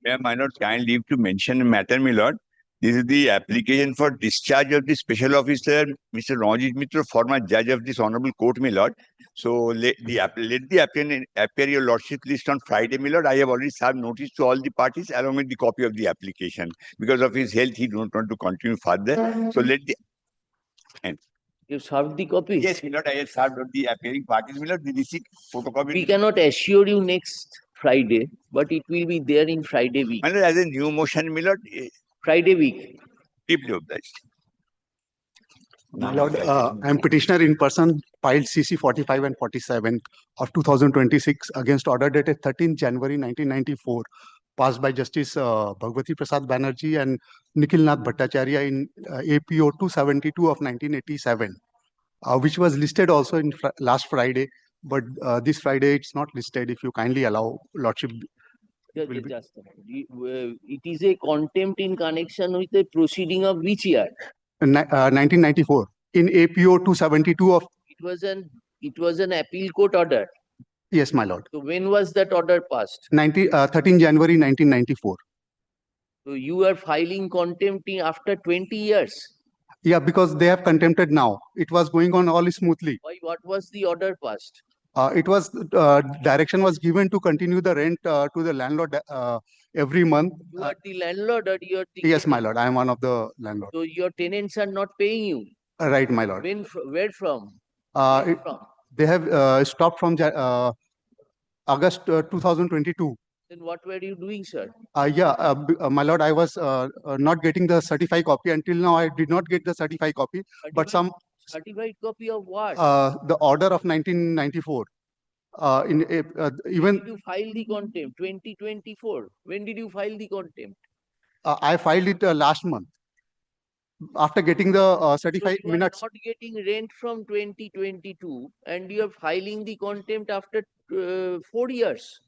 May my lord kind leave to mention a matter, my lord. This is the application for discharge of the special officer, Mr. Ranjit Mitra, former judge of this honorable court, my lord. So let the applicant appear your lordship list on Friday, my lord. I have already served notice to all the parties along with the copy of the application. Because of his health, he don't want to continue further. So let the You served the copy? Yes, my lord, I have served the appearing parties, my lord. The receipt photocopy. We cannot assure you next Friday, but it will be there in Friday week. My lord, as a new motion, my lord, Friday week. deeply obliged. My lord, I am petitioner in person, filed CC 45 and 47 of 2026 against order dated 13 January 1994, passed by Justice Bhagwati Prasad Banerjee and Nikhil Nath Bhattacharya in APO 272 of 1987, which was listed also in last Friday, but this Friday it's not listed. If you kindly allow, Lordship. It is a contempt in connection with the proceeding of which year? 1994 in APO 272 of. It was an appeal court order. Yes, my lord. So when was that order passed? 13 January 1994. So you are filing contempt after 20 years? Yeah, because they have contempted now. It was going on all smoothly. Why? What was the order passed? It was direction was given to continue the rent to the landlord every month. You are the landlord or you are the Yes, my lord. I am one of the landlords. So your tenants are not paying you? Right, my lord. Where from? They have stopped from August 2022. Then what were you doing, sir? My lord, I was not getting the certified copy. Until now, I did not get the certified copy. But some certified copy of what? The order of 1994. Even when did you file the contempt? 2024. When did you file the contempt? I filed it last month. After getting the certified minutes. You are not getting rent from 2022 and you are filing the contempt after 4 years.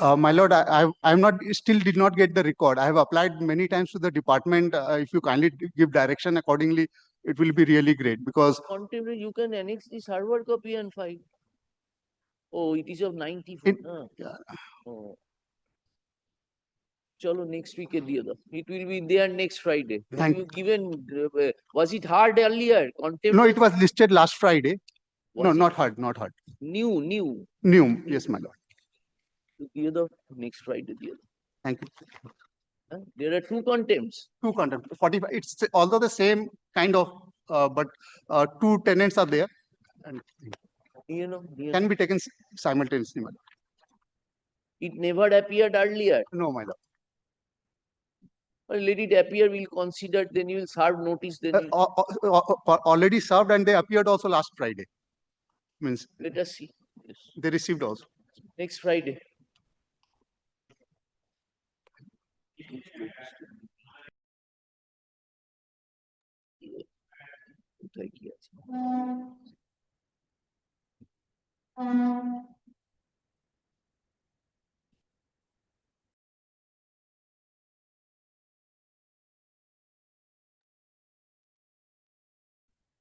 My lord, I'm not still did not get the record. I have applied many times to the department. If you kindly give direction accordingly, it will be really great because contempt you can annex the server copy and file. Oh, it is of 94. Yeah. Oh. Chalo, next week it will be there next Friday. Have you given? Was it hard earlier? Contempt? No, it was listed last Friday. Was not hard. New. Yes, my lord. Next Friday. Thank you. There are two contempts. 45. It's although the same kind of, but two tenants are there, and can be taken simultaneously. My lord. It never appeared earlier. No, my lord. Well, let it appear. We'll consider. Then you will serve notice. Then already served, and they appeared also last Friday. Means. Let us see. Yes. They received also. Next Friday.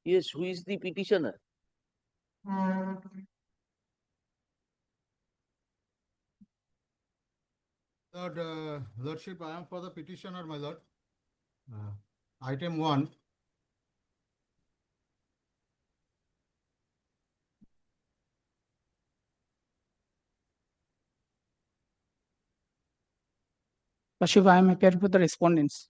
Yes, who is the petitioner? Lord, Lordship, I am for the petitioner, my lord. Item 1. Lordship, I am appearing for the respondents.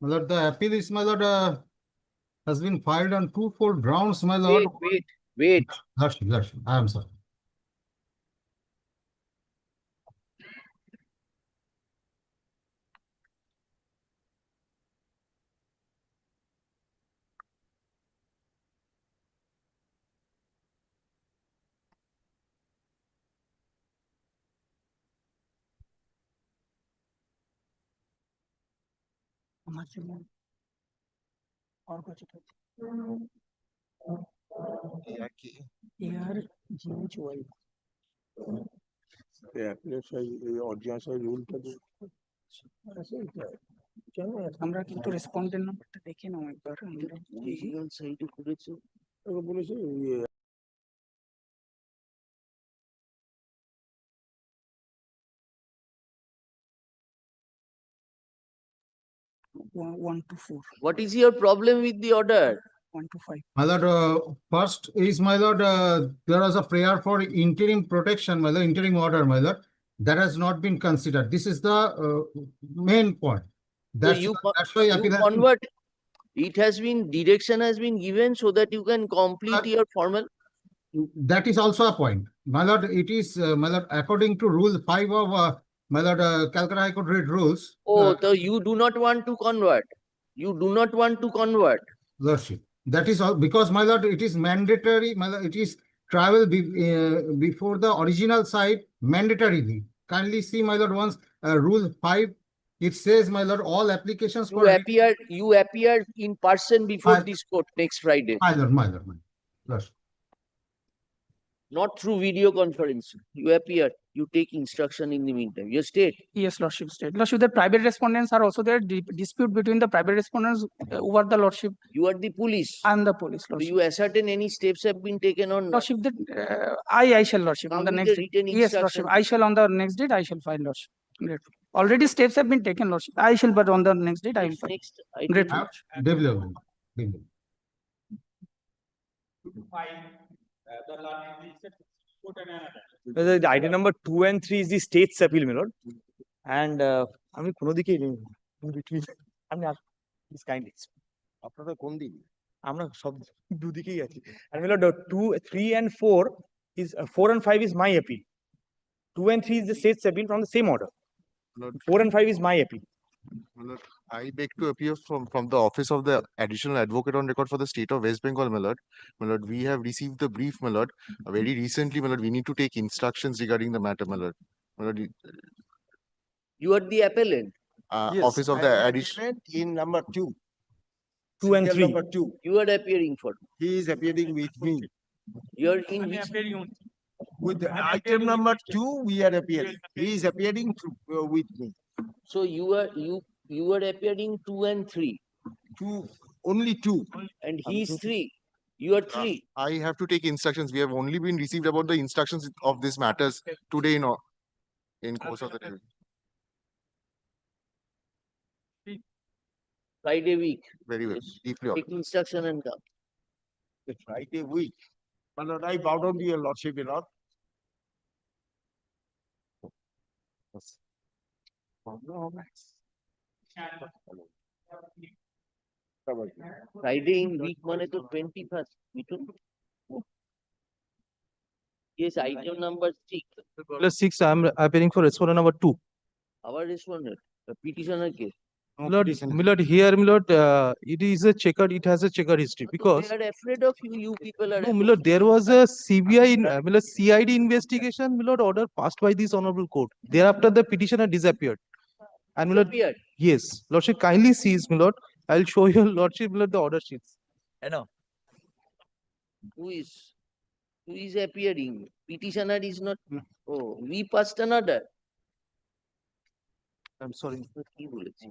My lord, the appeal is, my lord, has been filed on 2-4 grounds, my lord. Wait. Lordship, I am sorry. और कुछ यार GH Y audience rule का ऐसे ही है আমরা কিন্তু respondent নাম্বারটা দেখে নাও একবার আমরা দেখি। Original side এ করেছে। বলেছে 124, What is your problem with the order? 125. My lord, first is, my lord, there was a prayer for interim protection, my lord, interim order, my lord. That has not been considered. This is the main point. That's you that's why You appeal has been- convert, it has been, direction has been given so that you can complete But- your formal. That is also a point. My lord, it is, my lord, according to Rule 5 of, my lord, Calcutta High Court Rate Rules. Oh, so you do not want to convert. You do not want to convert. Lordship. That is all, because, my lord, it is mandatory, my lord, it is travel before the original site mandatorily. Kindly see, my lord, once, Rule 5, it says, my lord, all applications You for. appear in person before I- this court next Friday, My lord, my lord, my lord. Lordship. not through video conference. You appear, you take instruction in the meantime. You state. Yes, Lordship state. Lordship, the private respondents are also there. Dispute between the private respondents over the Lordship You are the police. and the police, Do Lordship. you ascertain any steps have been taken on? Lordship, that I shall, Lordship, on Come the with next a date. written Yes, Lordship, instruction. I shall on the next date, I shall file, Lordship. Grateful. Already steps have been taken, Lordship. I shall, but on the next date, I will file. Next item. Grateful. Development. Development. the item number 2 and 3 is the state's appeal, my lord. And আমি কোনো দিকেই নেই in between. আপনি please kindly আপনারা কোন দিক? আমরা সব দুদিকেই আছি। And my lord, 2, 3 and 4 is 4 and 5 is my appeal. 2 and 3 is the state's appeal from the same order. Lord, 4 and 5 is my appeal. my lord, I beg to appear from the office of the additional advocate on record for the state of West Bengal, my lord. My lord, we have received the brief, my lord. Very recently, my lord, we need to take instructions regarding the matter, my lord. My lord, You are the appellant. office of the addition. In number 2. 2 and Serial 3. Number 2. You are appearing for. He is appearing with me. You are in which? With the item number 2, we are appearing. He is appearing with me. So you are appearing 2 and 3, 2, only 2. and he is 3. You are 3. I have to take instructions. We have only been received about the instructions of these matters today in course of the day. Friday week. Very well, Yes. deeply. Take instruction and come. The Friday week. My lord, I bow down to your lordship, my lord. Friday in week মানে তো 21st. Mithun? Yes, item number 6. Plus 6, I'm appearing for respondent number 2. Our respondent, the petitioner case. Milord, here, Milord, it is a checkered, it has a checkered history because, They are afraid of you. You people are. no, Milord, there was a CBI, Milord, CID investigation, Milord, order passed by this honorable court. Thereafter, the petitioner disappeared. And Milord, Disappeared. yes, Lordship kindly sees, Milord, I'll show you, Lordship, Milord, the order sheets. Who is appearing? Petitioner is not. Oh, we passed an order. I'm sorry. কি বলেছি?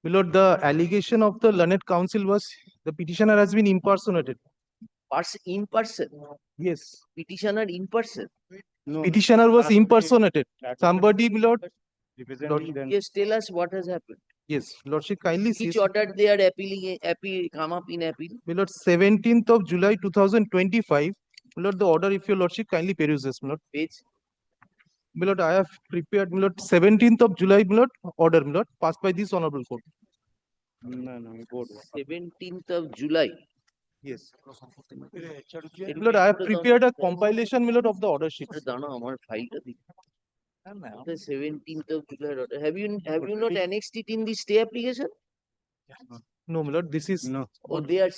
Milord, the allegation of the learned counsel was the petitioner has been impersonated. In person. Yes. Petitioner in person. Petitioner was impersonated. Somebody, Milord, Yes, tell us what has happened. yes, Lordship kindly sees. Which order they are appealing, come up in appeal? Milord, 17th of July 2025. Milord, the order, if your Lordship kindly peruses, Milord. Page Milord, I have prepared, Milord, 17th of July, Milord, order, Milord, passed by this honorable court. 17th of July. Yes. Milord, I have prepared a compilation, Milord, of the order sheets. দাঁড়াও আমার ফাইলটা দিই। The 17th of July order. Have you not annexed it in the stay application? No, Milord, this is. No. Oh, they are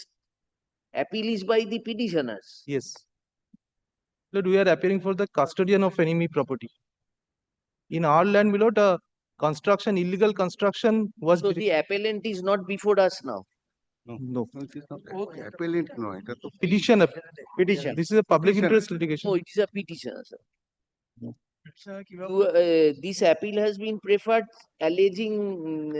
appeal is by the petitioners. Yes. Milord, we are appearing for the custodian of enemy property. In our land, Milord, construction, illegal construction was. So the appellant is not before us now. No. Appellant, no, এটা তো Petition. This is a public interest litigation. Oh, it is a petitioner, sir. This appeal has been preferred alleging,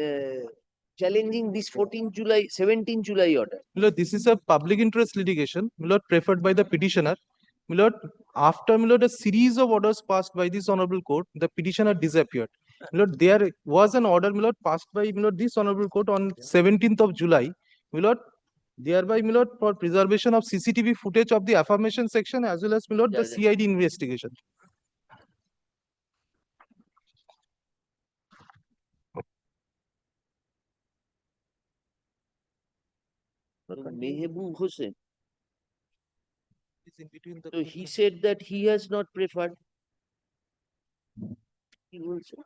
challenging this 14 July, 17 July order. My lord, this is a public interest litigation, my lord, preferred by the petitioner. My lord, after, my lord, a series of orders passed by this honorable court, the petitioner disappeared. My lord, there was an order, my lord, passed by, my lord, this honorable court on 17th of July. My lord, thereby, my lord, for preservation of CCTV footage of the affirmation section as well as, my lord, the CID investigation. Mehboob Hossain. It's in between the So he said that he has not preferred. He also.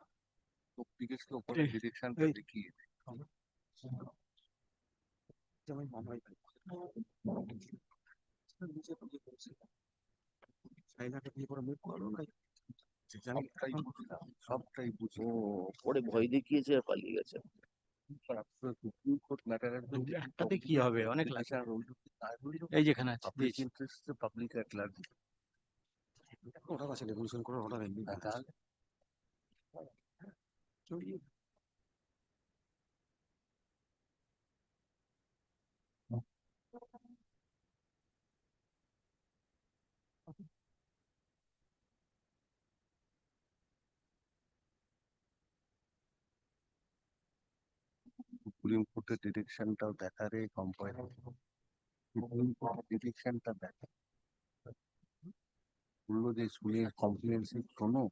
ও, পরে ভয় দেখিয়েছে আর পালিয়ে গেছে। একটাতে কি হবে অনেক লাগে এই যেখানে আছে পাবলিক এট লার্জ ওটা আছে রেভলিউশন করে ওটা দেখবি তাহলে সুপ্রিম কোর্টের ডিরেকশনটাও দেখা রে কম্পাইল সুপ্রিম কোর্টের ডিরেকশনটা দেখা বললো যে শুনে কমপ্রিহেনসিভ শোনো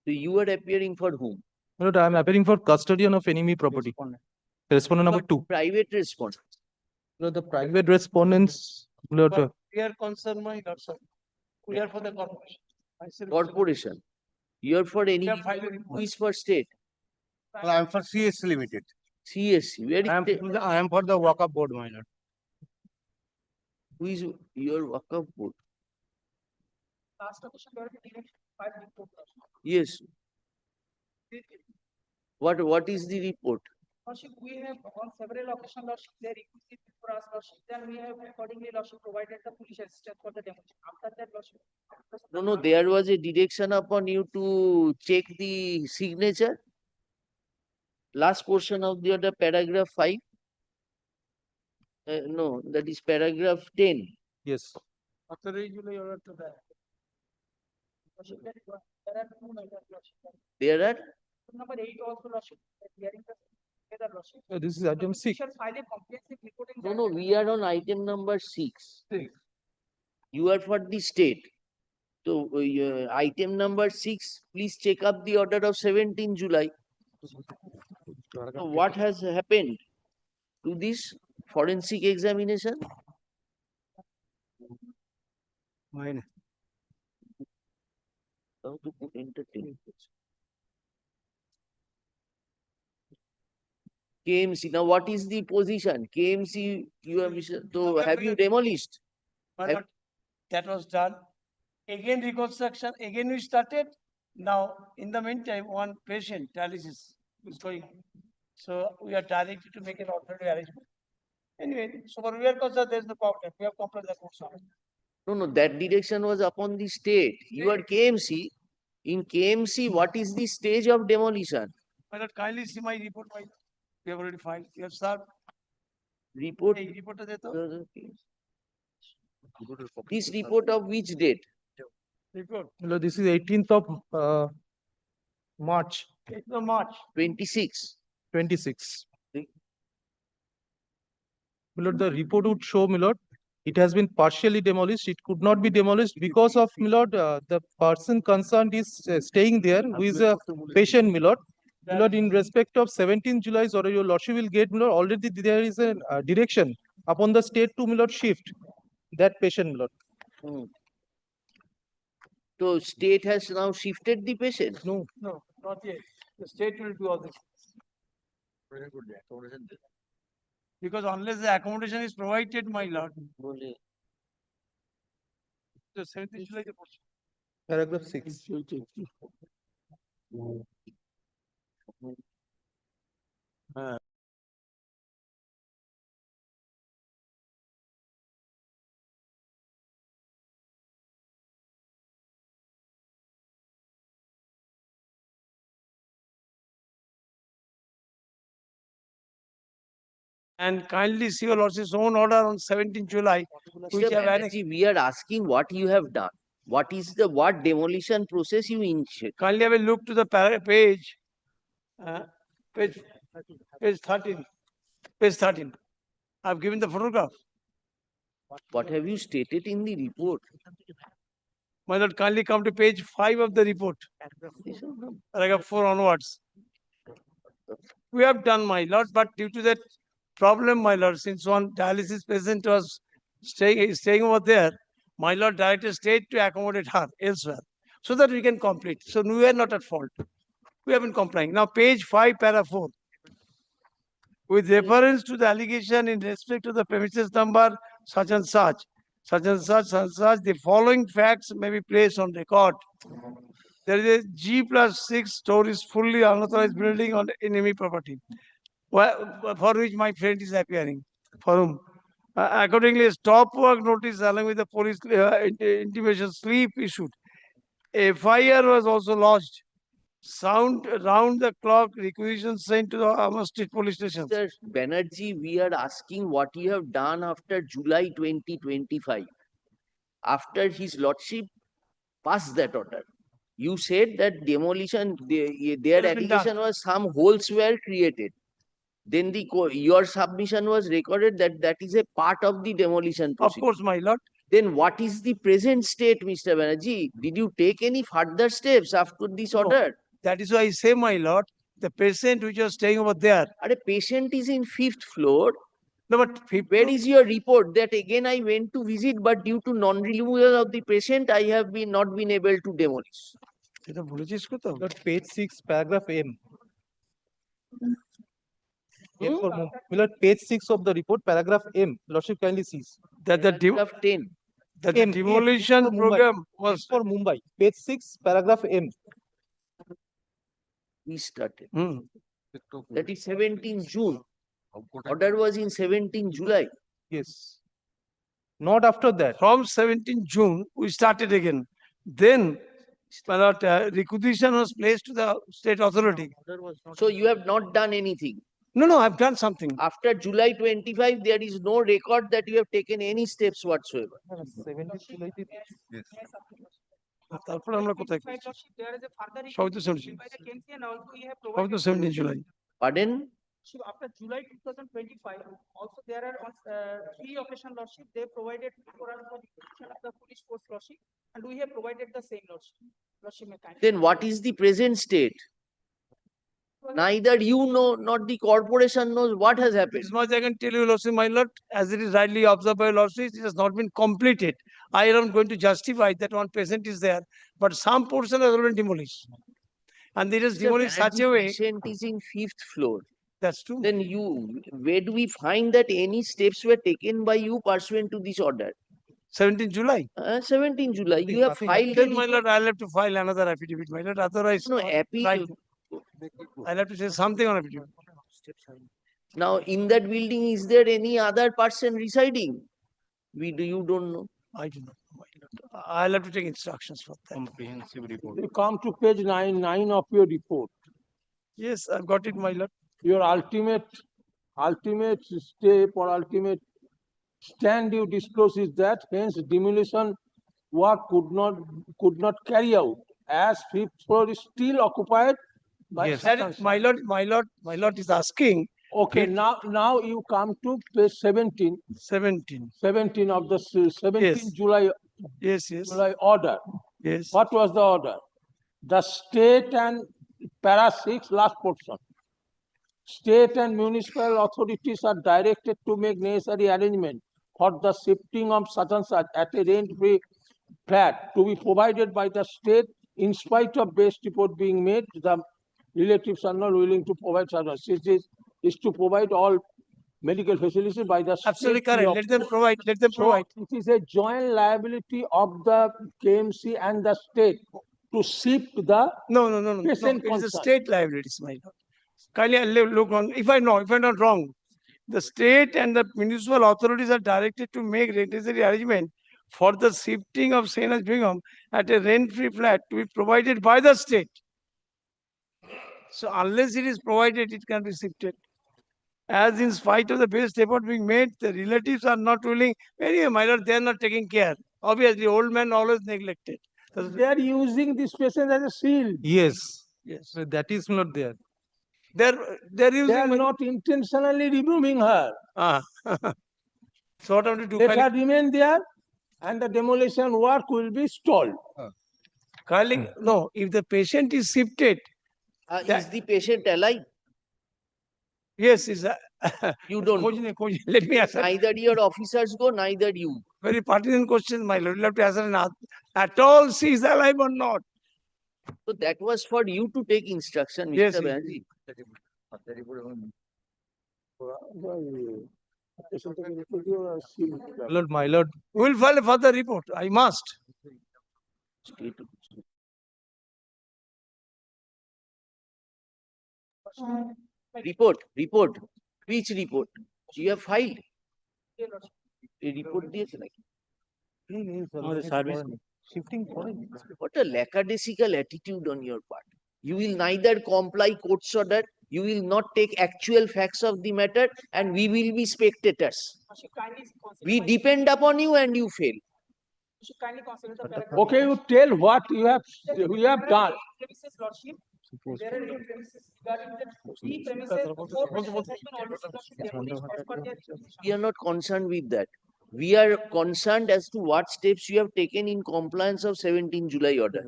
So you are appearing for whom? My lord, I am appearing for custodian of enemy property. Respondent number 2. Private response. My lord, the private respondents, my lord, we are concerned my lord sir we are for the corporation Corporation. You are for any, who is for state? I am for CS Limited. CSC. Where is I am for the walk-up board, my lord. who is your Waqf board? Yes. What is the report? Lordship, we have on several occasions, Lordship, they requested for us, Lordship, then we have accordingly, Lordship, provided the police assistance for the demolition. After that, Lordship. No, there was a direction upon you to check the signature. Last portion of the order, paragraph 5. No, that is paragraph 10. yes. Usually order to that. Lordship, there are two matters, Lordship. There are, Number 8 also, Lordship, hearing the together, Lordship. This is item 6. Shall file a comprehensive report in no, we are on item number 6. You are for the state. So, item number 6, please check up the order of 17 July. So what has happened to this forensic examination? Mine. How to put entertain. KMC, now what is the position? KMC, you have, so have you demolished? My lord, that was done. Again reconstruction, again we started. Now, in the meantime, one patient dialysis is going. So we are directed to make an alternative arrangement. Anyway, so for we are concerned, there is no problem. We have complied the course order. No, that direction was upon the state. You are KMC. In KMC, what is the stage of demolition? My lord, kindly see my report. We have already filed. You have served. Report. Hey, report is there. This report of which date? Report, My lord, this is 18th of March 8th of March. 26. 26. See? My lord, the report would show, my lord, it has been partially demolished. It could not be demolished because of, my lord, the person concerned is staying there, who is a patient, my lord. My lord, in respect of 17 July's order, your lordship will get, my lord, already there is a direction upon the state to, my lord, shift that patient, my lord. Hmm. So state has now shifted the patient. No, No, not yet. The state will do all this. Because unless the accommodation is provided, my lord, বলে, the 17th July, the paragraph 6. and kindly see your lordship's own order on 17th July, which Mr. have annexed. Banerjee, we are asking what you have done. What is the what demolition process you initiated? Kindly have a look to the page, page 13, page 13. I've given the photograph. What have you stated in the report? My lord, kindly come to page 5 of the report, paragraph 4 onwards. We have done, my lord, but due to that problem, my lord, since one dialysis patient was staying over there, my lord directed state to accommodate her elsewhere so that we can complete. So we are not at fault. We have been complying. Now, page 5, para 4. With reference to the allegation in respect to the premises number such and such, such and such, such and such, the following facts may be placed on record. There is a G+6 stories fully unauthorized building on enemy property, for which my friend is appearing. For whom? Accordingly, a stop work notice along with the police intimation slip issued. A FIR was also lodged. Sound round the clock requisition sent to the Amar State Police Station. Mr. Banerjee, we are asking what you have done after July 2025. After his lordship passed that order. You said that demolition, their It has been done. allegation was some holes were created. Then your submission was recorded that is a part of the demolition Of procedure. course, my lord. Then what is the present state, Mr. Banerjee? Did you take any further steps after this No. order? That is why I say, my lord, the patient which was staying over there. A patient is in 5th floor. No, but Where is your report that again I went to visit, but due to non-removal of the patient, I have not been able to demolish? এটা বলেছিস কত? Lord, page 6, paragraph M. M for my lord, page 6 of the report, paragraph M. Lordship kindly sees. That the Paragraph 10. that the M, demolition for Mumbai. program M was for Mumbai, page 6, paragraph M. We started. Hmm. That is 17 June. Order was in 17 July. Yes. Not after that. From 17 June, we started again. Then, my lord, requisition was placed to the state authority. So you have not done anything. No, I've done something. After July 25, there is no record that you have taken any steps whatsoever. 17th July তে তারপরে আমরা কোথায় By lordship, there is a further সবই তো request 17 by the KMC and also we have সবই তো provided. 17 July. Pardon? So after July 2025, also there are on 3 occasion lordship, they provided for us for the petition of the police force lordship, and we have provided the same lordship. Lordship may kindly. Then what is the present state? Neither you know, nor the corporation knows what has happened. This much I can tell you, lordship, my lord, as it is rightly observed by lordship, it has not been completed. I am going to justify that one patient is there, but some portion has already demolished. And it is Mr. demolished such a Banerjee, way, patient is in 5th floor. that's true. Then where do we find that any steps were taken by you pursuant to this order? 17 July. 17 July, you have nothing. filed a Then, my report. lord, I'll have to file another affidavit, my lord, otherwise, No, right, I'll have to say something on affidavit. Now, in that building, is there any other person residing? You don't know. I do not know, my lord. I'll have to take instructions for that. comprehensive report. You come to page 9 of your report. Yes, I've got it, my lord. Your ultimate step or ultimate stand you disclose is that hence demolition work could not carry out as fifth floor is still occupied by Yes. That is, my lord is asking Okay, Fifth- now you come to page 17, 17. of the 17 Yes. July Yes, order. yes. What was the order? The state and para 6 last portion. State and municipal authorities are directed to make necessary arrangement for the shifting of such and such at a rent-free flat to be provided by the state in spite of base report being made. The relatives are not willing to provide such a is to provide all medical facilities by the Absolutely state. correct. Let them provide, So it is a joint liability of the KMC and the state to shift the No. Patient It is a concern. state liabilities, my lord. Kindly look on, if I'm not wrong, the state and the municipal authorities are directed to make necessary arrangement for the shifting of Saint Bingham at a rent-free flat to be provided by the state. So unless it is provided, it can be shifted. As in spite of the best effort being made, the relatives are not willing. Anyway, my lord, they are not taking care. Obviously, old man always neglected. They are using this patient as a shield. Yes. Yes. So that is not there. They're They are using not intentionally removing her. Ah. So what have to do? Let her remain there and the demolition work will be stalled. No, if the patient is shifted, Is the patient alive? yes, is You don't. Let me answer. Neither your officers go, neither you. Very pertinent question, my lord. You'll have to answer at all she is alive or not. So that was for you to take instruction, Mr. Yes, Banerjee. My lord, We will file a further report. I must. Report. Which report? You have filed. A report দিয়েছে নাকি? What a lackadaisical attitude on your part. You will neither comply court's order, you will not take actual facts of the matter, and we will be spectators. We depend upon you and you fail. Kindly consider the paragraph. Okay, you tell what you have done. Premises, Lordship. There are new premises regarding the three premises. Four premises has been already demolished as per their We are not concerned with that. We are concerned as to what steps you have taken in compliance of 17 July order.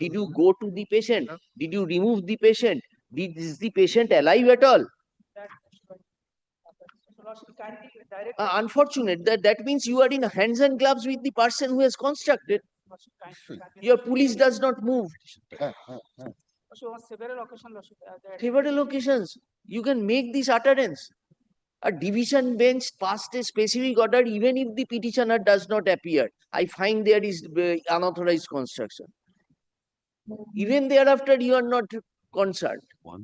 Did you go to the patient? Did you remove the patient? Is the patient alive at all? Unfortunate that means you are in hands and gloves with the person who has constructed. Your police does not move. Several occasions, Lordship. Several occasions you can make this utterance. A division bench passed a specific order even if the petitioner does not appear. I find there is unauthorized construction. Even thereafter you are not concerned. my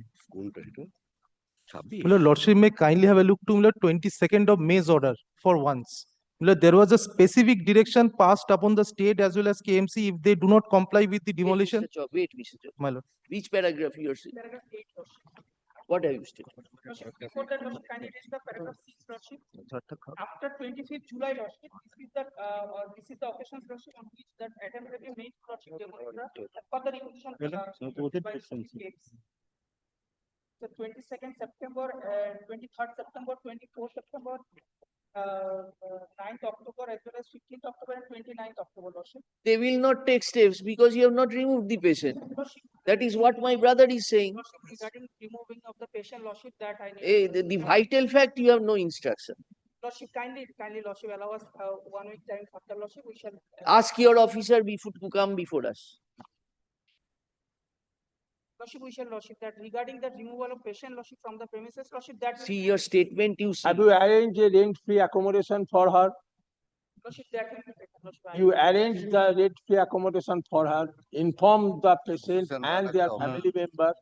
lord, lordship may kindly have a look to my lord 22nd of May's order for once. My lord, there was a specific direction passed upon the state as well as KMC if they do not comply with the demolition. Wait, Mr. Chok. My lord. Which paragraph you are saying? Paragraph 8, Lordship. What have you stated? Lordship, before that, Lordship, kindly read the paragraph 6, Lordship. After 25th July, Lordship, this is the occasion, Lordship, on which that attempt will be made, Lordship, for the requisition by claims. The 22nd September, 23rd September, 24th September, 9th October, as well as 15th October and 29th October, Lordship. They will not take steps because you have not removed the patient. That is what my brother is saying. Lordship, regarding removing of the patient, Lordship, that I need. The vital fact you have no instruction. Lordship, kindly, Lordship, allow us 1 week time further, Lordship, we shall. Ask your officer to come before us. Lordship, we shall, Lordship, that regarding the removal of patient, Lordship, from the premises, Lordship, that. See your statement you see. Have you arranged a rent-free accommodation for her? Lordship, that will be taken, Lordship. You arrange the rent-free accommodation for her, inform the patient and their family member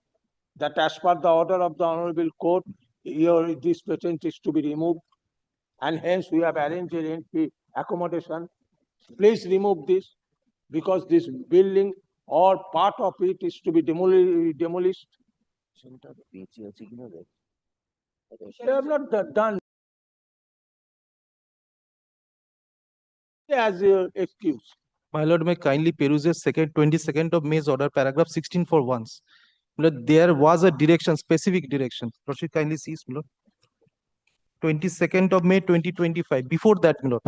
that as per the order of the Honorable Court, this patient is to be removed. And hence we have arranged a rent-free accommodation. Please remove this because this building or part of it is to be demolished. They have not done as an excuse. My lord, may kindly peruse the 22nd of May's order, paragraph 16 for once. My lord, there was a direction, specific direction. Proceed kindly sees, my lord. 22nd of May 2025. Before that, my lord.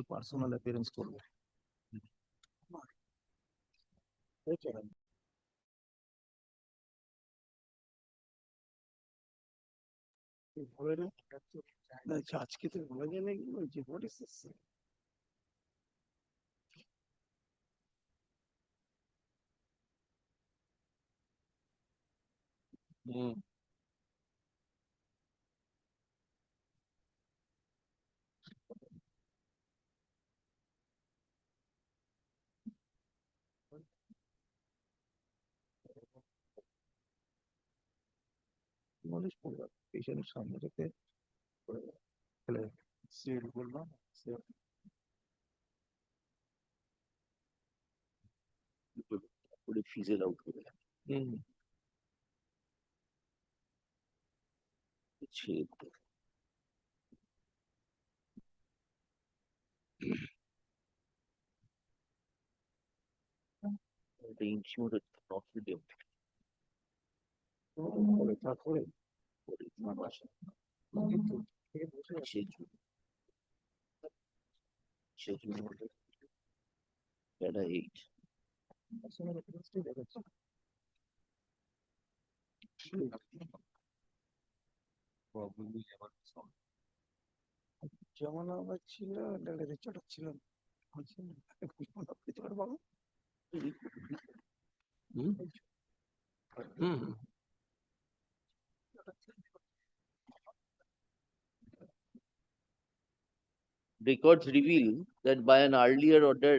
Personal appearance করবো। আজকে তো বলা যায় না কি বলছি what is this knowledge পড়বে পেশেন্টের সামনে রেখে ফেলে সেল বললাম সেল করে ফিজেল আউট করে ছেড়ে দিতে। The insurance not redeemed. তারপরে Better 8. যেমন আমার ছিল রিচার্ড ছিল বাবু Records reveal that by an earlier order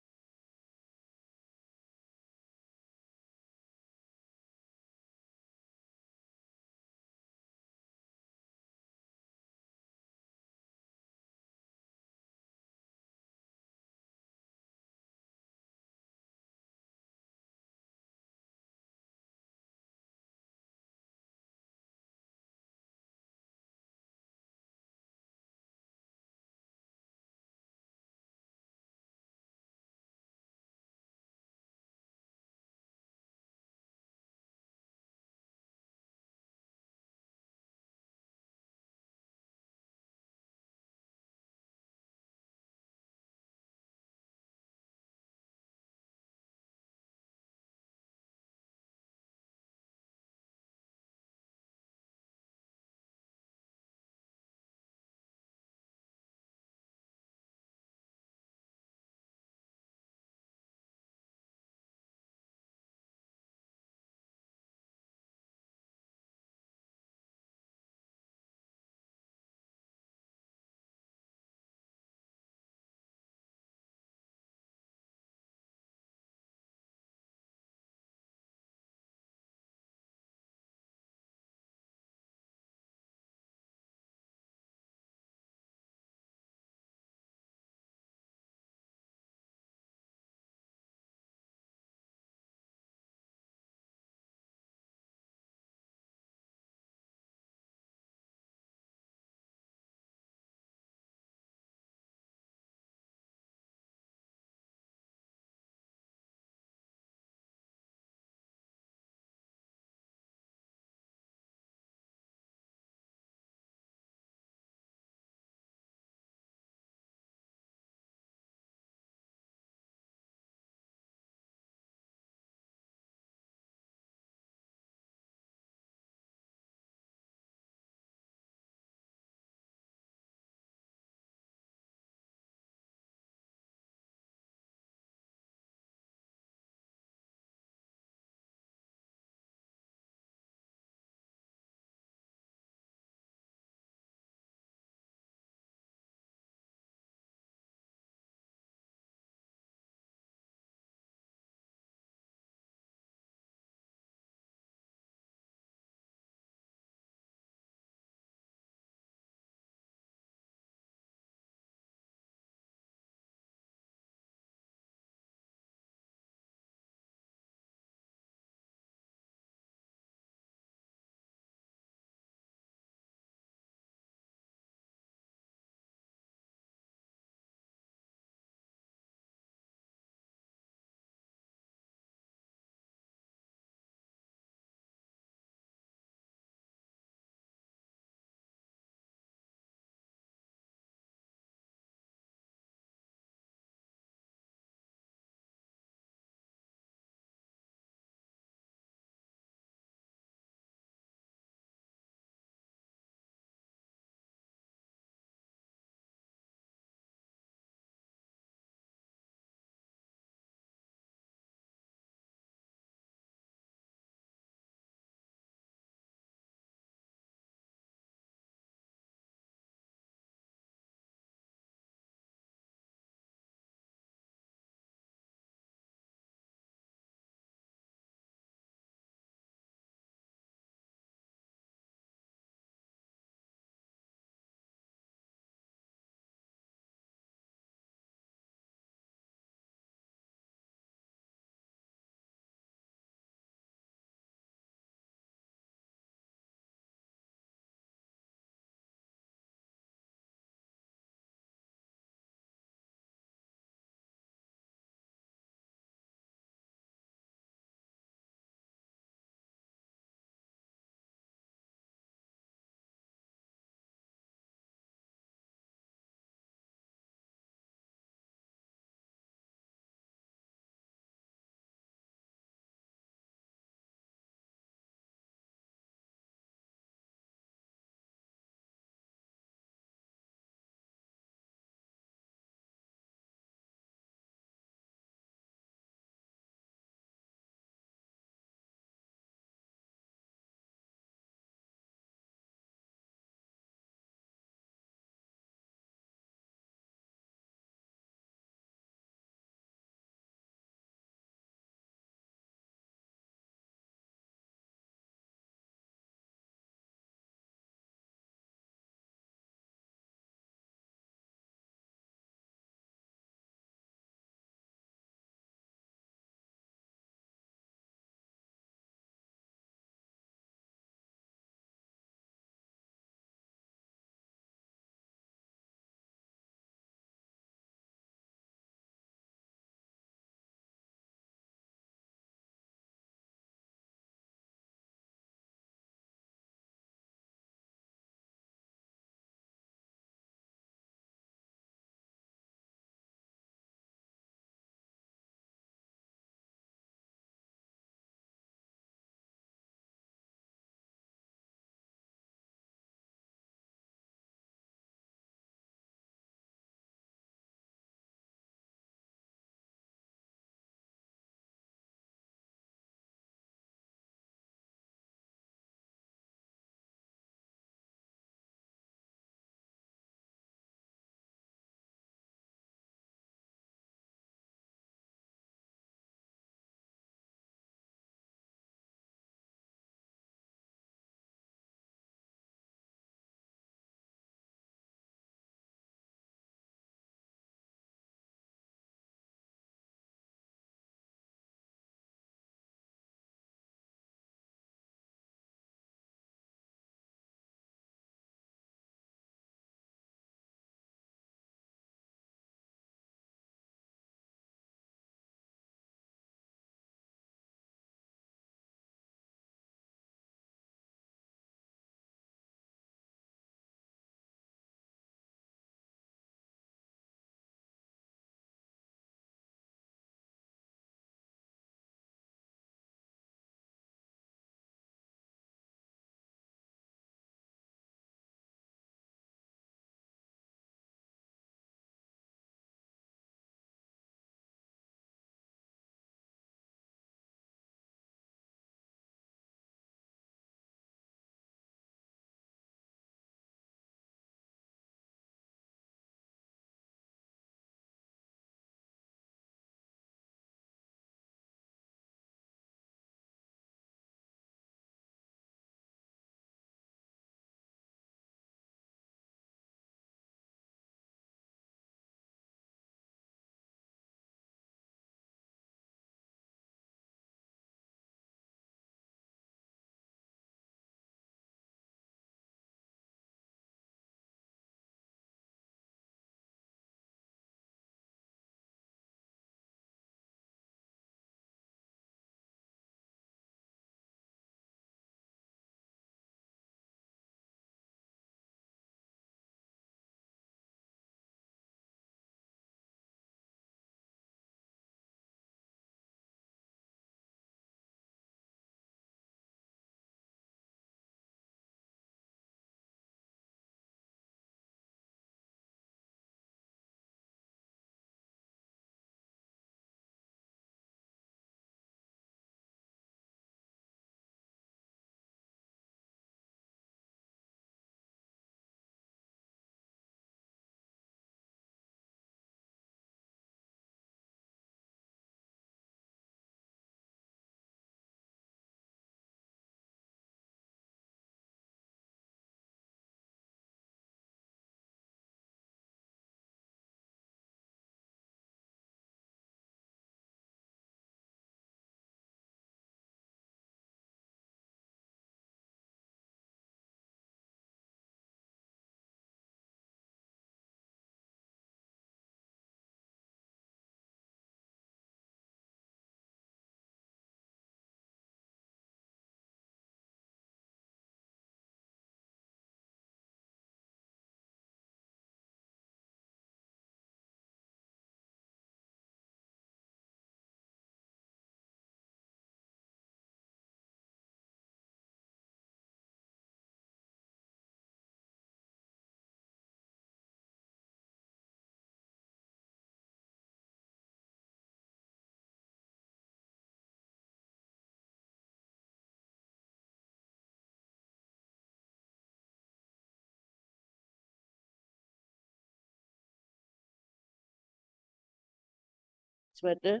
Next matter.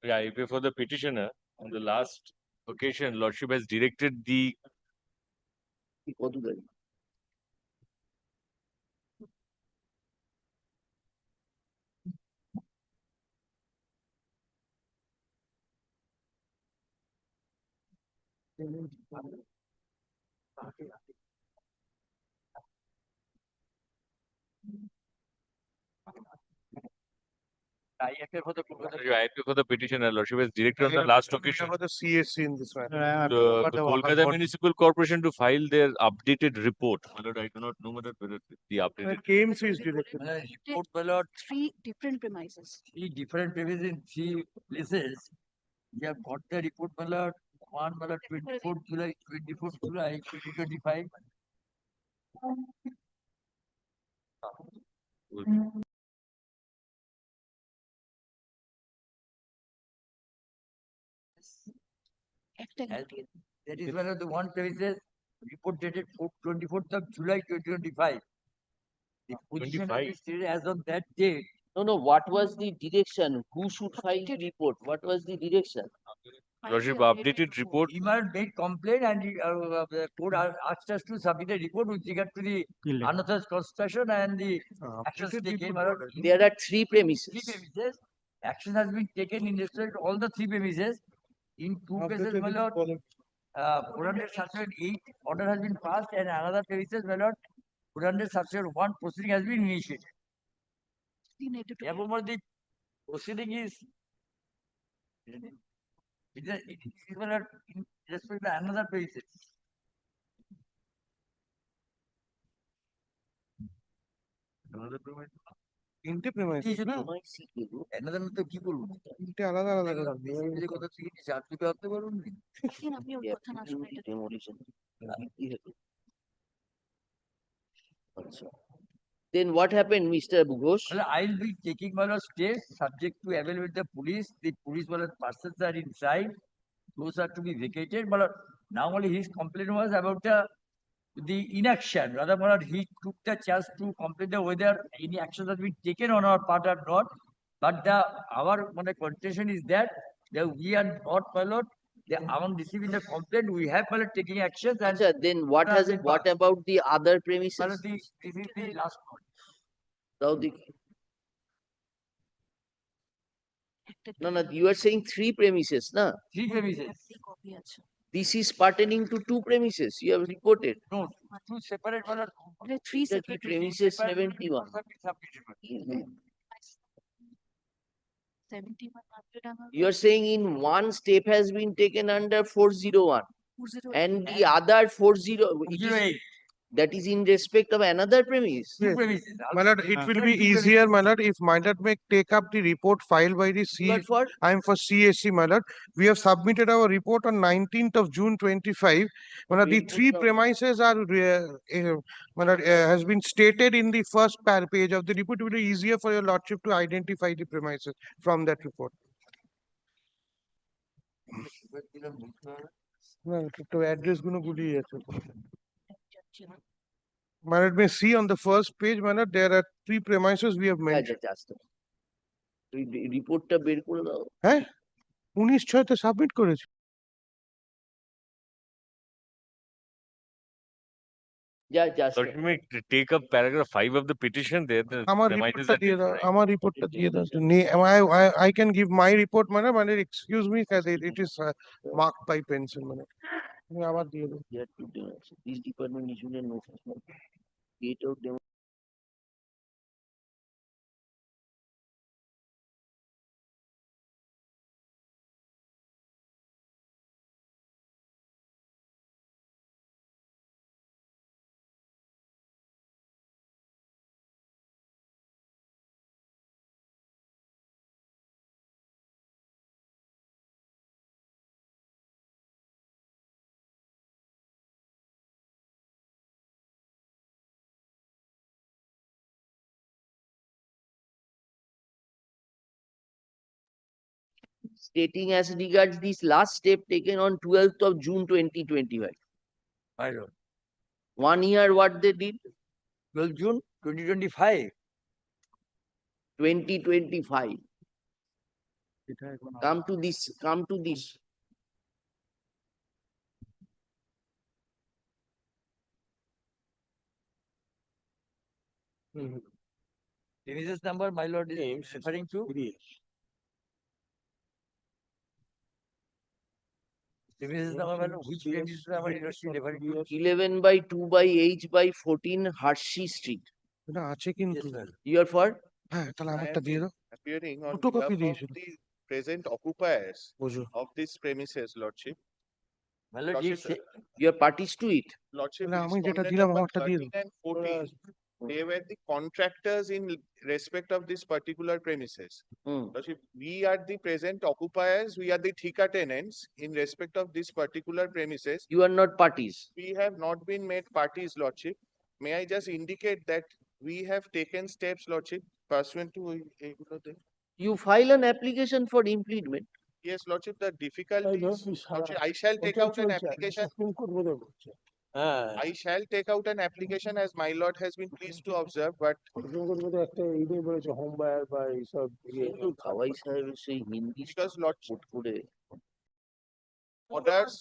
Yeah, I pay for the petitioner. On the last occasion, Lordship has directed the I pay for the petitioner. Lordship has directed on the last occasion For the CSC in this matter. the Kolkata Municipal Corporation to file their updated report. My lord, I do not know whether the updated. KMC is directed. Report, my lord, Three different premises. three different premises in three places. We have got the report, my lord. One, my lord, 24th July, 2025. And that is one of the one premises report dated 24th of July 2025. The position has been stated as on that date. No, what was the direction? Who should file the report? What was the direction? Lordship, updated report. He might made complaint and the court asked us to submit a report with regard to the unauthorized construction and the actions taken. My lord, in There are three three premises. premises. Action has been taken in respect to all the three premises. In two cases, my lord, 408 order has been passed, and another premises, my lord, 401 proceeding has been initiated. Therefore, the proceeding is it is, my lord, in respect to another premises. Another premise. তিনটে premise কি না? MIC গুলো। Another তো কি বলবো? তিনটে আলাদা আলাদা করে যে কথা থেকে চার দুটো আনতে পারুন নি? Again, আপনি ওর কথা না শুনে এটা Demolition. আচ্ছা। Then what happened, Mr. Ghosh? Well, I'll be taking my lord steps subject to available the police. The police my lord persons are inside. Those are to be vacated. But now only his complaint was about the inaction. Rather, my lord, he took the chance to complain whether any action has been taken on our part or not. But our contention is that we are not, my lord, on receiving the complaint, we have my lord taking actions. And Achha, then what about the other my premises? lord, this is the last one. Now no, you are saying three premises, na? Three premises. Copy আছে This is pertaining to two premises. You have reported. No, two separate, my lord. three The separate premises Separate 71. reports have been submitted, my lord. 71 You are saying in one step has been taken under 401 and the other 40 it is, 08. that is in respect of another premise. Two premises. My lord, it will be Two easier, my lord, if my lord may take up the report filed by the You are for I am for CSC, my lord. We have submitted our report on 19th of June 25. My lord, the three premises are, my lord, has been stated in the first page of the report. It will be easier for your lordship to identify the premises from that report. তো address গুলো গুলিয়ে আছে my lord, may see on the first page, my lord, there are three premises we have mentioned. just রিপোর্টটা বের করে দাও। হ্যাঁ 19/6 তে সাবমিট করেছি just Lordship, may take up paragraph 5 of the petition there. The আমার premises রিপোর্টটা are দিয়ে দাও described. আমার রিপোর্টটা দিয়ে দাও I can give my report, my lord, excuse me, it is marked by pencil, my lord. তুমি আবার দিয়ে দাও There to this department issued a notice. Create out demo. Stating as regards this last step taken on 12th of June 2025. My lord. 1 year what they did? 12 June 2025. 2025. Come to this, come to this. Premises number, my lord, is referring to? Premises number, my lord, which premises number is referring to? 11/2/H/14 Hershey Street. এটা আছে কিন্তু You are for? হ্যাঁ তাহলে আমারটা দিয়ে দাও Appearing on Photocopy behalf of দিয়েছিল। the present occupiers বুঝো of this premises, Lordship. My lord, Lordship, it's- You are parties to it. Lordship, তাহলে আমি যেটা respondent দিলাম number আমারটা দিয়ে 13 দাও and 14, they were the contractors in respect of this particular premises. Hmm. Lordship, we are the present occupiers, we are the thika tenants in respect of this particular premises. You are not parties. We have not been made parties, Lordship. May I just indicate that we have taken steps, Lordship, pursuant to egulote? You file an application for impediment. Yes, Lordship, the difficulties, Lordship, I shall take out an application. I shall take out an application as my lord has been pleased to observe, but কিন্তু ধাওয়াই সাহেবের সেই Hindi because Lordship, করে orders,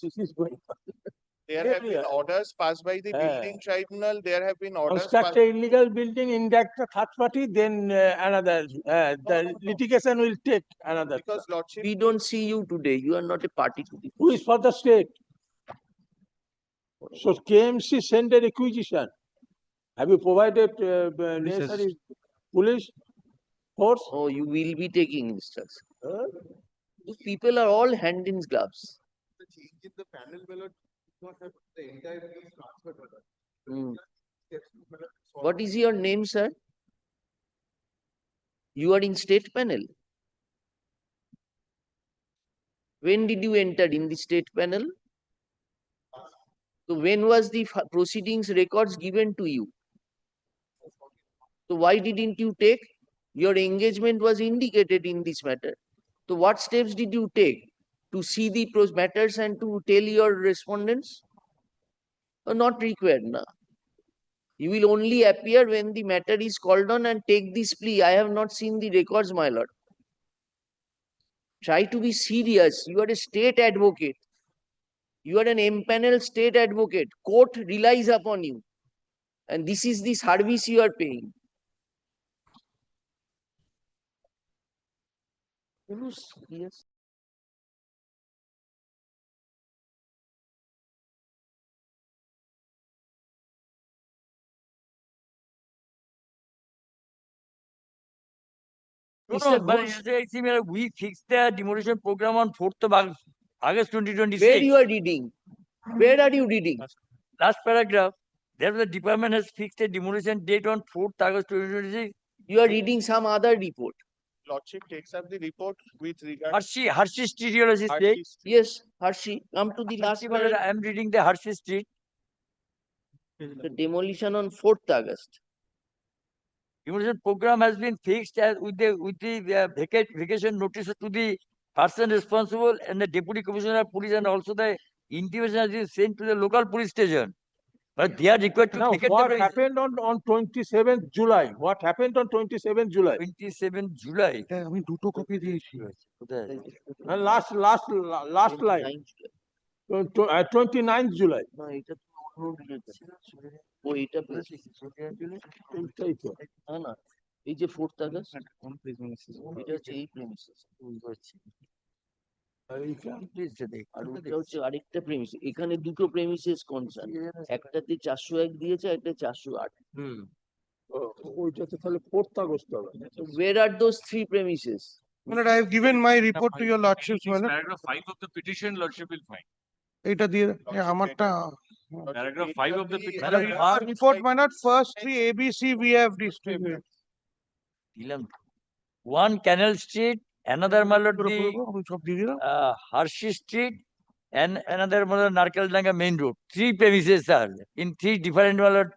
there have been orders passed by the building tribunal, there have been orders Construct passed. a illegal building, indict a third party, then another, the litigation will take another. Because Lordship, we don't see you today. You are not a party to the. Who is for the state? So KMC sent a requisition. Have you provided necessary police force? Oh, you will be taking instruction. These people are all hand in gloves. the change in the panel will not have the entire case transferred. Hmm. What is your name, sir? You are in state panel. When did you enter in the state panel? So when was the proceedings records given to you? So why didn't you take? Your engagement was indicated in this matter. So what steps did you take to see the matters and to tell your respondents? Not required, na. You will only appear when the matter is called on and take this plea. I have not seen the records, my lord. Try to be serious. You are a state advocate. You are an empaneled state advocate. Court relies upon you. And this is the service you are paying. Yes. No, but I see, we fixed the demolition program on 4th of August 2026. Where you are reading? Where are you reading? Last paragraph. There the department has fixed a demolition date on 4th August 2026. You are reading some other report. Lordship takes up the report with regard. Hershey Street, your state. Hershey Street. Yes, Hershey. Come to the last paragraph. I am reading the Hershey Street. The demolition on 4th August. Demolition program has been fixed as with the vacation notice to the person responsible and the deputy commissioner of police, and also the intimation has been sent to the local police station. But they are required to Now, take what happened on 27th July? What happened on 27th July? 27th July. আমি দুটো copy দিয়েছি And last line. 29th July. না এটা তো অন্য দিয়েছে। ও এটা পেয়েছে। এইটাই তো। না না এই যে 4th August এটা হচ্ছে এই প্রেমিসেস। আর ওটা হচ্ছে আরেকটা প্রেমিস। এখানে দুটো প্রেমিসেস কনসার্ন। একটাতে 401 দিয়েছে, একটা 408। ওইটাতে তাহলে 4th August হবে। Where are those three premises? My lord, I have given my report to your lordships, my lord. Paragraph 5 of the petition, lordship will find. এইটা দিয়ে আমারটা Paragraph 5 of the petition. report, my lord, first three ABC we have distributed. One Canal Street, another my lord, আমি সব দিয়ে দিলাম Hershey Street, and another my lord, Narkaldanga Main Road. Three premises are in three different my lord,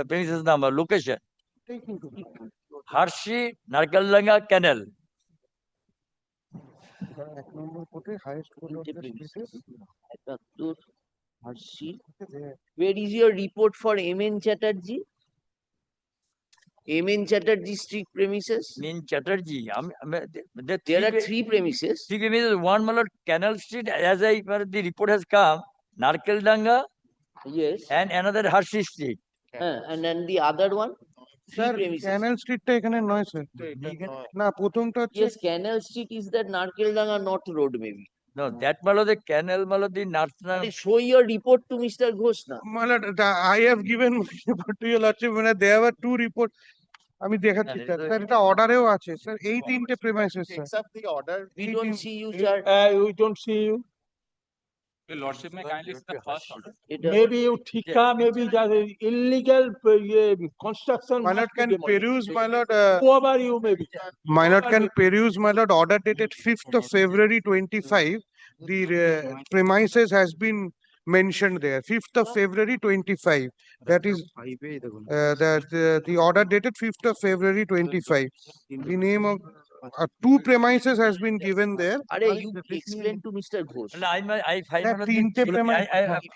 premises number location. Hershey, Narkaldanga Canal. এক নম্বর কোটে highest তিনটে premises। 71 Hershey। Where is your report for M.N. Chatterjee? M.N. Chatterjee Street premises? Main Chatterjee. There are three premises. Three premises. One, my lord, Canal Street, as the report has come, Narkeldanga, Yes. and another Hershey Street. And then the other one? Three sir premises. ক্যানেল স্ট্রিটটা এখানে নয় sir না প্রথমটা হচ্ছে Yes, Canal Street is that Narkeldanga North Road maybe. No, that my lord, the canal, my lord, the Narsana. Show your report to Mr. Ghosh now. my lord I have given my report to your lordship when there were two report আমি দেখাচ্ছি sir sir এটা অর্ডারেও আছে sir এই তিনটে premises sir Accept the order. We don't see you, sir. We don't see you. Your lordship may kindly see the first order. Maybe you Thika, maybe just illegal construction. my lord must be can demolished. peruse my lord Whoever you may be. my lord can peruse my lord order dated 5th of February 25. The premises has been mentioned there 5th of February 25. That is the order dated 5th of February 25. The name of two premises has been given there. Are you explain to Mr. Ghosh? No, I find Sir, one of তিনটে premise-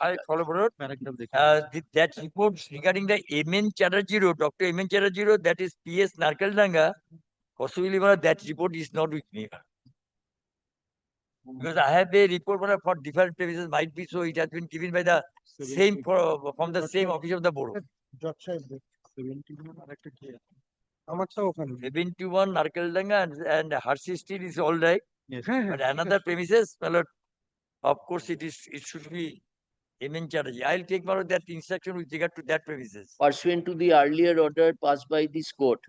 I follow bro. That report regarding the M.N. Chatterjee Road, Dr. M.N. Chatterjee Road, that is P.S. Narkeldanga, possibly one of that report is not with me. Because I have a report one of for different premises might be so it has been given by the same from the same office of the borough. জজ সাহেব 71 আমারটা ওখানে 71 Narkeldanga and Hershey Street is all right. হ্যাঁ But another premises, my lord, of course it should be M.N. Chatterjee. I'll take one of that instruction with regard to that premises. Pursuant to the earlier order passed by this court.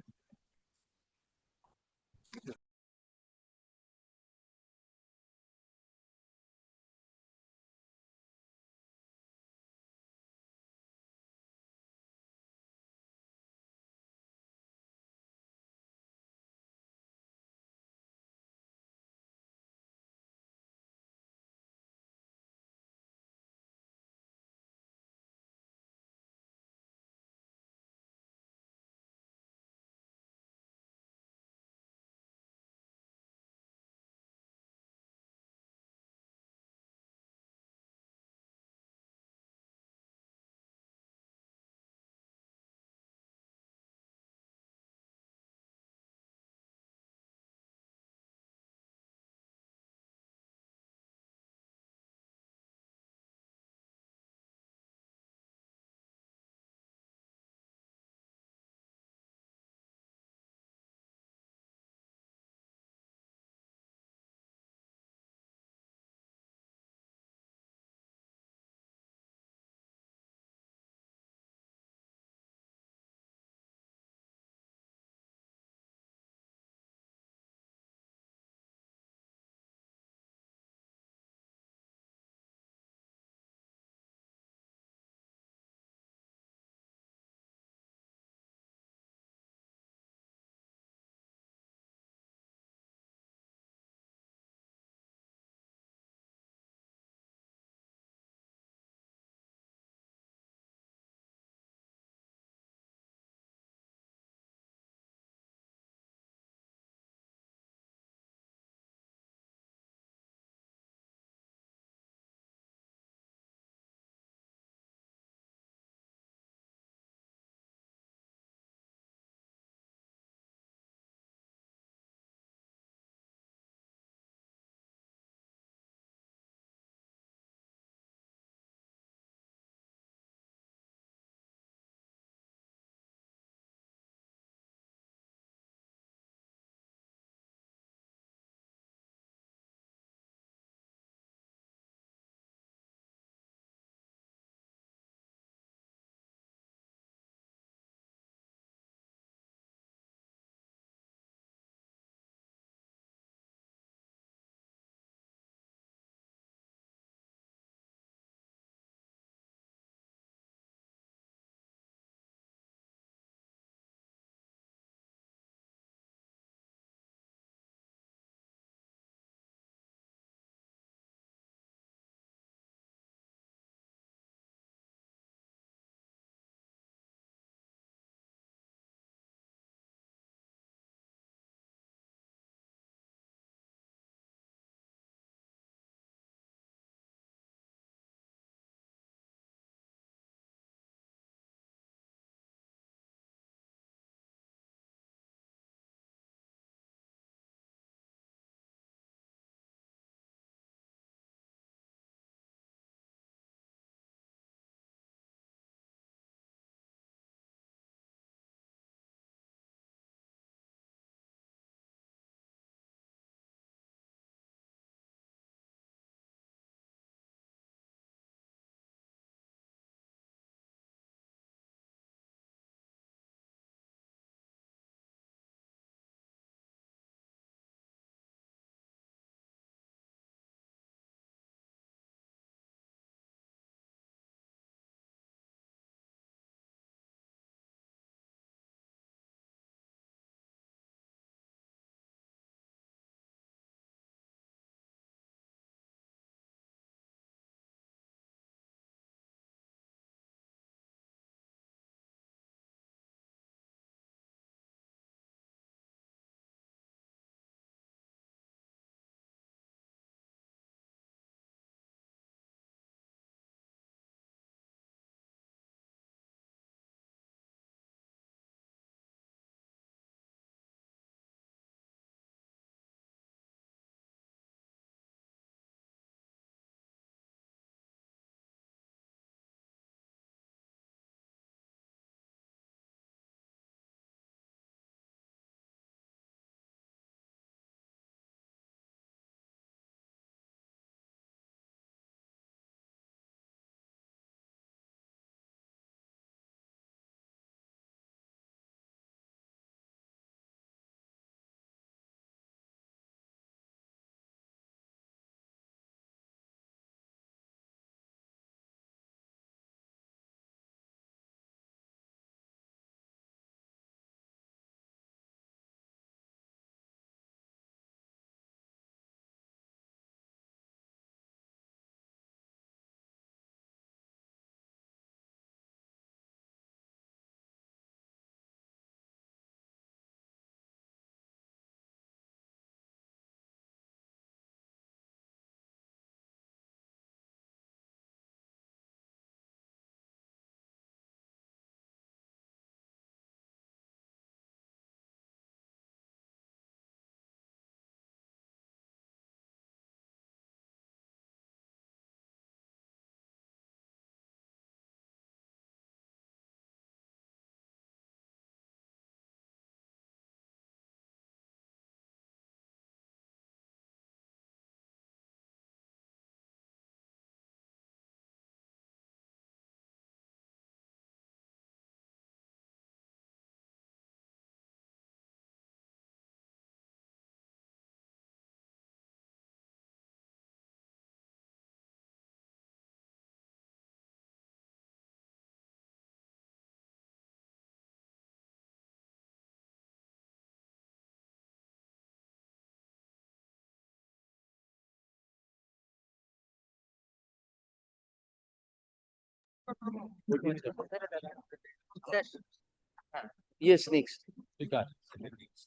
Yes, next.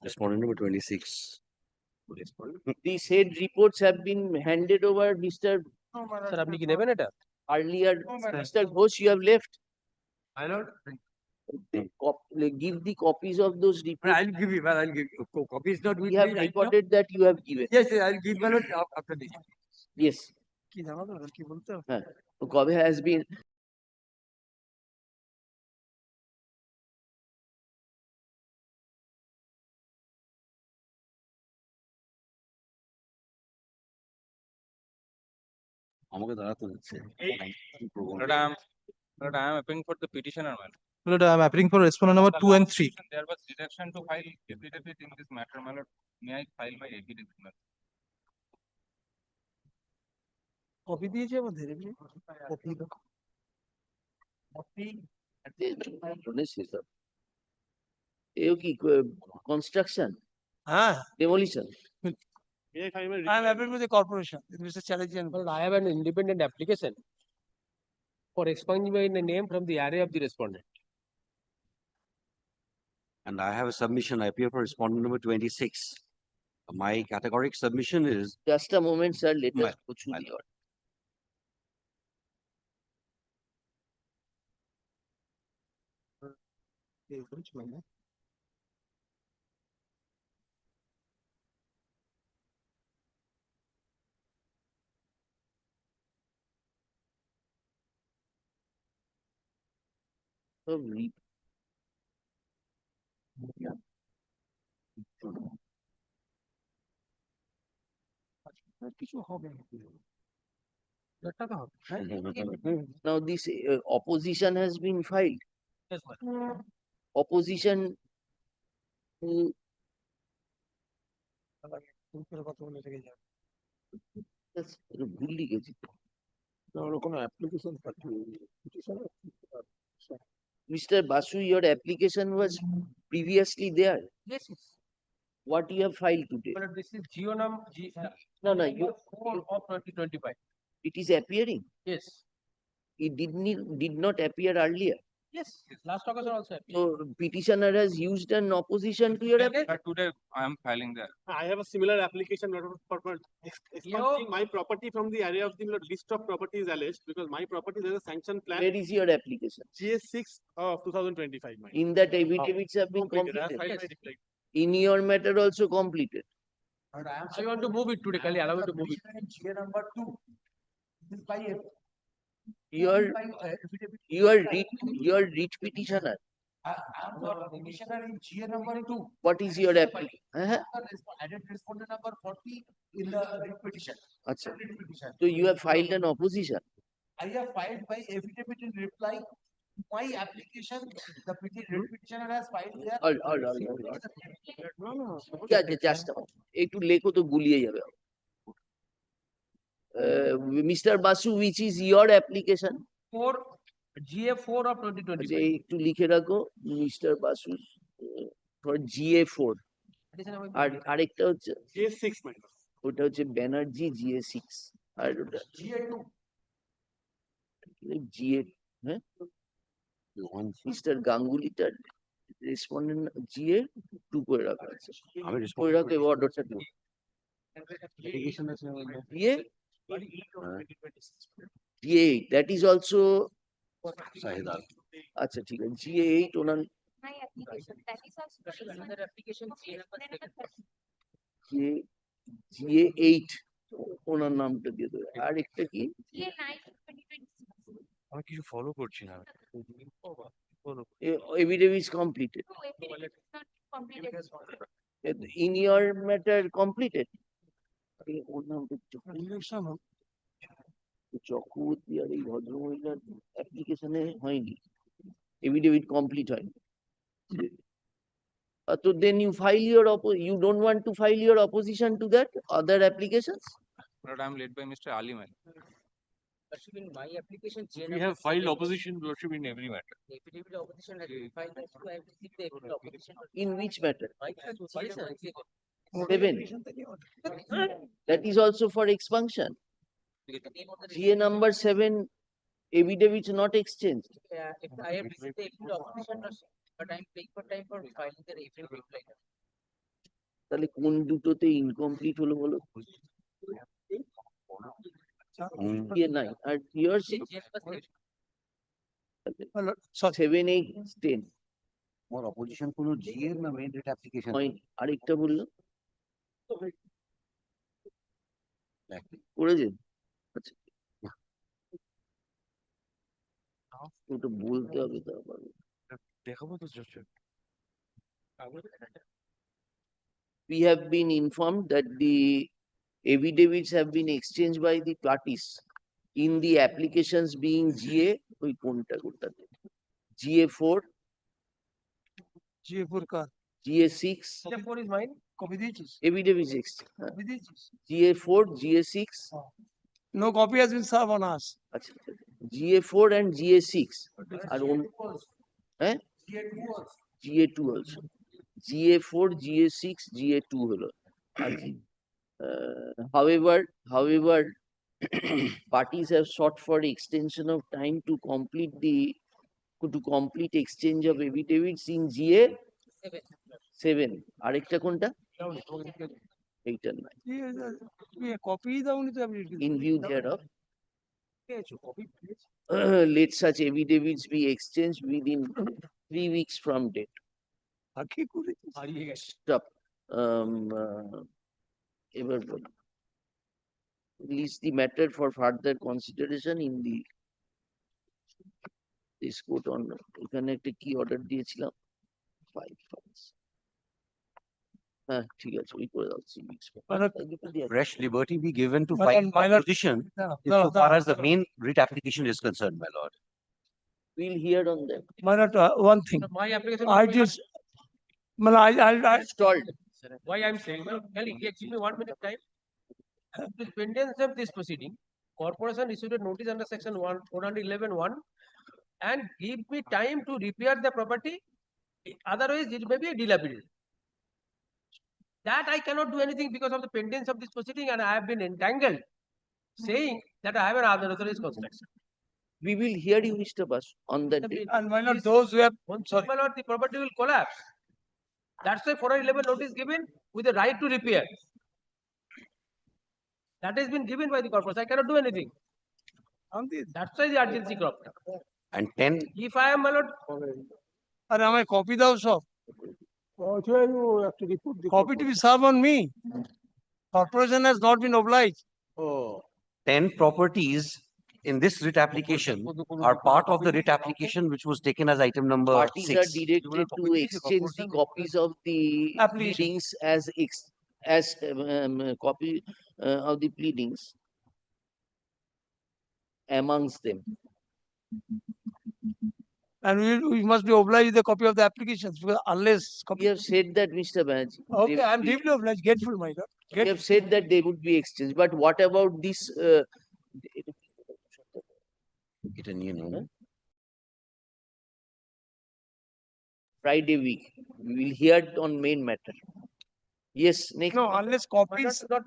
Respondent number 26. The said reports have been handed over, Mr. Sir আপনি কি নেবেন এটা? Earlier, Mr. Ghosh, you have left. My lord, Give the copies of those reports. I'll give you, well, I'll give you. Copy is not with We me have right now. recorded that you have given. Yes, yes, I'll give my lord after this. Yes. কি জানাবো আর কি বলতে হবে? হ্যাঁ, তো কবে has been আমাকে দাঁড়াতে হচ্ছে But I am appealing for the petitioner, my lord. Lord, I am appealing for respondent number 2 and 3. There was direction to file affidavit in this matter, my lord. May I file my affidavit, my lord? Copy দিয়েছে আমাদের এমনি? Copy দাও। এও কি construction, হ্যাঁ, demolition? I am happy with the corporation, with Mr. Chatterjee and. Lord, I have an independent application for expunging my name from the array of the respondent. and I have a submission. I appear for respondent number 26. My categoric submission is Just a moment, sir, let us go through the order. So, কিছু হবে না। now this opposition has been filed. Opposition to That's ভুল লিখেছি তো। কোনো application পাঠিয়ে Mr. Basu, your application was previously there. Yes, yes. What you have filed today? But this is Geonum G. No, you, 4 of 2025. it is appearing. Yes, It did not appear earlier. yes, last August also. So petitioner has used an opposition to your application. Today I am filing there. I have a similar application for expunging my property from the array of the list of properties alleged because my property has a sanction plan. Where is your application? GS6 of 2025. Mine. In that affidavits have been Completed. I have completed. filed my reply. In your matter also completed. I want to move it today. Kali allow me to move it. Number 2. This is by Your writ petitioner. I'm the commissioner in GA number 2. What is your application? Added respondent number 40 in the writ petition. Acha. Writ petition. So you have filed an opposition. I have filed my affidavit in reply to my application. The writ petitioner has filed there. Just একটু লেখো তো গুলিয়ে যাবে। Mr. Basu, which is your application? 4 GA 4 of আচ্ছা 2025. একটু লিখে রাখো Mr. Basu for GA4 আর আরেকটা হচ্ছে GS6 mine. ওটা হচ্ছে ব্যানার্জি GA6 আর ওটা GA2. GA হ্যাঁ মিস্টার গাঙ্গুলিটার রেসপন্ডেন্ট GA2 করে রাখা আছে আমি করে রাখো এই অর্ডারটা GA8 that is also Sahidal. আচ্ছা ঠিক আছে GA8 owner My application, that is also. Another application GA8 ওনার নামটা দিয়ে দেবে আর একটা কি আমি কিছু ফলো করছি না evidence completed in your matter completed ওর নামটা চক্রবর্তী আর এই ভদ্রমহিলার অ্যাপ্লিকেশনে হয়নি এভিডেভিট কমপ্লিট হয়নি so then you file your you don't want to file your opposition to that other applications? But I am led by Mr. Ali, my lord. Lordship, in my application, We have filed opposition, lordship, in every matter. The affidavit of opposition has been filed. So I have received the affidavit of opposition. In which matter? Sorry, sir. 7. That is also for expunction. GA number 7 affidavits not exchanged. Yeah, if I have received the application, but I'm paying for time for filing the affidavit like that. তাহলে কোন দুটোতে incomplete হলো বলো? ইয়ে নাই আর yours is 7, 8, 10 More opposition কোনো GA না main rate application point আরেকটা বললো করেছে? আচ্ছা ওটা বলতে হবে তো আবার। দেখাবো তো জজ We have been informed that the affidavits have been exchanged by the parties in the applications being GA, ওই কোনটা কোনটাতে? GA4, GA4 का GA6, GA4 is mine. Copy দিয়েছিস? affidavits exchanged. Copy দিয়েছিস? GA4, GA6, No copy has been served on us. আচ্ছা GA4 and GA6 আর হ্যাঁ GA2 also. GA4, GA6, GA2 হলো। However, parties have sought for extension of time to complete exchange of affidavits in GA7. আরেকটা কোনটা? এইটা নয়। Copy দাওনি তো আপনি। In view thereof, let such affidavits be exchanged within 3 weeks from date. Stop. Ever release the matter for further consideration in the this court on এখানে একটা কি অর্ডার দিয়েছিলাম 5 files. হ্যাঁ ঠিক আছে ওই করে দাও 3 weeks. fresh liberty be given to My file lord, opposition no, so far as the main writ application is concerned, my lord. We'll hear on that. My lord, one thing. My application. I just, I Stalled. Why I'm saying, well, give me 1 minute time. The pendence of this proceeding, corporation issued a notice under section 111(1) and give me time to repair the property. Otherwise, it may be a dilapidation. That I cannot do anything because of the pendence of this proceeding, and I have been entangled, saying that I have an unauthorized construction. We will hear you, Mr. Basu, on that day. and my lord, those who have, Sorry, my lord, the property will collapse. That's why 411 notice given with the right to repair. That has been given by the corporation. I cannot do anything. That's why the urgency cropped up. And 10 If I am, my lord, আরে আমায় copy দাও সব। Copy to be served on me. Corporation has not been obliged. 10 properties in this writ application are part of the writ application which was taken as item number Parties 6. are directed to exchange the copies of the pleadings as copy of the pleadings amongst them. And we must be obliged with a copy of the applications because unless We copy. have said that, Mr. Banerjee. Okay, I am deeply obliged, grateful, my lord. We have said that they would be exchanged, but what about this? Get a new name. Friday week, we will hear it on main matter. Yes, next. No, unless my lord, copies. not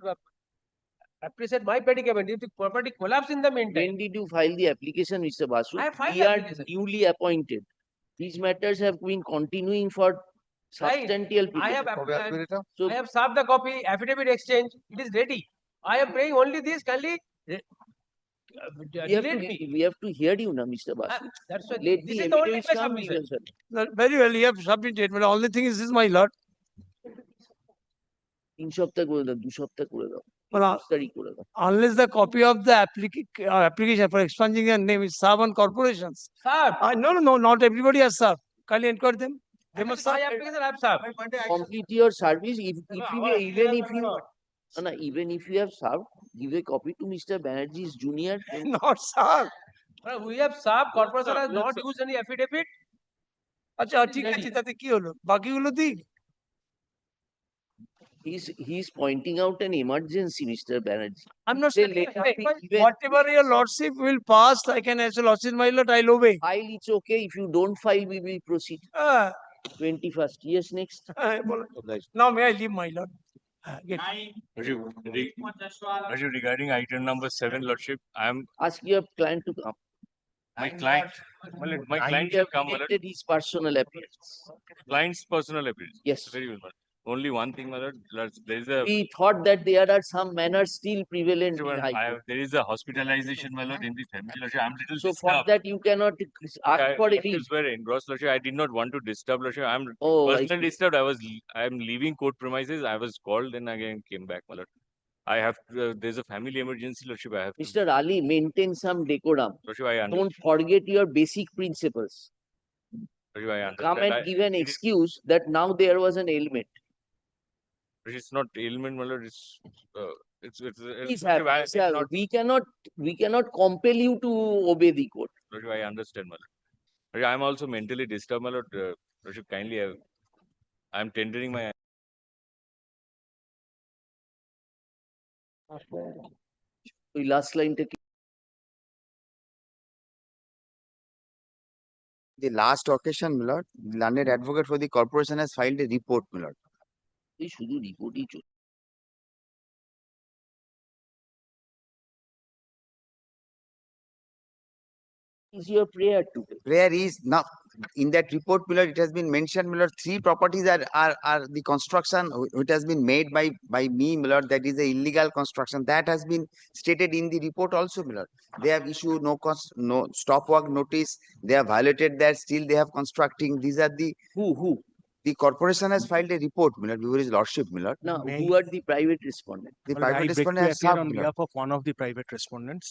appreciate my predicament. If the property collapse in the meantime, When did you file the application, Mr. Basu? I have filed We are application. newly appointed. These matters have been continuing for substantial I period. have applied. So I have served the copy, affidavit exchange, it is ready. I am praying only this, kindly we have to hear you now, Mr. Basu. That's why Let this the is the only evidence place come, of we business. will submit. Very well, you have submitted, but the only thing is this, my lord. 3 সপ্তাহ করে দাও, 2 সপ্তাহ করে দাও, Well, 5 তারিখ করে দাও। unless the copy of the application for expunging their name is served on corporations. Served. No, not everybody has served. Kindly encourage them. They must My serve. application I have served. Complete your service. Even if you have served, give a copy to Mr. Banerjee's junior. Not served. We have served, corporation has not used any affidavit. আচ্ছা ঠিক আছে তাতে কি হলো বাকিগুলো দিক He's pointing out an emergency, Mr. Banerjee. I'm not Say saying let it be given. whatever your lordship will pass, I can as a lordship, my lord, I'll obey. File, it's okay. If you don't file, we will proceed. 21st. Yes, next. Now may I leave, my lord? Regarding item number 7, lordship, I am Ask your client to come. My client shall come, my lord. His personal appearance. Client's personal appearance. Yes. Very well, my lord. Only one thing, my lord. There is a We thought that there are some manners still prevalent in High Court. there is a hospitalization, my lord, in the family. Lordship. I'm little So for disturbed. that you cannot ask for a I leave. were engrossed, Lordship. I did not want to disturb, Lordship. I'm Oh, I personally see. disturbed. I'm leaving court premises. I was called, then again came back, my lord. I have to, there's a family emergency, Lordship. I have to. Mr. Ali, maintain some decorum. Lordship, I understand. Don't forget your basic principles. Lordship, I understand. Come and give an excuse that now there was an ailment. It's not ailment, my lord. It's Please Lordship, have, please have. We cannot compel you to obey the court. Lordship, I understand, my lord. Lordship, I'm also mentally disturbed, my lord. Lordship, kindly, I'm tendering my. ওই last line টা কি? The last occasion, my lord, the learned advocate for the corporation has filed a report, my lord. এই শুধু রিপোর্টই চলছে। Is your prayer today? Prayer is now in that report, my lord, it has been mentioned, my lord, 3 properties are the construction which has been made by me, my lord, that is a illegal construction. That has been stated in the report also, my lord. They have issued no stop work notice. They have violated that. Still, they have constructing. These are the Who? The corporation has filed a report, my lord, before his lordship, my lord. Now, who are the private respondents? The My lord, private I beg respondent to has appear served, on my lord. behalf of one of the private respondents.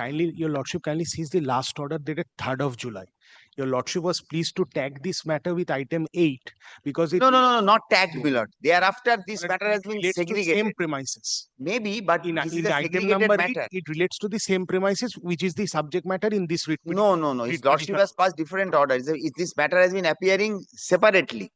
Kindly, your lordship kindly sees the last order dated 3rd of July. Your lordship was pleased to tag this matter with item 8 because it No, not tagged, my lord. Thereafter, this Well, matter has it been relates to segregated. same premises. Maybe, but this is In a item segregated number 8, matter. it relates to the same premises, which is the subject matter in this writ. No. His lordship has passed different orders. This matter has been appearing separately.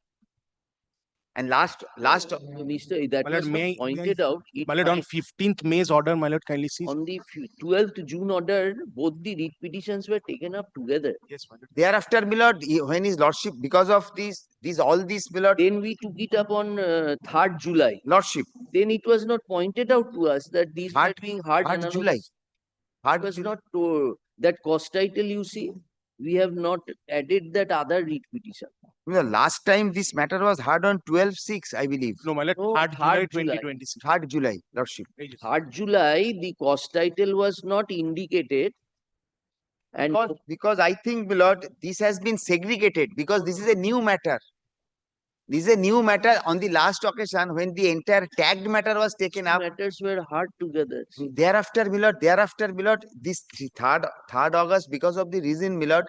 And last, Mr. That My lord, was not pointed out. My lord, on 15th May's order, my lord, kindly see. On the 12th June order, both the writ petitions were taken up together. Yes, my lord. thereafter, my lord, when his lordship, because of all these, my lord, Then we took it up on 3rd July. lordship, Then it was not pointed out to us that these were being hard 3rd analogous. July. It was not that cost title you see. We have not added that other writ petition. The last time this matter was heard on 12/6, I believe. No, my lord, No, 3rd July 3rd July. 2026. 3rd July, lordship. 3rd July, the cost title was not indicated. And Because I think, my lord, this has been segregated because this is a new matter. This is a new matter on the last occasion when the entire tagged matter was taken up. matters were hard together. Thereafter, my lord, this 3rd August, because of the reason, my lord,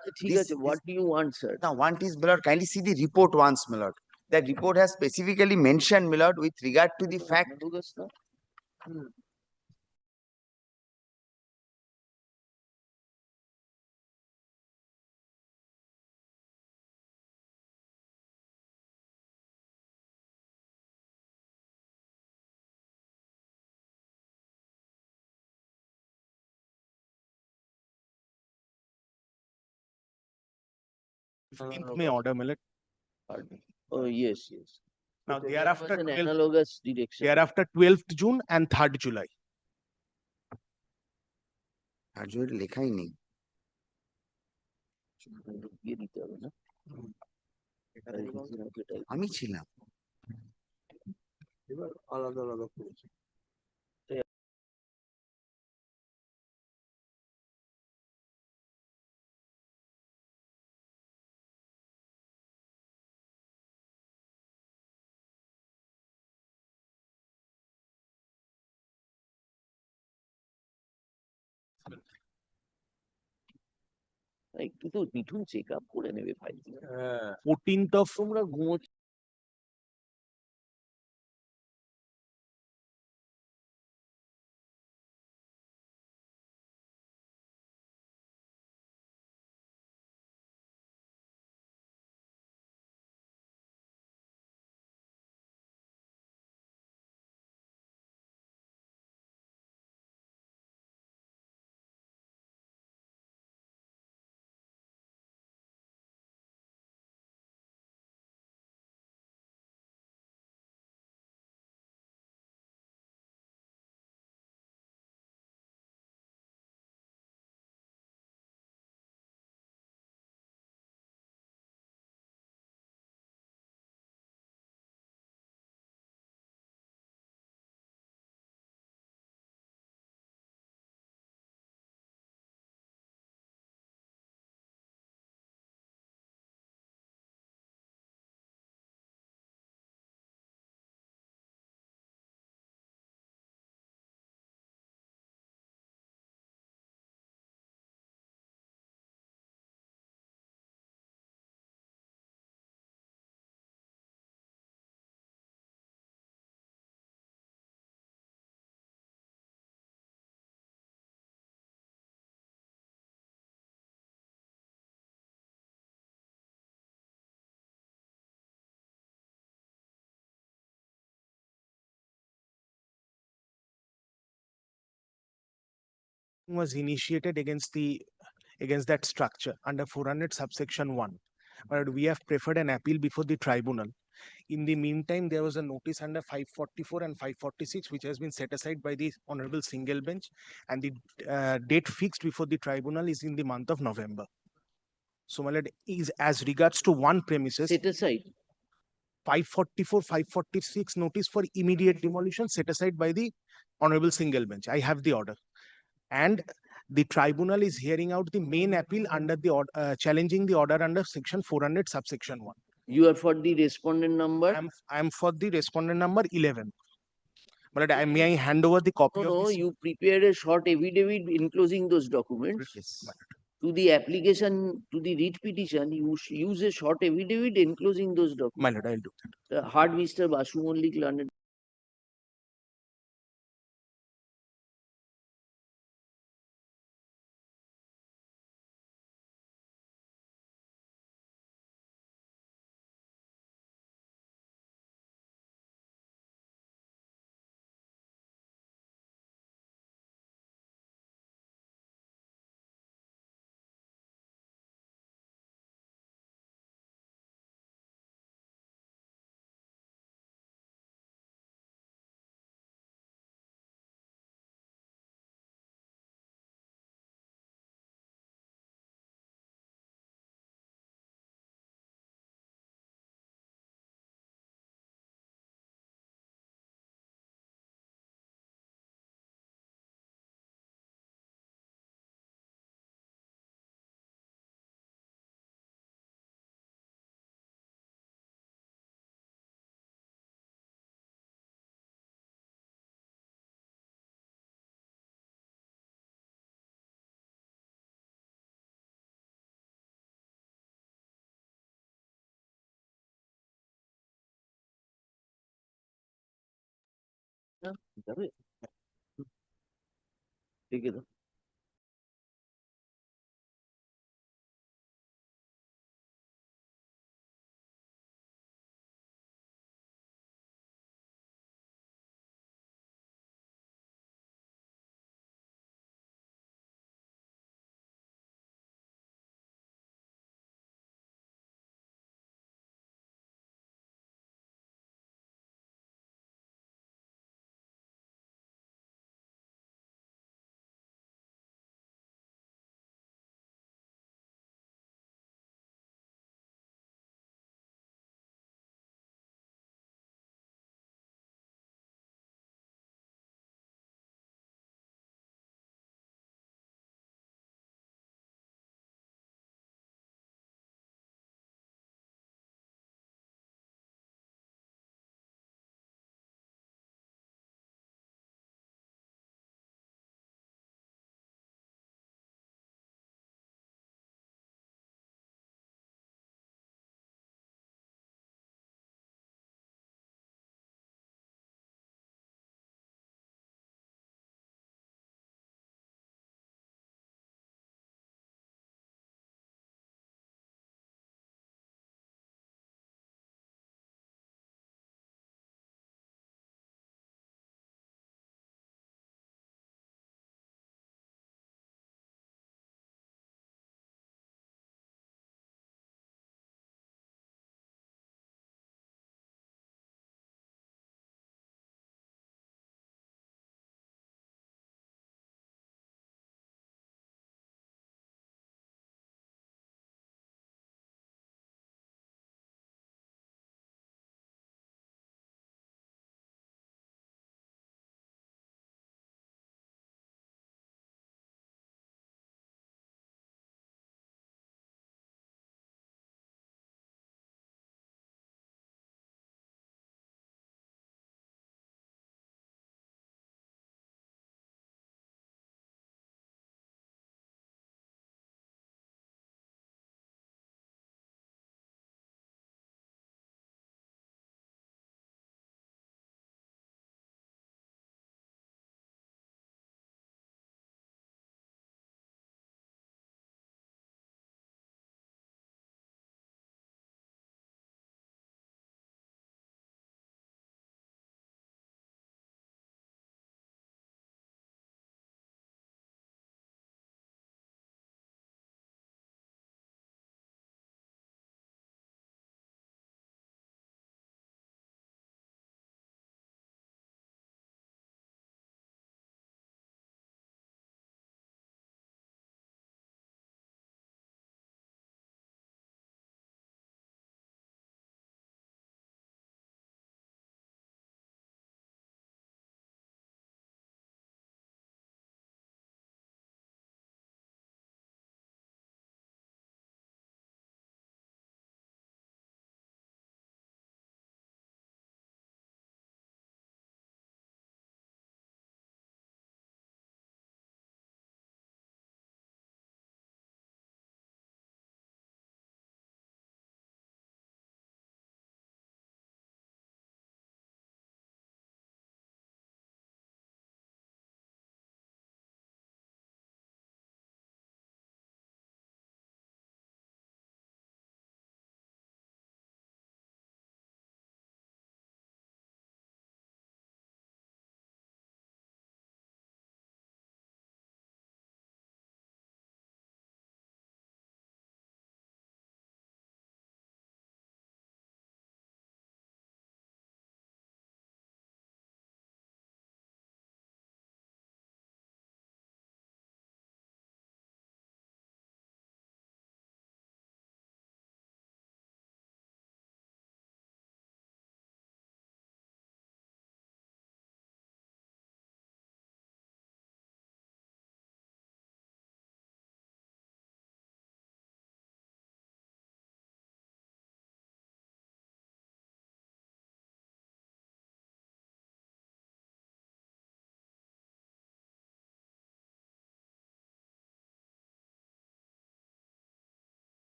What do you want, sir? now one is, my lord, kindly see the report once, my lord. That report has specifically mentioned, my lord, with regard to the fact. Analogous, no? May order, my lord. Pardon. Oh, yes. Now, There thereafter, was an 12th analogous direction. thereafter 12th June and 3rd July. আর্জুনের লেখাই নেই। দিয়ে দিতে হবে না? আমি ছিলাম। এবার আলাদা আলাদা করেছে। একটু তো মিঠুন চেক আপ করে নেবে ফাইল। 14th of তোমরা ঘুমোচ্ছ was initiated against that structure under 400 subsection 1. But we have preferred an appeal before the tribunal. In the meantime, there was a notice under 544 and 546, which has been set aside by the Honorable Single Bench, and the date fixed before the tribunal is in the month of November. So, my lord, is as regards to one premises. Set aside. 544, 546 notice for immediate demolition set aside by the Honorable Single Bench. I have the order. And the tribunal is hearing out the main appeal under the challenging the order under section 400 subsection 1. You are for the respondent number? I am for the respondent number 11. But may I hand over the copy of No, this? you prepared a short affidavit enclosing those documents. Yes. To the application, to the writ petition, you use a short affidavit enclosing those documents. My lord, I'll do that. Hard Mr. Basu Malik learned ঠিক আছে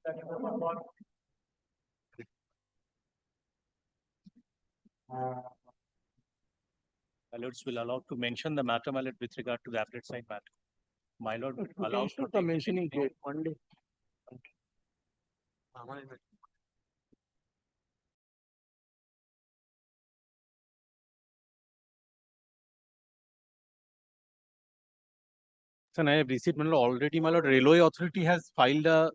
My lords will allow to mention the matter, my lord, with regard to the appellate side matter. My lord You can allows to stop the take mentioning anything. date one day. So I have received, my lord, already, my lord, Railway Authority has filed a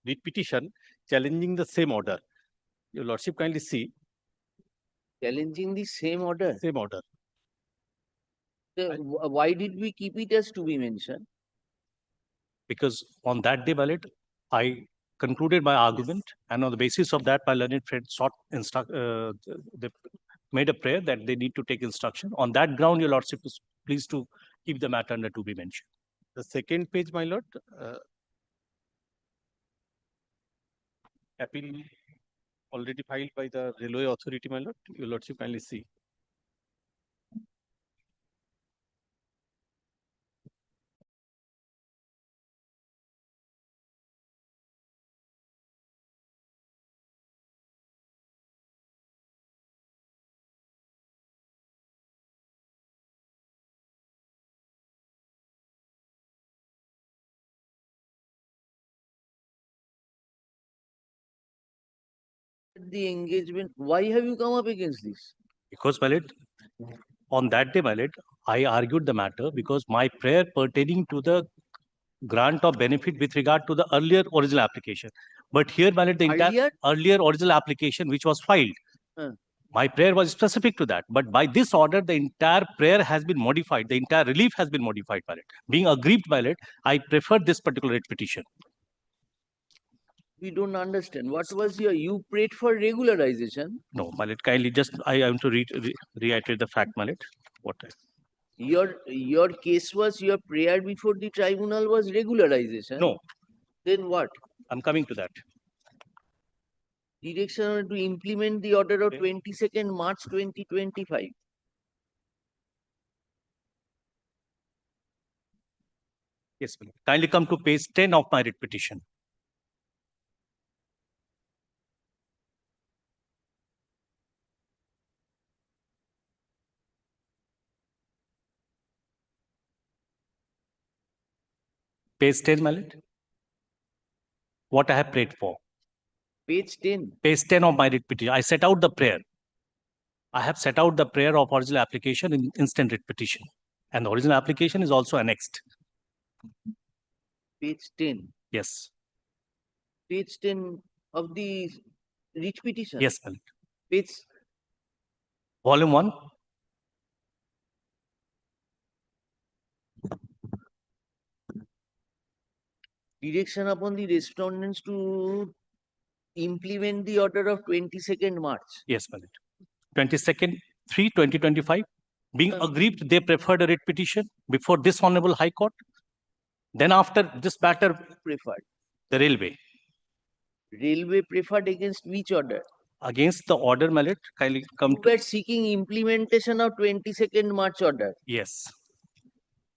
writ petition challenging the same order. Your lordship kindly see. Challenging the same order. Same order. So why did we keep it as to be mentioned? Because on that day, my lord, I concluded my argument, and on the basis of that, my learned friend sought they made a prayer that they need to take instruction. On that ground, your lordship is pleased to keep the matter under to be mentioned. The second page, my lord, appeal already filed by the Railway Authority, my lord. Your lordship kindly see. The engagement, why have you come up against this? Because, my lord, on that day, my lord, I argued the matter because my prayer pertaining to the grant of benefit with regard to the earlier original application. But here, my lord, the entire earlier original application which was filed, my prayer was specific to that. But by this order, the entire prayer has been modified. The entire relief has been modified, my lord. Being aggrieved, my lord, I prefer this particular writ petition. We don't understand. What was you prayed for regularization? No, my lord, kindly just, I want to reiterate the fact, my lord. What your case was, your prayer before the tribunal was regularization? No. Then what? I'm coming to that. Direction to implement the order of 22nd March 2025. Yes, my lord. Kindly come to page 10 of my writ petition. Page 10, my lord. What I have prayed for. Page 10. Page 10 of my writ petition. I set out the prayer. I have set out the prayer of original application in instant writ petition. And the original application is also annexed. Page 10. Yes. Page 10 of the writ petition? Yes, my lord. Page Volume 1. Direction upon the respondents to implement the order of 22nd March. Yes, my lord. 22nd 3/2025. Being aggrieved, they preferred a writ petition before this Honorable High Court. Then after this matter, preferred. The railway. Railway preferred against which order? Against the order, my lord, kindly come You were seeking implementation of 22nd March order. Yes.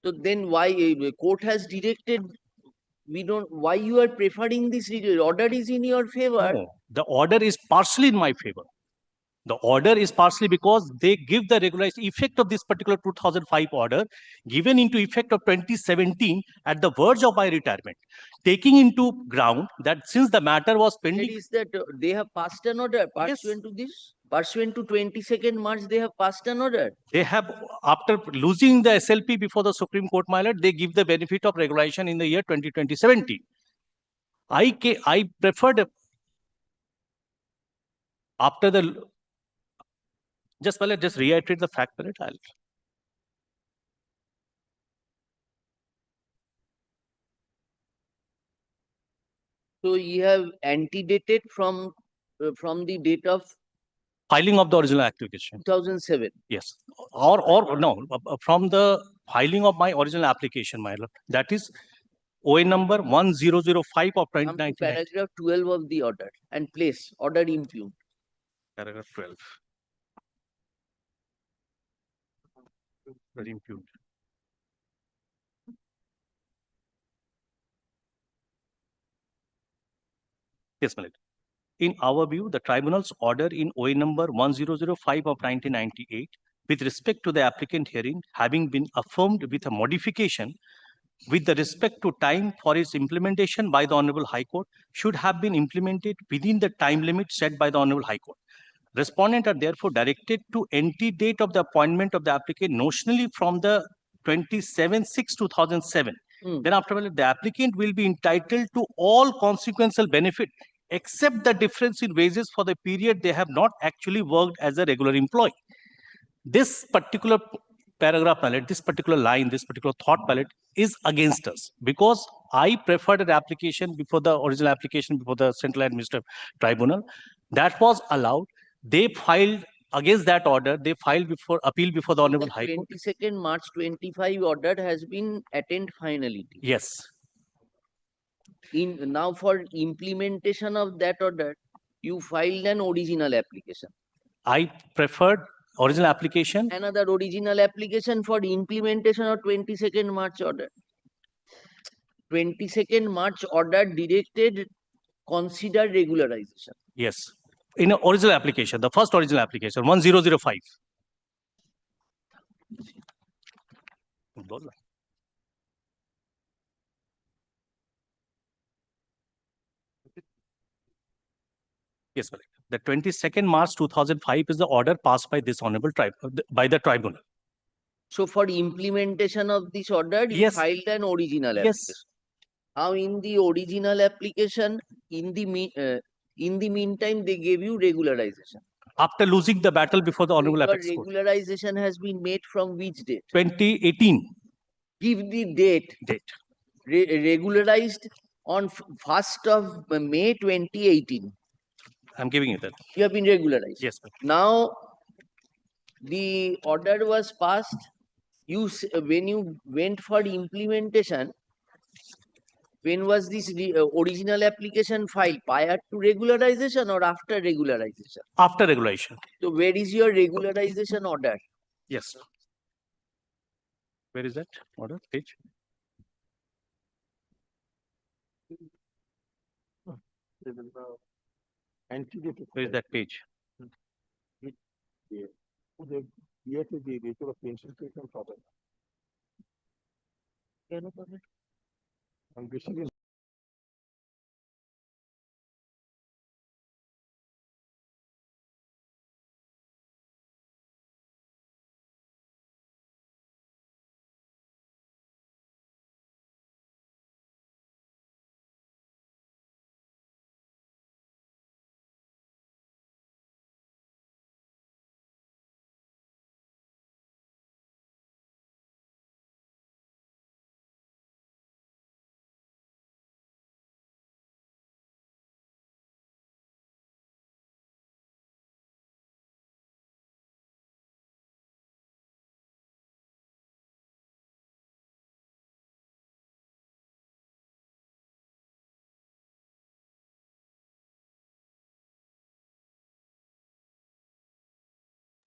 So then why court has directed, we don't, why you are preferring this order is in your favor? No, the order is partially in my favor. The order is partially because they give the regularized effect of this particular 2005 order given into effect of 2017 at the verge of my retirement, taking into ground that since the matter was pending. That is that they have passed an order pursuant to this? Pursuant to 22nd March, they have passed an order. They have, after losing the SLP before the Supreme Court, my lord, they give the benefit of regularization in the year 2017. I preferred after the just reiterate the fact, my lord. So you have antedated from the date of Filing of the original application. 2007. Yes, or no, from the filing of my original application, my lord. That is OA number 1005 of 2019. Paragraph 12 of the order and place order impugned. Paragraph 12. Order impugned. Yes, my lord. In our view, the tribunal's order in OA number 1005 of 1998, with respect to the applicant hearing, having been affirmed with a modification with the respect to time for its implementation by the Honorable High Court, should have been implemented within the time limit set by the Honorable High Court. Respondent are therefore directed to antedate of the appointment of the applicant notionally from the 27/6/2007. Then after the applicant will be entitled to all consequential benefit except the difference in wages for the period they have not actually worked as a regular employee. This particular paragraph, palette, this particular line, this particular thought palette is against us because I preferred an application before the original application before the Central Administrative Tribunal. That was allowed. They filed against that order. They filed before appeal before the Honorable High Court. 22nd March 25 order has been attained finality. Yes. In now for implementation of that order, you filed an original application. I preferred original application. Another original application for implementation of 22nd March order. 22nd March order directed consider regularization. Yes. In an original application, the first original application, 1005. Yes, correct. The 22nd March 2005 is the order passed by this honorable by the tribunal. So for implementation of this order, you Yes. filed an original Yes. application. Now in the original application, in the meantime, they gave you regularization. After losing the battle before the honorable Your apex court. regularization has been made from which date? 2018. Give the date. Regularized on 1st of May 2018. I'm giving you that. You have been regularized. Yes, sir. Now the order was passed. When you went for implementation, when was this original application filed? Prior to regularization or after regularization? After regulation. So where is your regularization order? Yes. Sir. Where is that order page? Where is that page?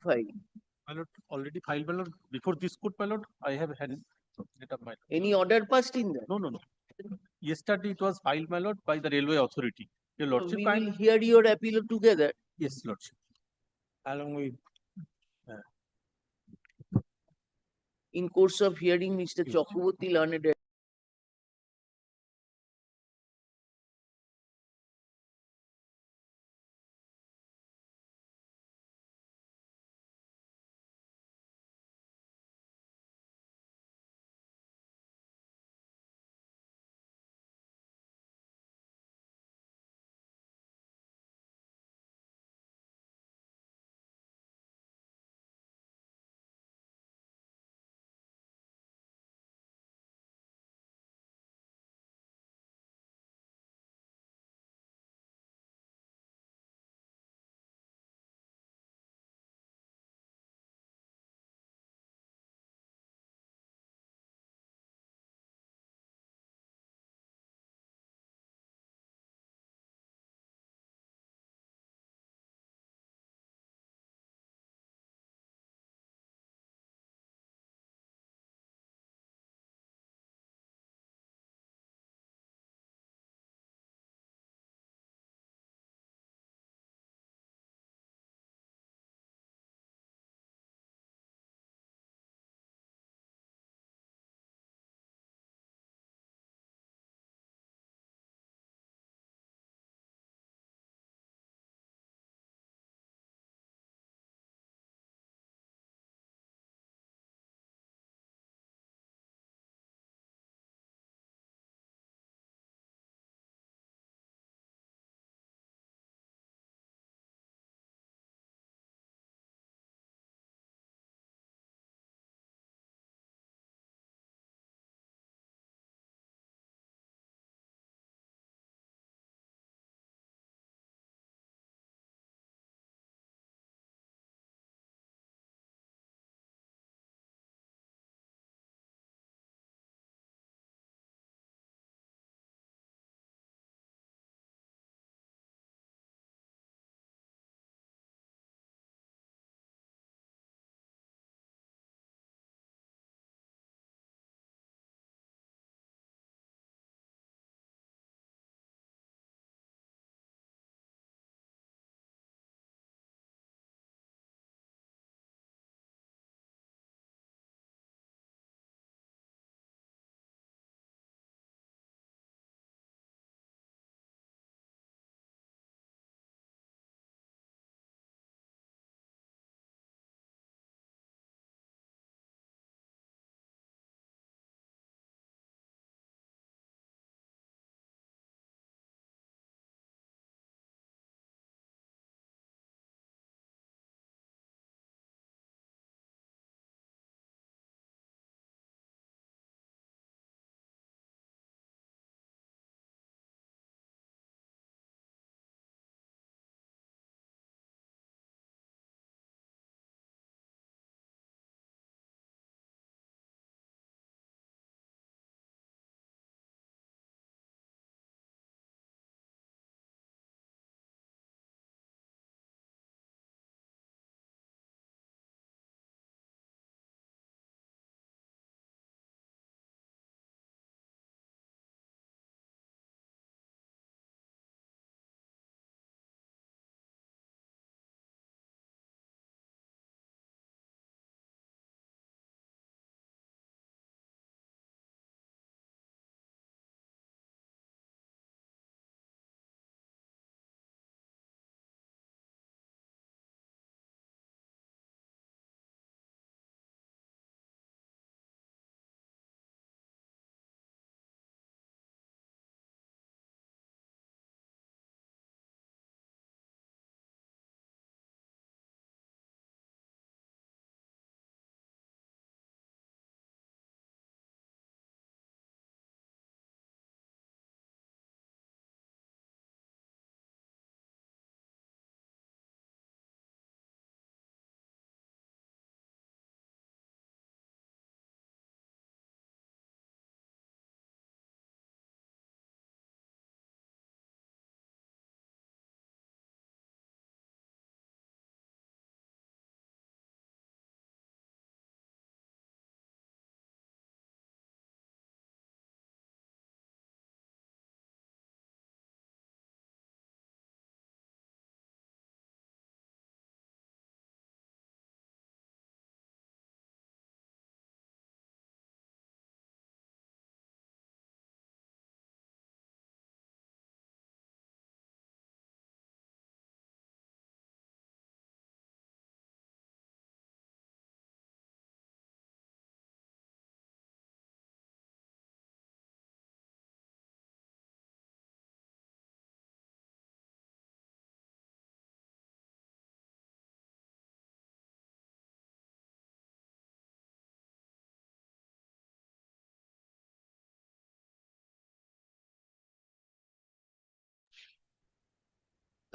My lord, already filed, my lord. Before this court, my lord, I have had it up, my lord. Any order passed in that? No, no, no. Yesterday it was filed, my lord, by the railway authority. Your lordship, We will hear your appeal together. yes, lordship. Along with In course of hearing, Mr. Chakraborty learned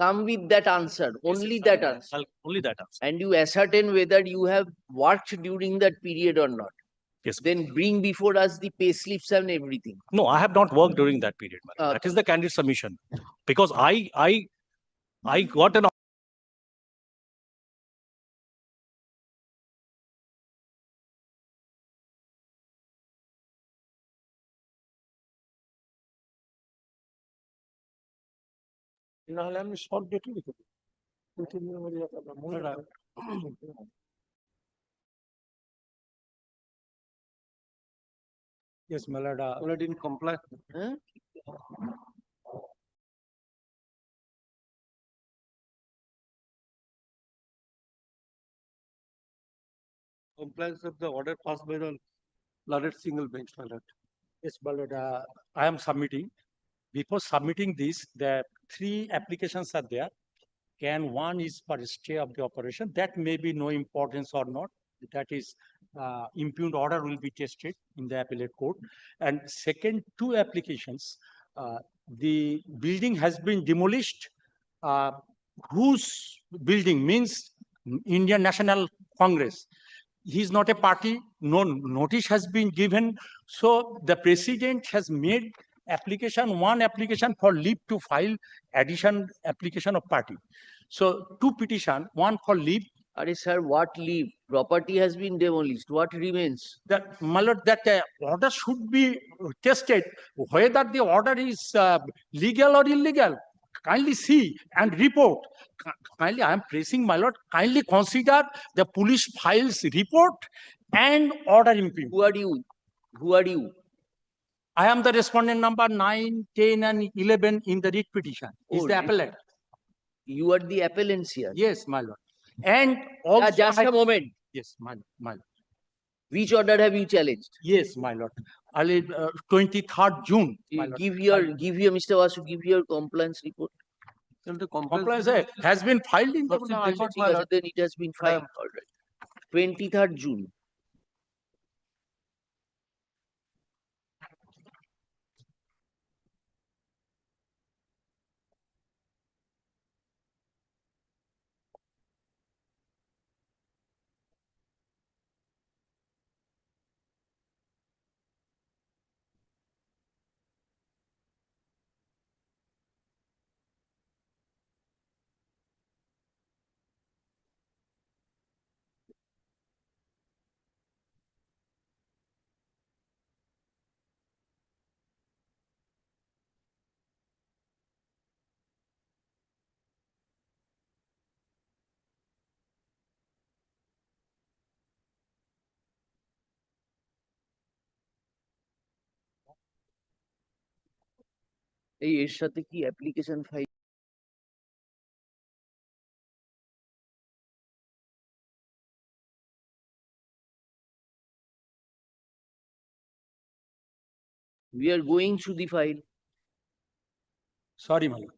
come with that answer, only that answer. Only that answer. And you ascertain whether you have worked during that period or not. Yes. Then bring before us the pay slips and everything. No, I have not worked during that period. Madam. That is the candid submission. Because I got an নাহলে আমি short ডেটে লিখে দিই 2-3 দিনের মধ্যে যাতে আপনার মনে রাখেন। Yes, my lord. Already in compliance. Compliance of the order passed by the lauded single bench, my lord. Yes, my lord. I am submitting. Before submitting this, the 3 applications are there. One is for stay of the operation. That may be no importance or not. That is, impugned order will be tested in the appellate court. And second, 2 applications. The building has been demolished. Whose building means Indian National Congress. He is not a party. No notice has been given. So the president has made one application for leave to file addition application of party. So 2 petition, one for leave. Are sir, what leave? Property has been demolished. What remains? That, my lord, that order should be tested whether the order is legal or illegal. Kindly see and report. Kindly, I am pressing, my lord, kindly consider the police files report and order impugned. Who are you? Who are you? I am the respondent number 9, 10, and 11 in the writ petition. Is the appellant. You are the appellant here. Yes, my lord. And also, just a moment. Yes, my lord. Which order have you challenged? Yes, my lord. 23rd June. My lord. Give your Mr. Vasu, give your compliance report. The Compliance has been filed in the Then it has been filed. All right. 23rd June. এর সাথে কি application file we are going through the file. Sorry, my lord.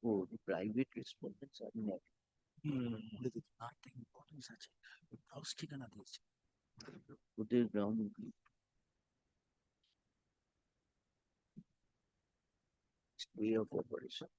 Oh, the private respondents are not. ওদের ground way of operation.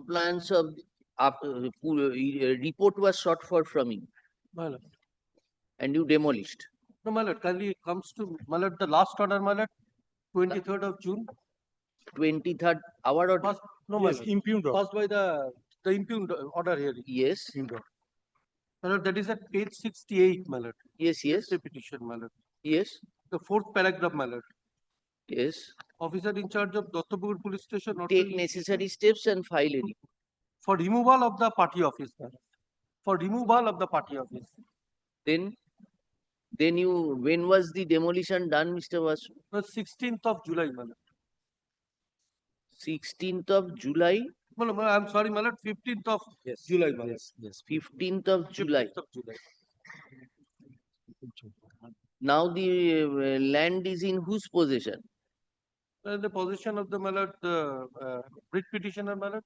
compliance of report was sought for from you My lord. and you demolished. No, my lord, kindly it comes to, my lord, the last order, my lord, 23rd of June. 23rd, our order. First, no, my Yes, lord. impugned order. Passed by the impugned order here. Yes. My lord, that is at page 68, my lord. Yes, yes. The petition, my lord. Yes. The fourth paragraph, my lord. Yes. Officer in charge of Dattapukur Police Station. Take necessary steps and file a report. For removal of the party office, my lord. For removal of the party office. Then when was the demolition done, Mr. Vasu? The 16th of July, my lord. 16th of July? No, I'm sorry, my lord, 15th of July, my lord. Yes. 15th of July. 15th of July. Now the land is in whose possession? The position of the, my lord, the writ petitioner, my lord.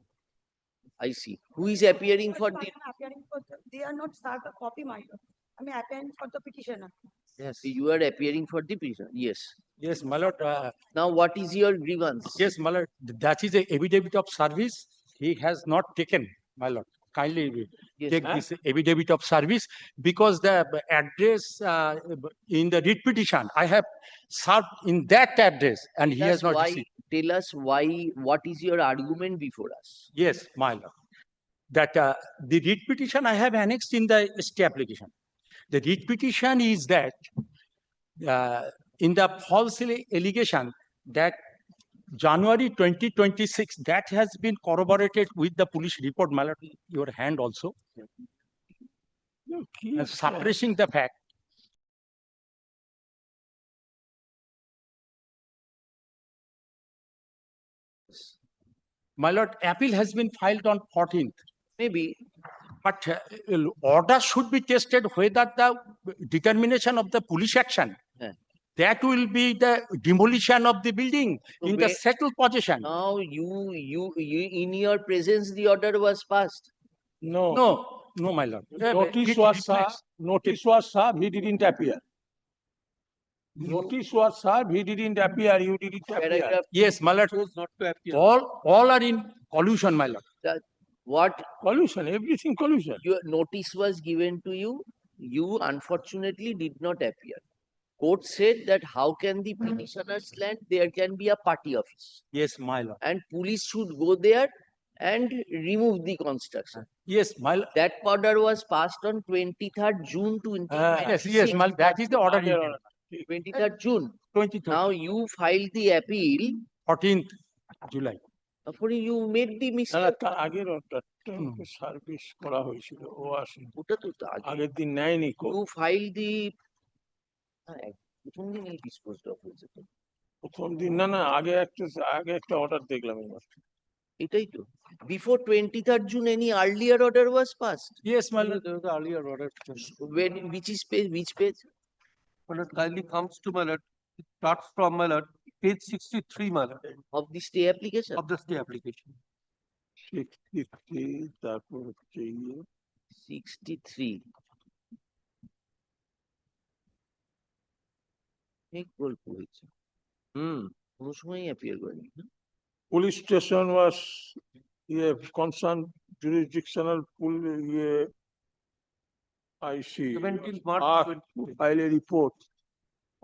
I see. Who is appearing for the? They are not served a copy, my lord. I mean, appearing for the petitioner. Yes. You are appearing for the petition. Yes. Yes, my lord. Now, what is your grievance? Yes, my lord. That is a affidavit of service. He has not taken, my lord. Kindly take this affidavit of service because the address in the writ petition I have served in that address and he has not received. Tell us why. What is your argument before us? Yes, my lord. That the writ petition I have annexed in the stay application. The writ petition is that in the false allegation that January 2026, that has been corroborated with the police report, my lord, your hand also, and suppressing the fact. My lord, appeal has been filed on 14th. Maybe. But order should be tested whether the determination of the police action, that will be the demolition of the building in the settled possession. Now you in your presence the order was passed. No, my lord. Notice was served. Notice was served. He didn't appear. Notice was served. He didn't appear. You didn't appear. Yes, my lord. Chose not to appear. All are in collusion, my lord. What? Collusion, everything collusion. Your notice was given to you. You unfortunately did not appear. Court said that how can the petitioner's land, there can be a party office. Yes, my lord. And police should go there and remove the construction. Yes, my lord. That order was passed on 23rd June 2026. Yes, my lord. That is the order. 23rd June. 23rd. Now you filed the appeal. 14th July. Therefore you made the mistake. তার আগের অর্ডারটা service করা হয়েছিল ও আসে ওটা তো আগের দিন নেয়নি You filed the প্রথম দিন disposed of হয়েছে তো প্রথম দিন না আগে একটা অর্ডার দেখলাম এটাই তো before 23rd June any earlier order was passed. Yes, my lord. There was an earlier order. When which page? My lord, kindly comes to my lord. It starts from my lord, page 63, my lord. Of the stay application? Of the stay application. 63, তারপর হচ্ছে 63. এক গল্প হয়েছে কোনো সময় appear করেনি Police station was concerned jurisdictional I see. 17th March to file a report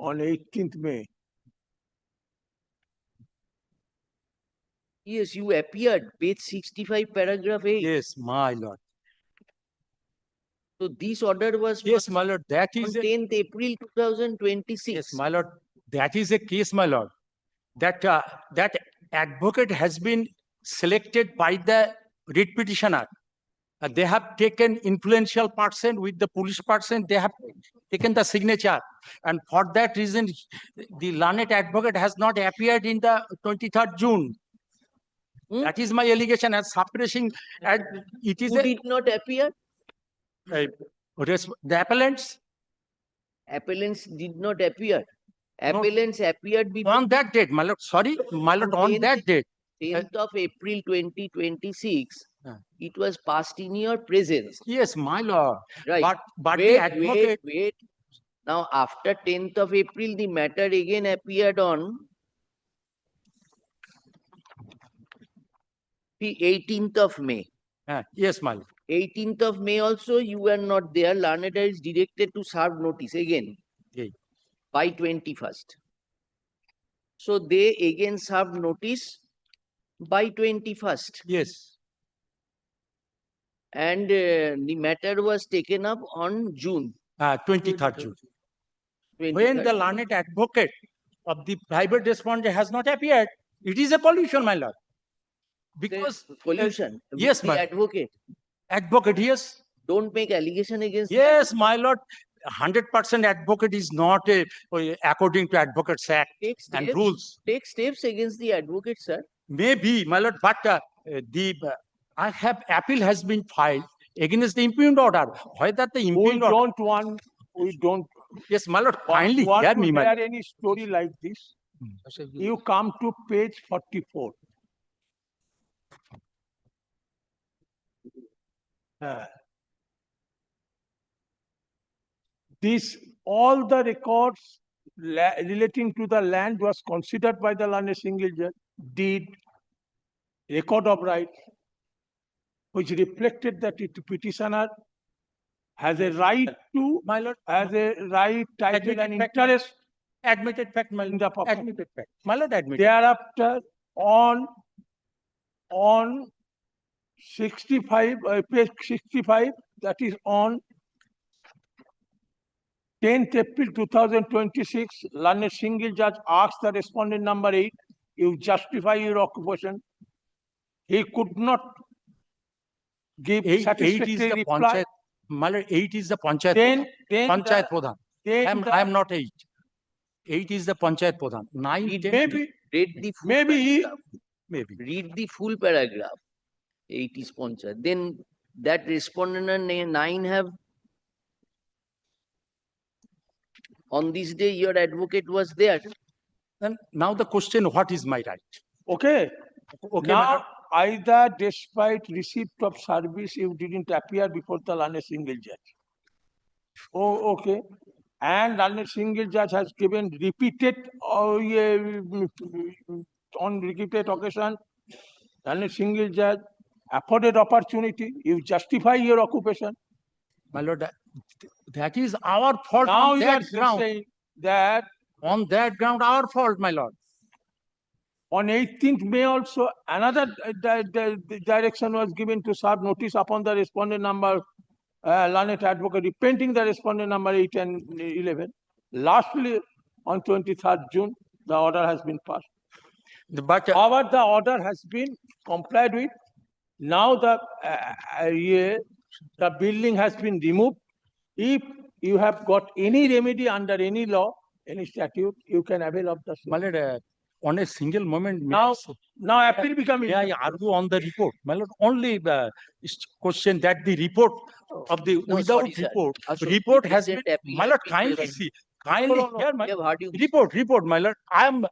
on 18th May. Yes, you appeared, page 65, paragraph 8. Yes, my lord. So this order was Yes, my lord. That is on 10th April 2026. Yes, my lord. That is a case, my lord. That that advocate has been selected by the writ petitioner. They have taken influential person with the police person. They have taken the signature, and for that reason, the learned advocate has not appeared in the 23rd June. That is my allegation as suppressing, and it is. Who did not appear? The appellants. Appellants did not appear. Appellants appeared before. On that date, my lord. Sorry, my lord. On that date. 10th of April 2026, it was passed in your presence. Yes, my lord. Right. But the advocate. Wait. Now, after 10th of April, the matter again appeared on The 18th of May. Yes, my lord. 18th of May also you were not there. Learned is directed to serve notice again by 21st. So they again served notice by 21st. Yes. And the matter was taken up on June. 23rd June. 23rd. When the learned advocate of the private respondent has not appeared, it is a collusion, my lord. Because Collusion. yes, the my advocate. advocate, yes. Don't make allegation against. Yes, my lord. 100% advocate is not according to Advocates Act and rules. Take steps against the advocate, sir. Maybe, my lord, but I have appeal has been filed against the impugned order. Whether the impugned order. We don't. Yes, my lord, kindly want hear to me, my hear lord. any story like this. You come to page 44. All the records relating to the land was considered by the learned single judge, deed, record of right, which reflected that the petitioner has a right to, my lord, has a right, title and interest. Admitted fact, my lord. Admitted fact. My lord, admitted. Thereafter, on 65, page 65, that is on 10th April 2026, learned single judge asked the respondent number 8, you justify your occupation. He could not give satisfactory reply. My lord, 8 is the Panchayat. Then Panchayat Pradhan. I am not 8. 8 is the Panchayat Pradhan. 9, 10. Maybe. Read the full paragraph. Read the full paragraph. 8 is Panchayat. Then that respondent and 9 have. On this day, your advocate was there. Then now the question, what is my right? Okay. Okay, now, either despite receipt of service, you didn't appear before the learned single judge. Oh, okay. And learned single judge has given repeated on repeated occasion. Learned single judge afforded opportunity. You justify your occupation. My lord, that is our fault. Now on you that are ground. saying that on that ground, our fault, my lord. On 18th May also, another direction was given to serve notice upon the respondent number, learned advocate, repenting the respondent number 8 and 11. Lastly, on 23rd June, the order has been passed. However, the order has been complied with. Now the building has been removed. If you have got any remedy under any law, any statute, you can avail of the same. My lord, on a single moment. Now appeal becoming. I argue on the report. My lord, only question that the report of the without report. Report has been. My lord, kindly see. Kindly hear my report, my lord. I am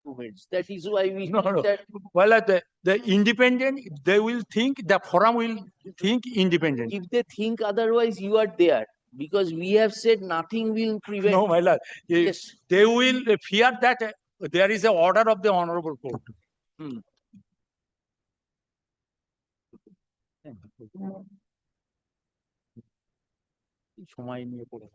documents. That is why we No, think no. that Well, the independent, they will think, the forum will think independent. if they think otherwise, you are there. Because we have said nothing will prevent. No, my lord. Yes. They will fear that there is a order of the honorable court. সময় নিয়ে পড়ে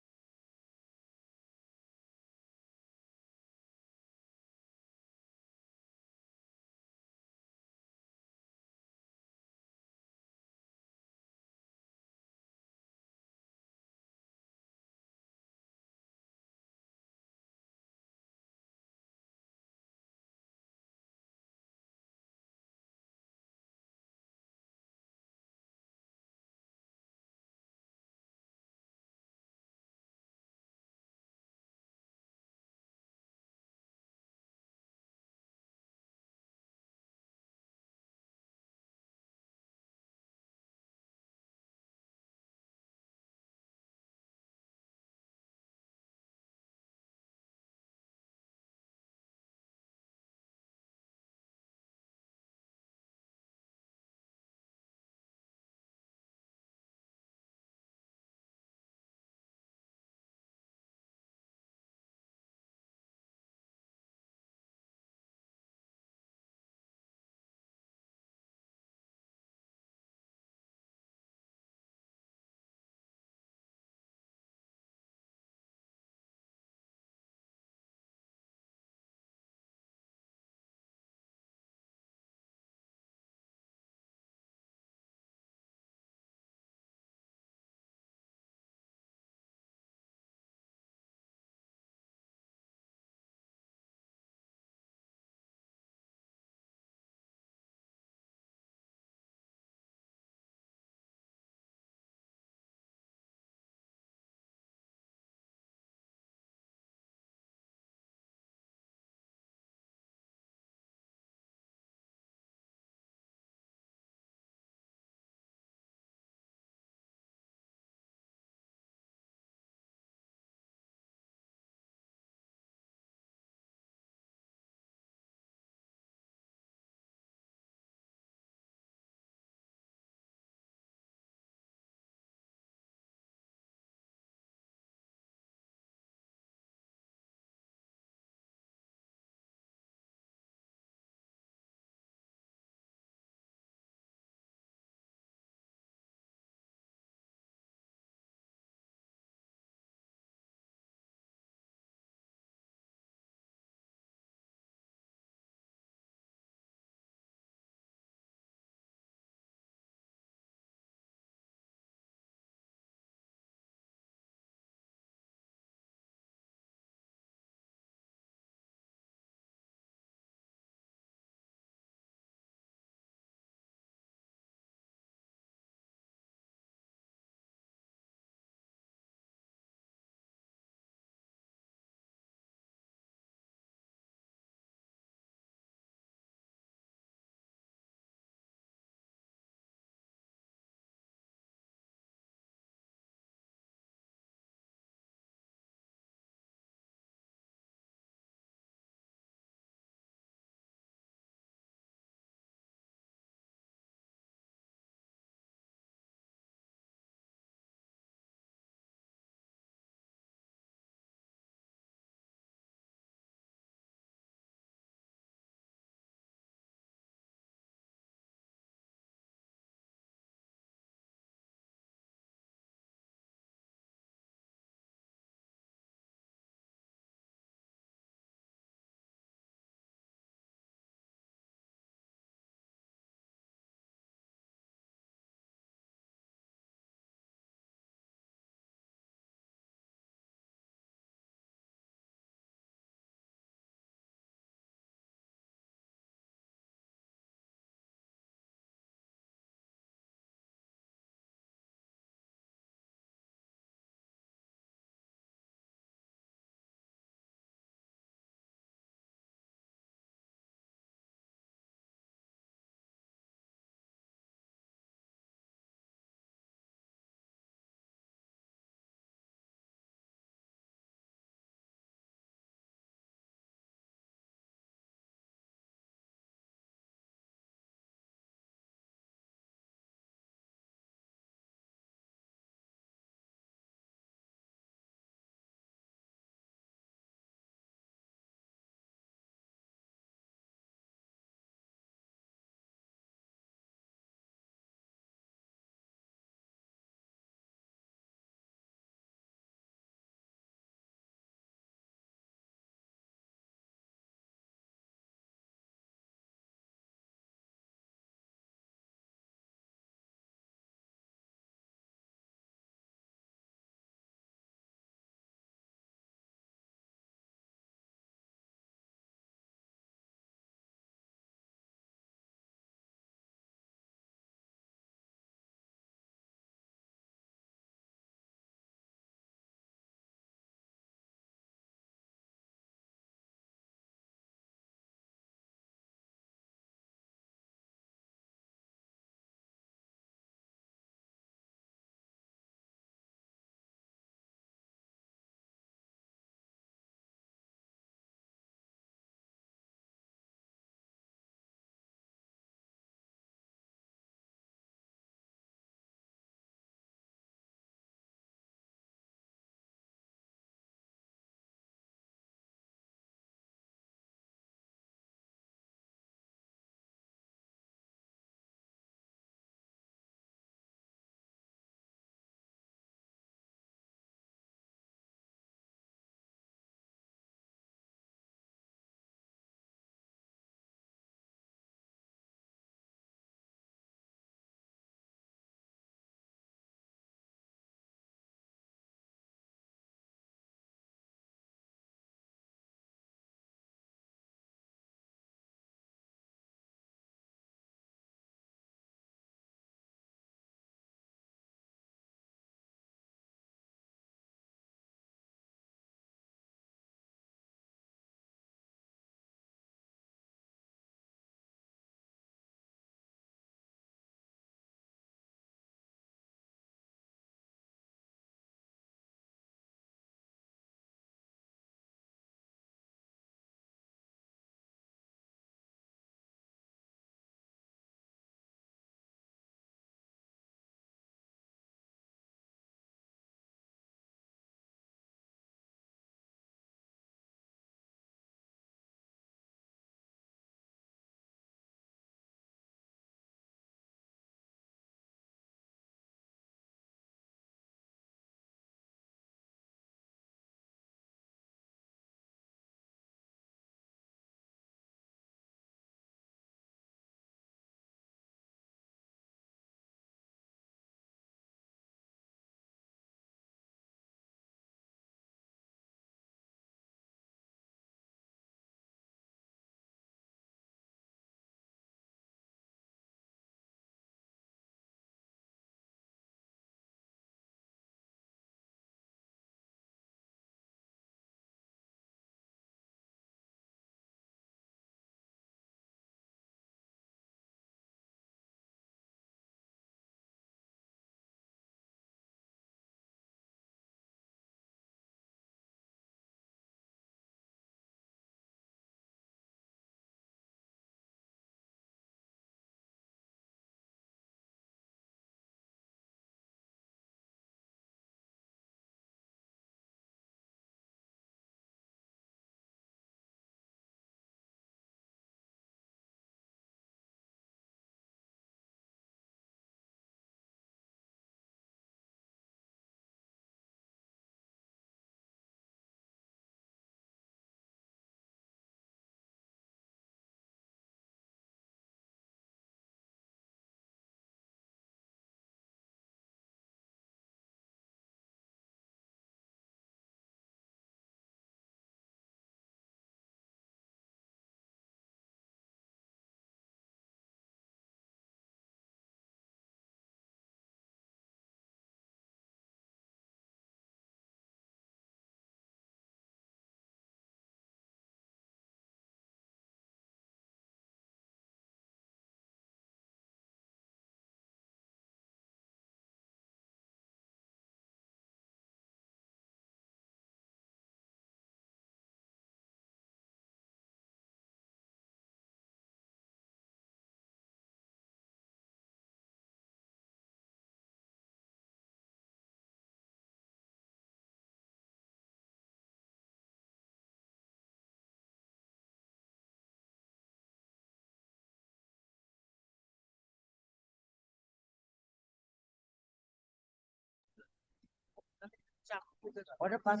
Order pass.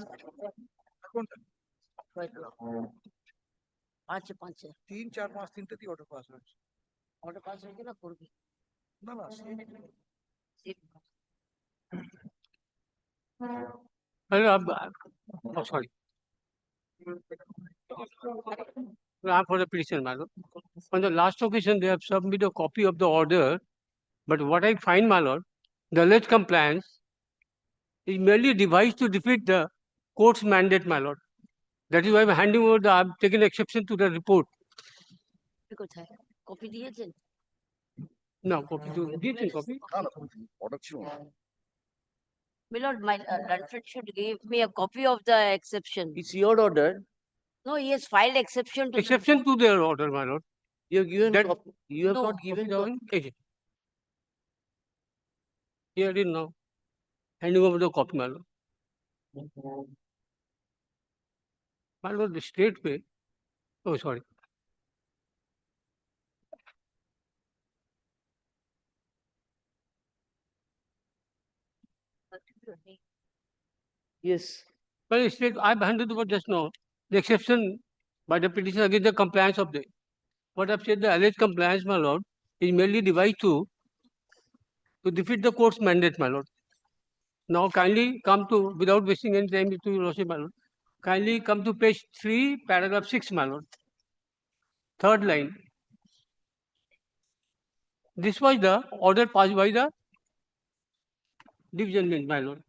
পাঁচে পাঁচে 3, 4, 5 তিনটেতেই order pass হয়েছে। order pass হয়েছে না করবি না, না, Oh, sorry. For the petition, madam. On the last occasion, they have submitted a copy of the order, but what I find, my lord, the alleged compliance is merely a device to defeat the court's mandate, my lord. That is why I'm handing over I've taken exception to the report. কোথায় copy দিয়েছেন No, copy to, did copy? Milord, my Lordship should give me a copy of the exception. It's your order. No, he has filed exception to Exception to their order, my lord. You have given That- you have No, not given copy down. Here it now. Handing over the copy, my lord. My lord, the state pay. Oh, sorry. Yes. Well, state, I've handed over just now the exception by the petition against the compliance of the. What I've said, the alleged compliance, my lord, is merely device to defeat the court's mandate, my lord. Now kindly come to, without wasting any time to your lordship, my lord, kindly come to page 3, paragraph 6, my lord. Third line. This was the order passed by the division bench, my lord,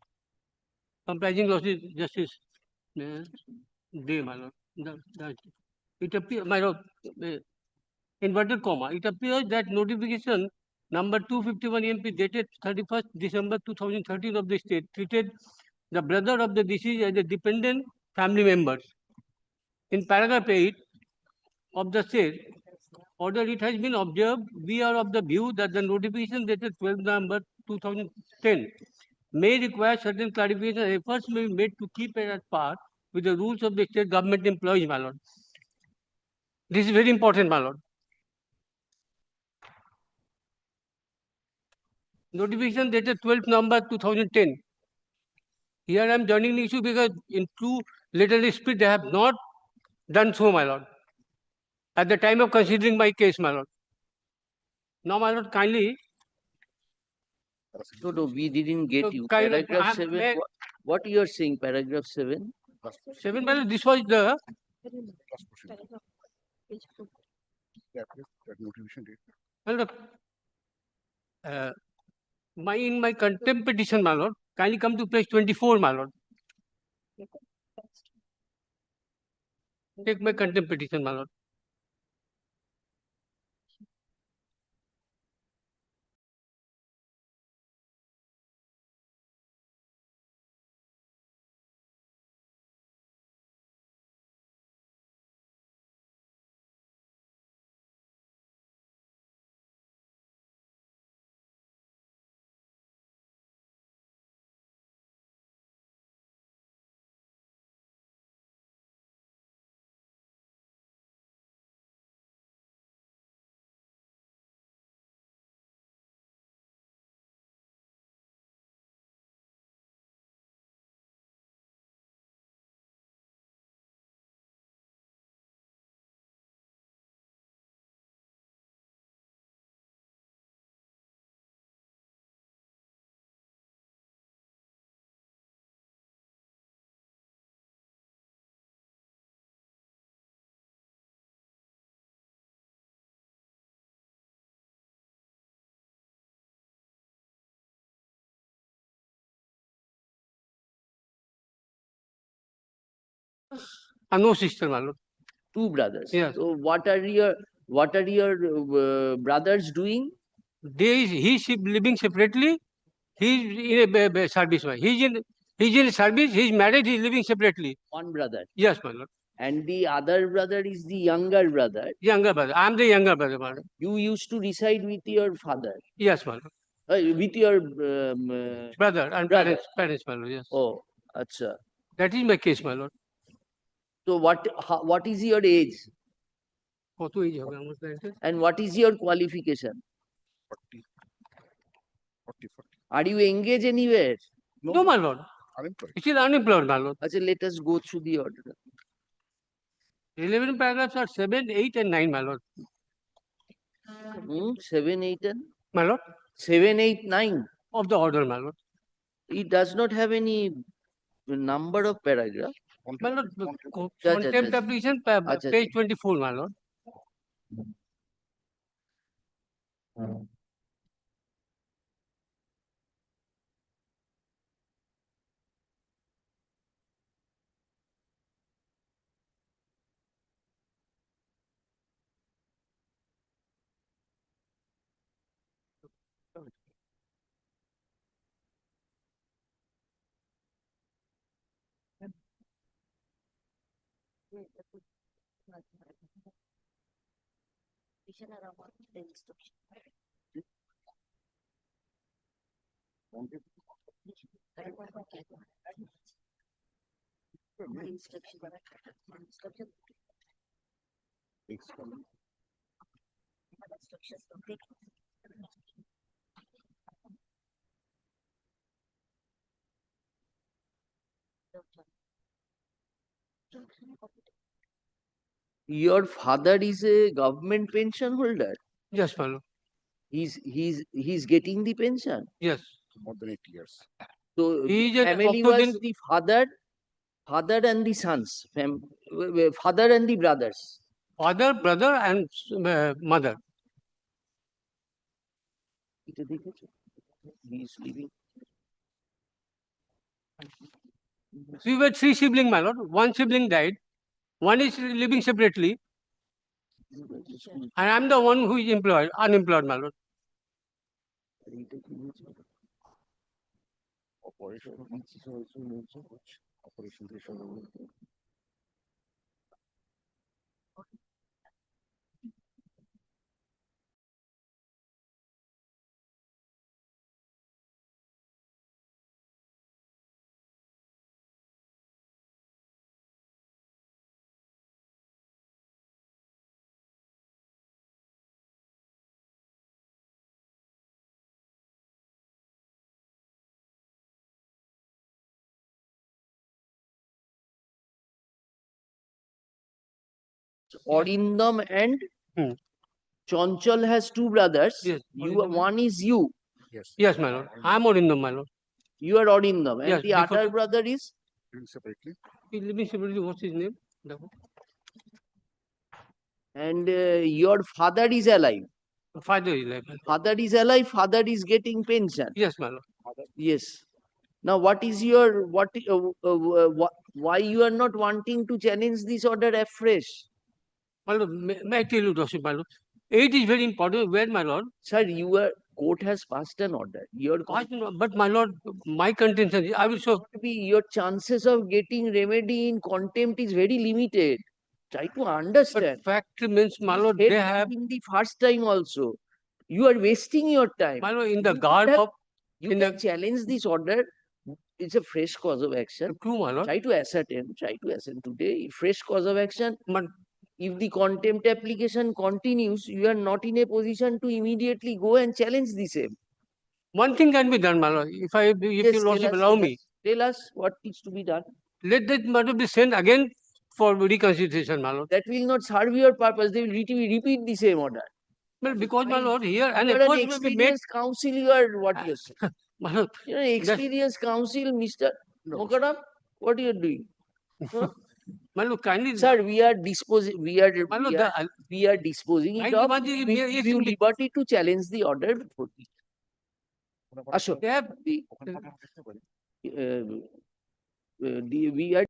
comprising lordship justice Day, my lord. It appears, my lord, inverted comma, it appears that notification number 251 MP dated 31st December 2013 of the state treated the brother of the deceased as a dependent family member. In paragraph 8 of the state order, it has been observed, we are of the view that the notification dated 12 November 2010 may require certain clarification and efforts may be made to keep it at par with the rules of the state government employees, my lord. This is very important, my lord. Notification dated 12th November 2010. Here I am joining the issue because in true literary spirit they have not done so, my lord. At the time of considering my case, my lord. Now, my lord, kindly. No, we didn't get So, you. kind of, Paragraph 7. What you are saying? Paragraph 7. 7, my lord, this was the. My lord, in my contempt petition, my lord, kindly come to page 24, my lord. Take my contempt petition, my lord. No sister, my lord. Two brothers. Yes. So what are your brothers doing? He's living separately. He's in a service. He's in service. He's married. He's living separately. One brother. Yes, my lord. And the other brother is the younger brother. Younger brother. I'm the younger brother, my lord. You used to reside with your father. Yes, my lord. With your Brother and brother. parents, my lord. Yes. Oh, acha. That is my case, my lord. So what is your age? কত age হবে আমার client এর? And what is your qualification? 40. Are you engaged anywhere? No, my lord. It is unemployed, my lord. Achha, let us go through the order. Relevant paragraphs are 7, 8, and 9, my lord. 7, 8, and My lord, 7, 8, 9. of the order, my lord. It does not have any number of paragraph. My lord, Cha, cha, contempt cha. application, Acha, page 24, my lord. Your father is a government pension holder. Yes, my lord. He's getting the pension. Yes. More than 8 years. So He is family also was the father and the sons, father and the brothers. Father, brother, and mother. এটা দেখেছো? He is living. We were 3 siblings, my lord. One sibling died. One is living separately. And I'm the one who is unemployed, my lord. Orindam and Chonchal has 2 brothers. Yes. One is you. Yes. Yes, my lord. I'm Orindam, my lord. You are Orindam. And Yes, the other brother is? Separately. He's living separately. What's his name? And your father is alive. Father is alive. Father is alive, father is getting pension. Yes, my lord. Yes. Now, what is your, why you are not wanting to challenge this order afresh? My lord, may I tell you, Joseph, my lord? 8 is very important. Where, my lord? Sir, court has passed an order. But my lord, my contention is, I will show. Your chances of getting remedy in contempt is very limited. Try to understand. But fact remains, my lord, Said they have. in the first time also. You are wasting your time. My lord, in the garb of. You can challenge this order. It's a fresh cause of action. True, my lord. Try to ascertain today. Fresh cause of action. But if the contempt application continues, you are not in a position to immediately go and challenge the same. One thing can be done, my lord. If you lordship allow me. Tell us what needs to be done. Let that matter be sent again for reconsideration, my lord. That will not serve your purpose. They will repeat the same order. Well, because, my lord, here an experienced counsel, you are what you say. My lord, you're an experienced counsel, Mr. Mokaram. What you are doing? Huh? My lord, kindly. Sir, we are disposing. We are disposing it off. We give you liberty to challenge the order before me. Ashok, we are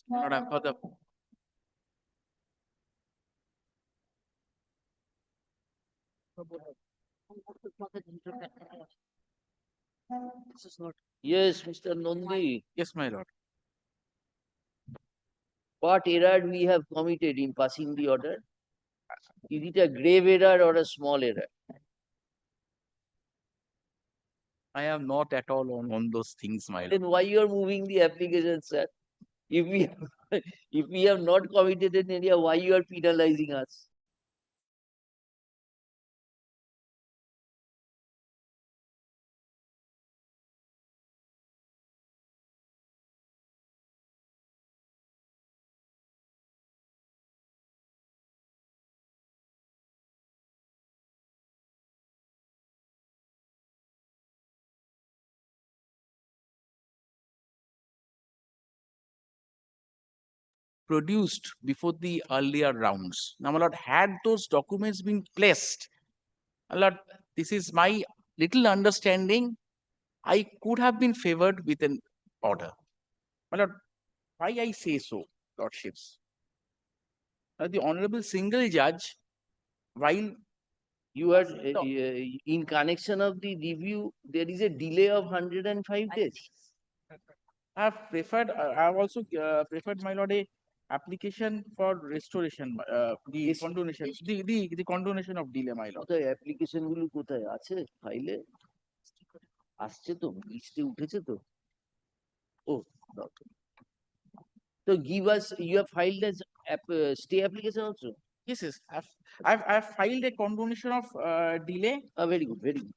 Lord, I for the this is not. Yes, Mr. Nandi. Yes, my lord. What error we have committed in passing the order? Is it a grave error or a small error? I am not at all on those things, my lord. Then why you are moving the application, sir? If we if we have not committed an area, why you are penalizing us? Produced before the earlier rounds. Now, my lord, had those documents been placed, my lord, this is my little understanding. I could have been favored with an order. My lord, why I say so, lordships? The honorable single judge, while You are in connection of the review, there is a delay of 105 days. I have preferred, I have also preferred, my lord, a application for restoration, the condonation, the condonation of delay, my lord. কোথায় application গুলো কোথায় আছে ফাইলে? আসছে তো, লিস্টে উঠেছে তো? ও, so give us, you have filed as stay application also? Yes, yes. I've filed a condonation of delay. Very good, very good.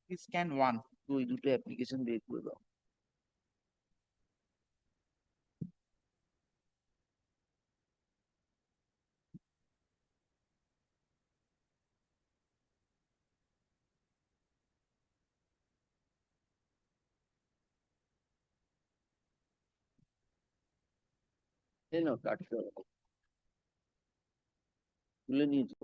Please scan one. তো ওই দুটো অ্যাপ্লিকেশন বের করে দাও। এই নাও কাটতে হবে। তুলে নিয়েছি।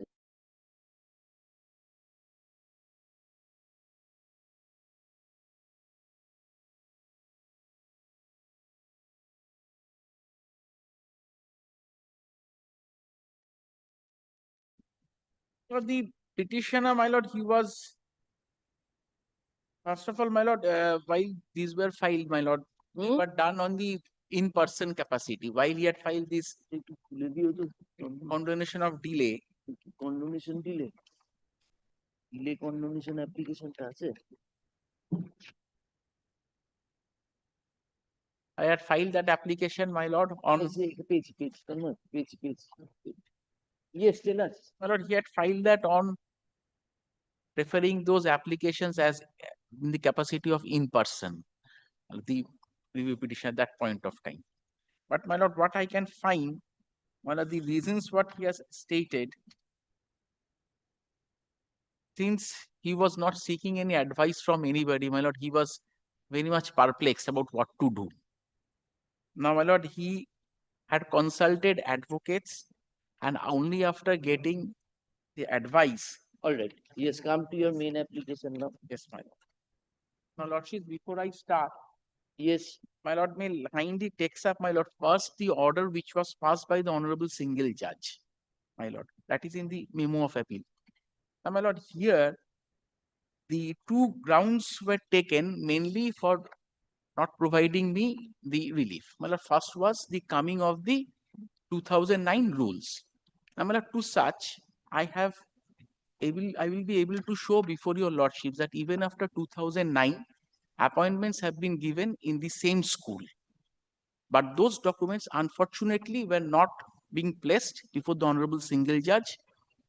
So the petitioner, my lord, he was, first of all, my lord, while these were filed, my lord, they were done on the in-person capacity. While he had filed this condonation of delay. Condonation delay? Delay condonation applicationটা আছে? I had filed that application, my lord, on. Yes, tell us. My lord, he had filed that on referring those applications as in the capacity of in-person, the review petition at that point of time. But my lord, what I can find, one of the reasons what he has stated, since he was not seeking any advice from anybody, my lord, he was very much perplexed about what to do. Now, my lord, he had consulted advocates, and only after getting the advice. All right. Yes, come to your main application now. Yes, my lord. Now, lordship, before I start, yes, my lord, may kindly takes up, my lord, first the order which was passed by the honorable single judge, my lord. That is in the memo of appeal. Now, my lord, here the two grounds were taken mainly for not providing me the relief. My lord, first was the coming of the 2009 rules. Now, my lord, to such, I will be able to show before your lordships that even after 2009, appointments have been given in the same school. But those documents, unfortunately, were not being placed before the honorable single judge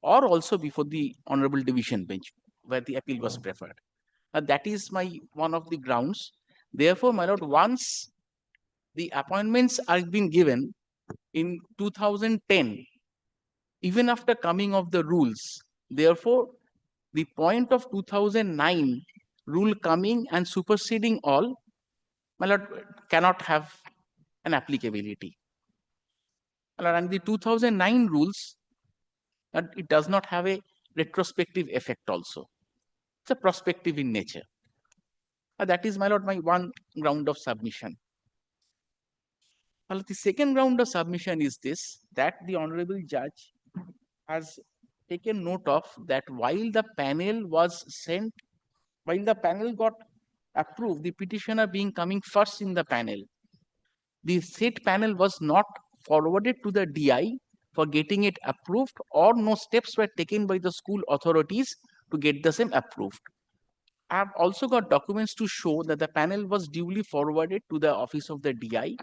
or also before the honorable division bench where the appeal was preferred. That is one of the grounds. Therefore, my lord, once the appointments are being given in 2010, even after coming of the rules, therefore, the point of 2009 rule coming and superseding all, my lord, cannot have an applicability. My lord, and the 2009 rules, it does not have a retrospective effect also. It's a prospective in nature. That is, my lord, my one ground of submission. Well, the second round of submission is this, that the honorable judge has taken note of that while the panel got approved, the petitioner being coming first in the panel, the said panel was not forwarded to the DI for getting it approved, or no steps were taken by the school authorities to get the same approved. I have also got documents to show that the panel was duly forwarded to the office of the DI,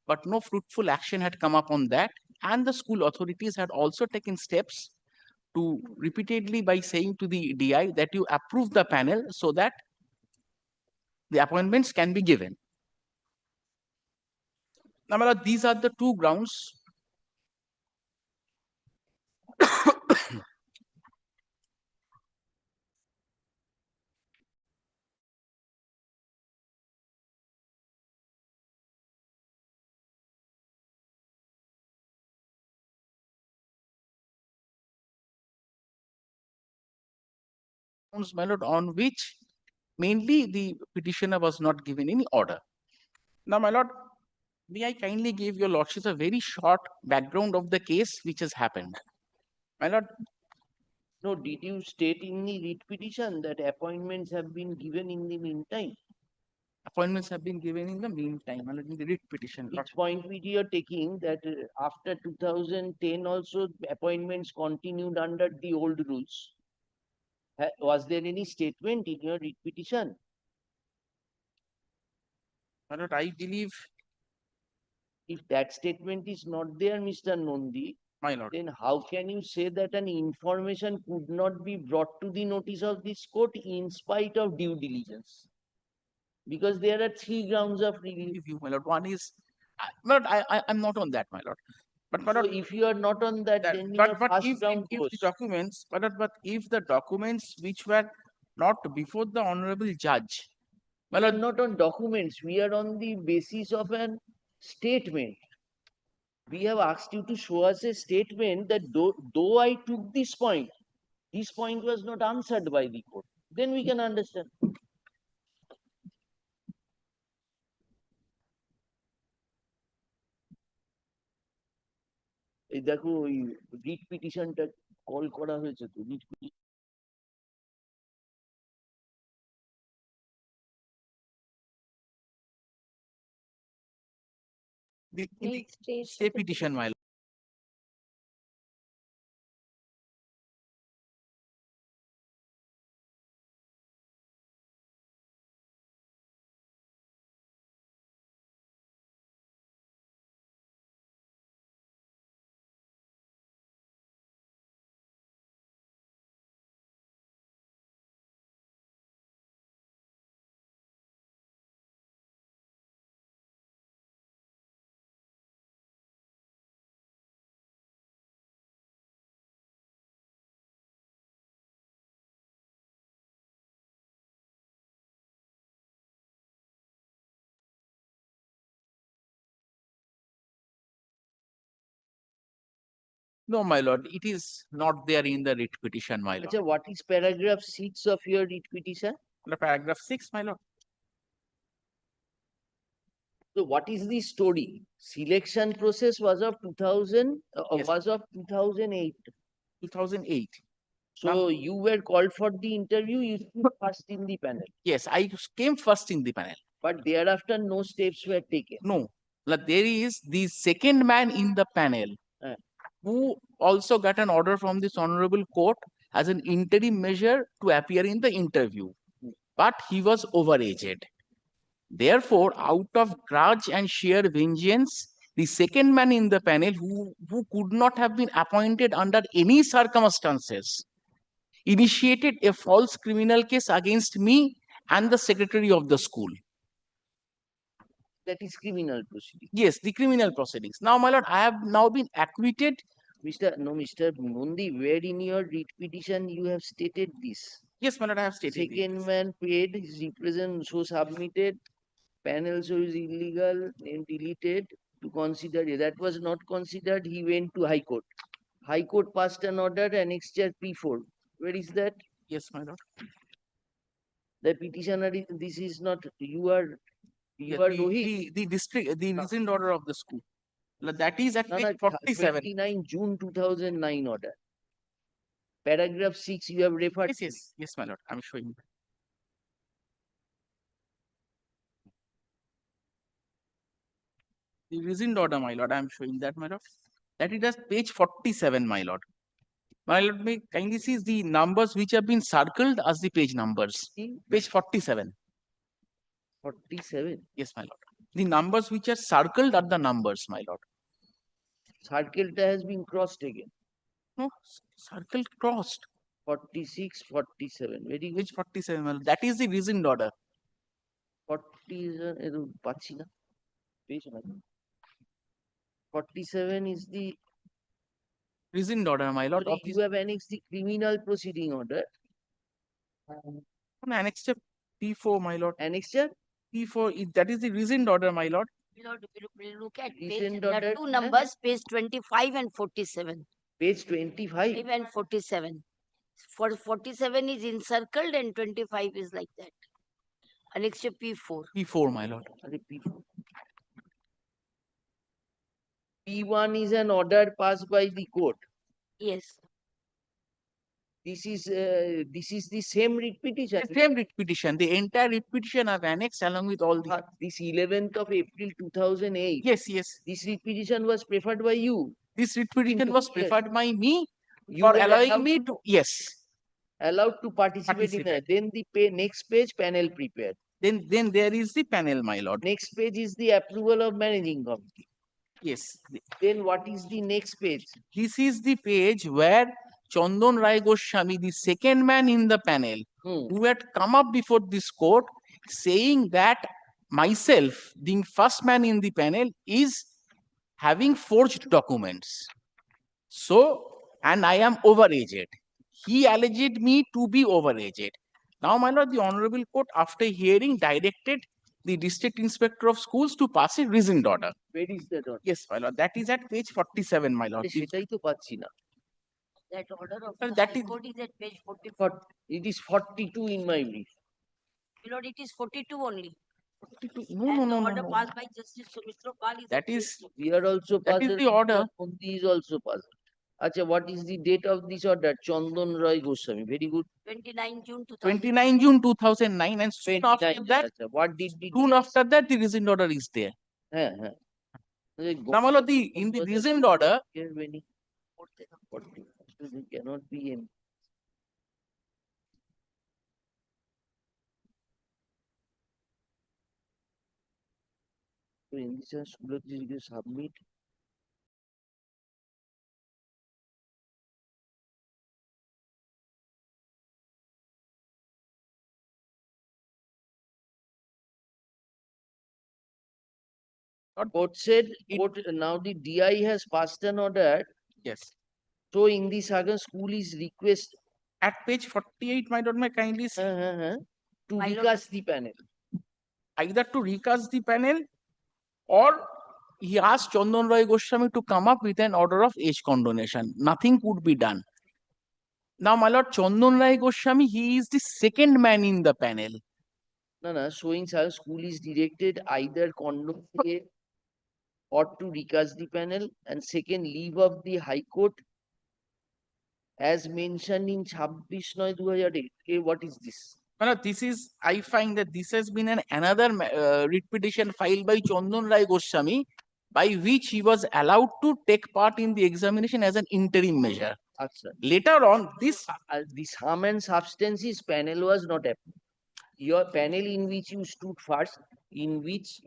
but no fruitful action had come up on that, and the school authorities had also taken steps to repeatedly by saying to the DI that you approve the panel so that the appointments can be given. Now, my lord, these are the two grounds. My lord, on which mainly the petitioner was not given any order. Now, my lord, may I kindly give your lordship a very short background of the case which has happened. My lord, no, did you state in the writ petition that appointments have been given in the meantime? Appointments have been given in the meantime, my lord, in the writ petition. Which point which you are taking that after 2010 also appointments continued under the old rules? Was there any statement in your writ petition? My lord, I believe if that statement is not there, Mr. Nondi, my lord, then how can you say that an information could not be brought to the notice of this court in spite of due diligence? Because there are three grounds of review, my lord. One is, I'm not on that, my lord. But so if you are not on that, then your first ground if goes. the documents, but if the documents which were not before the honorable judge, we are not on documents, we are on the basis of an statement. We have asked you to show us a statement that though I took this point was not answered by the court. Then we can understand. এই দেখো ওই writ পিটিশনটা call করা হয়েছে তো writ stay petition, my lord. No, my lord, it is not there in the writ petition, my lord. Achha, what is paragraph 6 of your writ petition? Paragraph 6, my lord. So what is the story? Selection process was of 2000, Yes. was of 2008. 2008. So you were called for the interview, you stood first in the panel. Yes, I came first in the panel. But thereafter no steps were taken. No, like there is the second man in the panel who also got an order from this honorable court as an interim measure to appear in the interview. But he was overaged. Therefore, out of grudge and sheer vengeance, the second man in the panel who could not have been appointed under any circumstances initiated a false criminal case against me and the secretary of the school. That is criminal proceedings. Yes, the criminal proceedings. Now, my lord, I have now been acquitted. Mr. Mundi, where in your writ petition you have stated this? Yes, my lord, I have stated Second man paid, his represent so submitted, panel so is illegal, name deleted to consider it. That was not considered, he went to High Court. High Court passed an order, annexure P4. Where is that? Yes, my lord. The petitioner, this is not, you are Rohit. The district, the resident order of the school. That is at page 47. 29 June 2009 order. Paragraph 6 you have referred Yes, to. yes, yes, my lord. I'm showing. The rescind order, my lord. I'm showing that, my lord. That is at page 47, my lord. My lord, may kindly see the numbers which have been circled as the page numbers. Page 47. 47. Yes, my lord. The numbers which are circled are the numbers, my lord. Circle has been crossed again. No, circle crossed. 46, 47. Very good. Page 47, my lord. That is the rescind order. 40 is পাচ্ছি না। Page number. 47 is the rescind order, my lord. you have annexed the criminal proceeding order. Annexure P4, my lord. Annexure P4, that is the rescind order, my lord. Look at page, Rescind there order, are two numbers, page 25 and 47. Page 25. 25 and 47. For 47 is encircled and 25 is like that. Annexure P4. P4, my lord. P4. P1 is an order passed by the court. Yes. This is the same repetition. The same repetition. The entire repetition are annexed along with all the. This 11th of April 2008. Yes, yes. This repetition was preferred by you. This repetition was preferred by me You for were allowing allowed me to- to. Yes. Allowed to participate in that. Then the next page panel prepared. Then there is the panel, my lord. Next page is the approval of managing committee. Yes. Then what is the next page? This is the page where Chandan Rai Goswami, the second man in the panel, who had come up before this court saying that myself, being first man in the panel, is having forged documents. So, and I am overaged. He alleged me to be overaged. Now, my lord, the Honorable Court, after hearing, directed the District Inspector of Schools to pass a rescind order. Where is that order? Yes, my lord. That is at page 47, my lord. সেটাই তো পাচ্ছি না। That order of Well, the that High is- Court is at page 44. It is 42 in my brief. My lord, it is 42 only. 42. And No, the no, order no. passed by Justice Sumitra Pal is That at is, We are also that is puzzled. the order. Kundi is also puzzled. Acha, what is the date of this order? Chandan Roy Goswami. Very good. 29 June 2000. 29 June 2009, and soon after 29, that, acha, what did the soon after that, the rescind order is there. হ্যাঁ হ্যাঁ Now, my lord, in the rescind order, Here many 40. There cannot be any. So in this sense, you submit. Court said, now the DI has passed an order. Yes. So in the Sagan school is request at page 48, my lord, may kindly see. to My lord. recast the panel. Either to recast the panel, or he asked Chandan Roy Goswami to come up with an order of age condonation. Nothing could be done. Now, my lord, Chandan Roy Goswami, he is the second man in the panel. No, showing Sagan school is directed either condone or to recast the panel, and second, leave of the High Court as mentioned in 26/9/2008. Okay, what is this? Well, this is, I find that this has been another writ petition filed by Chandan Rai Goswami, by which he was allowed to take part in the examination as an interim measure. Achha. Later on, this sum and substances panel was not approved. Your panel in which you stood first, in which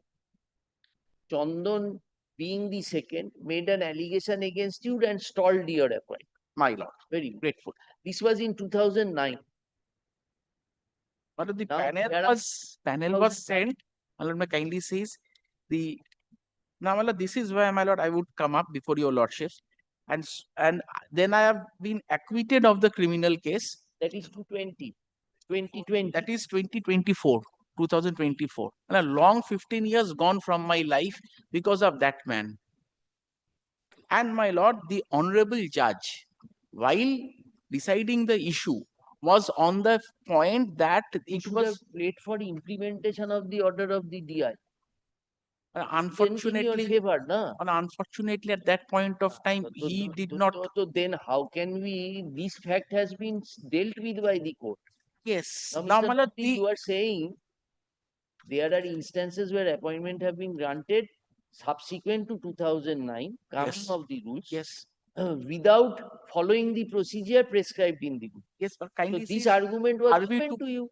Chandan, being the second, made an allegation against you and stalled your appointment. My lord, very grateful. This was in 2009. But the Now, panel was sent. My lord, may kindly says the. Now, my lord, this is why, my lord, I would come up before your lordship, and then I have been acquitted of the criminal case. That is 2020. That is 2024. 2024. And a long 15 years gone from my life because of that man. And my lord, the honorable judge, while deciding the issue, was on the point that it was wait for implementation of the order of the DI. Unfortunately, favor, na? Unfortunately, at that point of time, he did not. So then how can we, this fact has been dealt with by the court? Yes. Now, Now, Mr. my lord, Nandi, you are saying there are instances where appointment have been granted subsequent to 2009, coming Yes. of the rules. Yes. Without following the procedure prescribed in the rule. Yes, but So kindly this see, argument was are we given to you.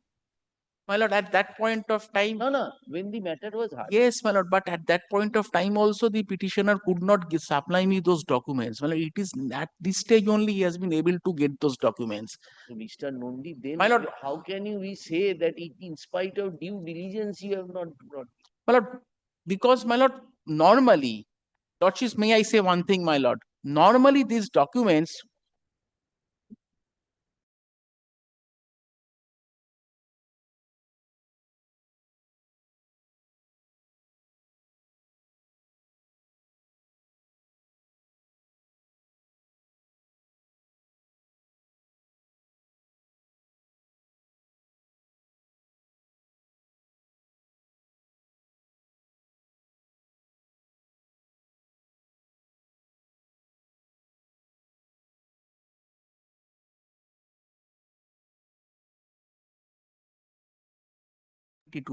My lord, at that point of time. No, when the matter was heard. Yes, my lord, but at that point of time also the petitioner could not supply me those documents. Well, it is at this stage only he has been able to get those documents. So, Mr. Nondi, then My lord, how can we say that in spite of due diligence you have not brought? my lord, because my lord, normally, Lordships, may I say one thing, my lord? Normally these documents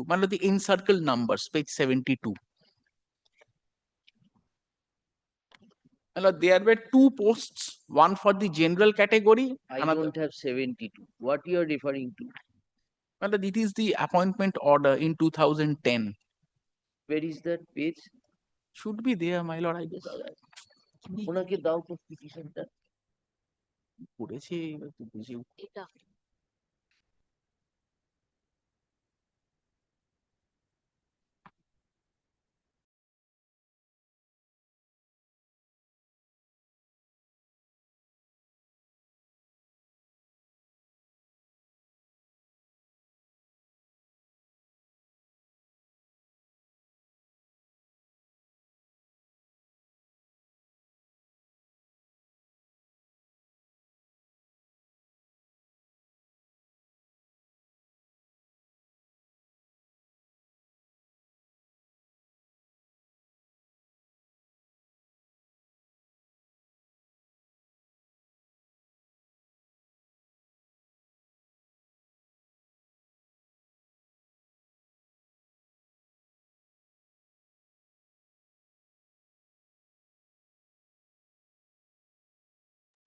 my lord, the encircled numbers, page 72. My lord, there were two posts, one for the general category. I don't have 72. What you are referring to? My lord, it is the appointment order in 2010. Where is that page? Should be there, my lord. I guess. ওনাকে দাও তো পিটিশনটা। করেছে এবার তো বুঝে এটা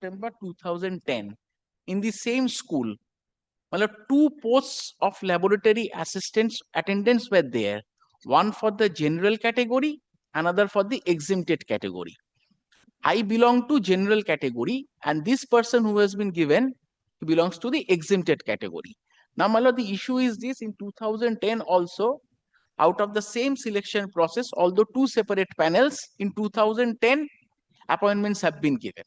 September 2010. In the same school, well, two posts of laboratory assistants attendants were there. One for the general category, another for the exempted category. I belong to general category, and this person who has been given belongs to the exempted category. Now, my lord, the issue is this: in 2010 also, out of the same selection process, although two separate panels, in 2010 appointments have been given.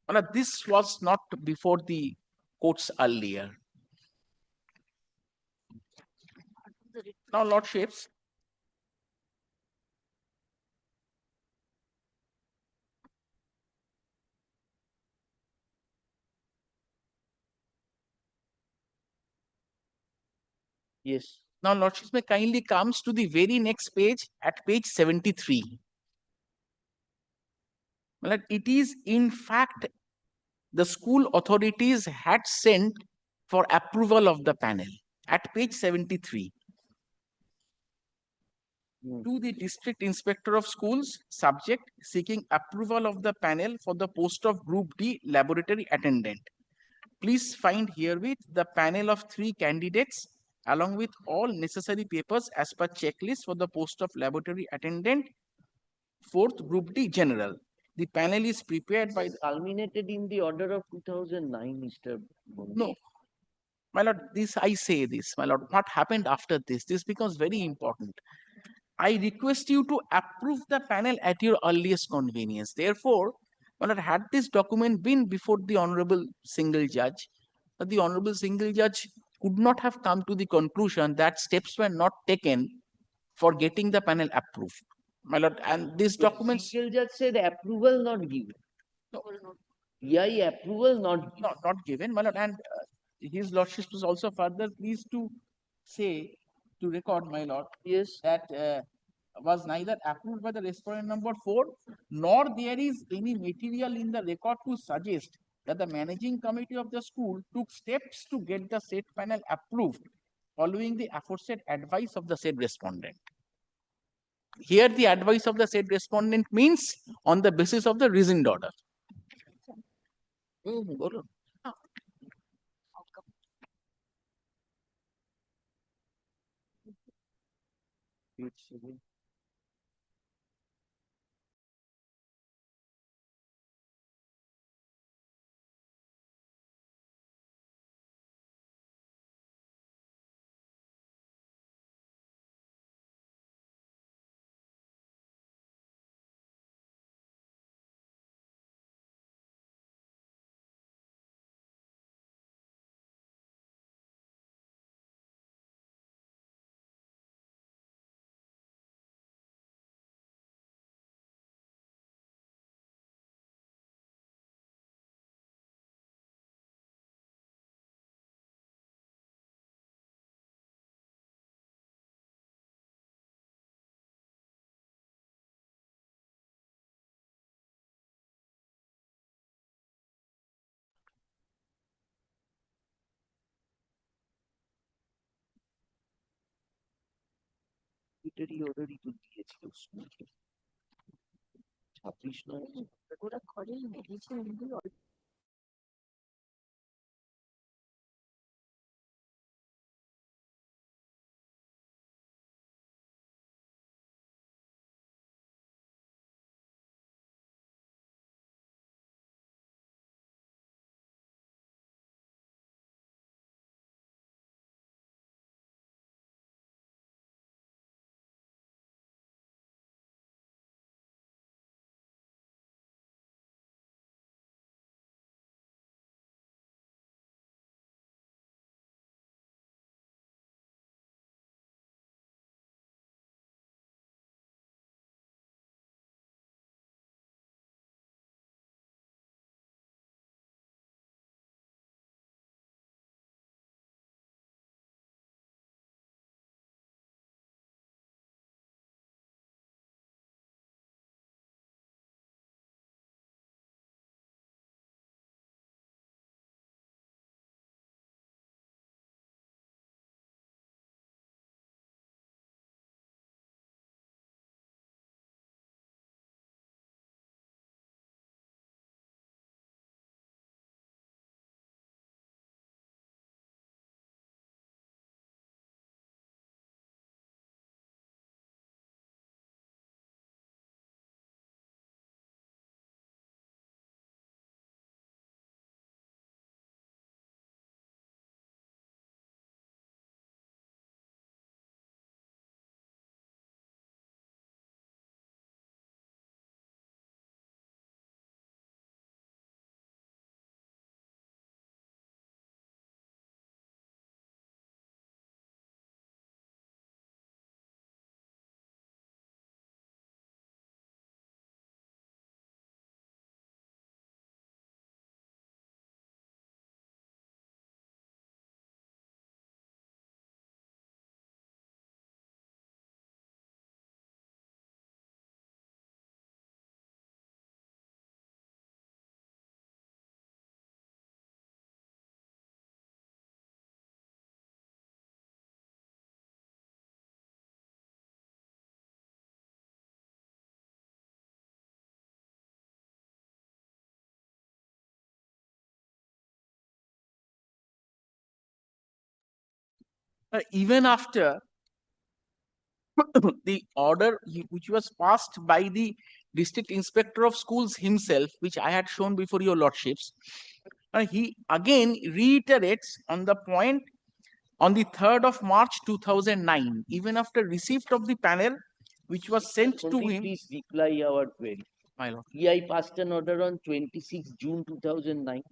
Well, this was not before the courts earlier. Now, lordships, yes. Now, lordships may kindly comes to the very next page at page 73. Well, it is in fact the school authorities had sent for approval of the panel at page 73. To the district inspector of schools, subject seeking approval of the panel for the post of group D laboratory attendant. Please find herewith the panel of 3 candidates along with all necessary papers as per checklist for the post of laboratory attendant, 4th group D general. The panel is prepared by culminated in the order of 2009, Mr. Bondi. No, my lord, this I say this, my lord. What happened after this? This becomes very important. I request you to approve the panel at your earliest convenience. Therefore, my lord, had this document been before the honorable single judge, the honorable single judge could not have come to the conclusion that steps were not taken for getting the panel approved. My lord, and these documents. Single judge said approval not given. Yeah, approval not given, my lord, and his lordship was also further pleased to say, to record, my lord, yes, that was neither approved by the respondent number 4, nor there is any material in the record to suggest that the managing committee of the school took steps to get the said panel approved following the aforesaid advice of the said respondent. Here the advice of the said respondent means on the basis of the reasoned order. বলুন। এটারই order-ই তো দিয়েছিল স্কুলকে। 26 নয়। ওরা করে medicine Even after the order which was passed by the district inspector of schools himself, which I had shown before your lordships, he again reiterates on the point on the 3rd of March 2009, even after receipt of the panel which was sent to him. Please reply our query. My lord. PI passed an order on 26 June 2009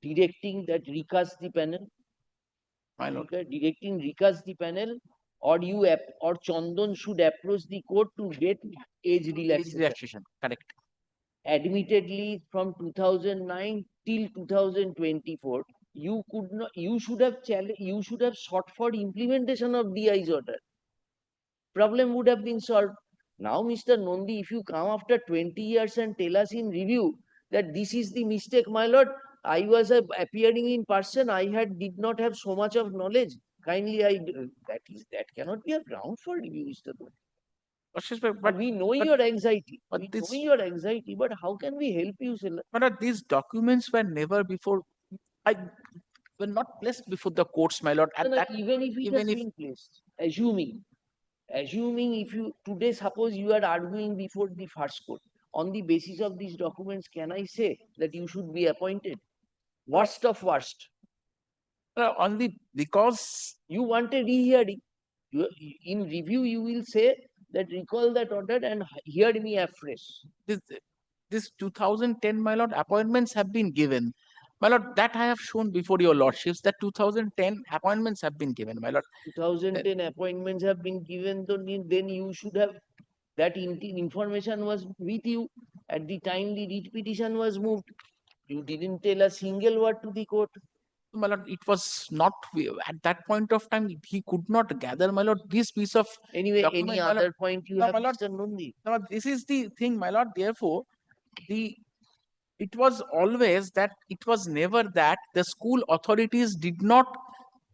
directing that recast the panel. My lord. Directing recast the panel, or or Chandan should approach the court to get age relaxation. Correct. Admittedly, from 2009 till 2024, you could not. You should have sought for implementation of DI's order. problem would have been solved. Now, Mr. Nondi, if you come after 20 years and tell us in review that this is the mistake, my lord, I was appearing in person, did not have so much of knowledge. Kindly, that cannot be a ground for review, Mr. Nondi. But we know your anxiety. but We this- know your anxiety, but how can we help you, sir? But these documents were never before, were not placed before the courts, my lord. At that, Even if it has been placed, assuming if you today suppose you are arguing before the first court, on the basis of these documents, can I say that you should be appointed? Worst of worst. Only because you want a rehearing. In review, you will say that recall that order and hear me afresh. This 2010, my lord, appointments have been given. My lord, that I have shown before your lordships that 2010 appointments have been given, my lord. 2010 appointments have been given, then you should have, that information was with you at the time the writ petition was moved. You didn't tell a single word to the court. My lord, it was not at that point of time. He could not gather, my lord, this piece of anyway. document, Any my other lord. point you No, have, my lord. Mr. Nondi? No, this is the thing, my lord. Therefore, it was always that it was never that the school authorities did not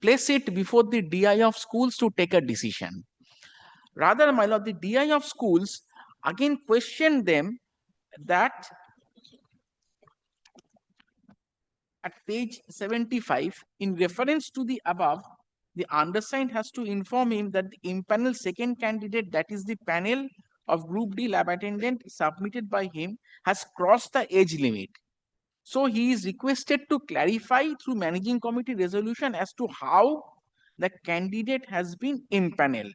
place it before the DI of schools to take a decision. Rather, my lord, the DI of schools again questioned them that at page 75, in reference to the above, the undersigned has to inform him that the impaneled second candidate, that is the panel of Group D lab attendant submitted by him, has crossed the age limit. So he is requested to clarify through managing committee resolution as to how the candidate has been impaneled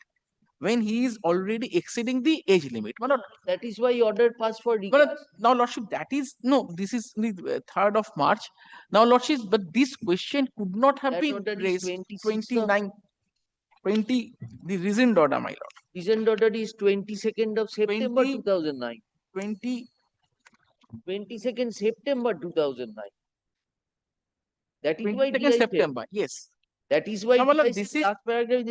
when he is already exceeding the age limit. Well, that is why order passed for recall. Well, now, lordship, that is no. This is the 3rd of March. Now, lordship, but this question could not have That been order is raised 26th of 20, the rescind order, my lord. Rescind order is 22nd of September 2009. 22nd September 2009. That is why 22nd DI said. September, yes. That is why Now, my lord, DI this said is last paragraph,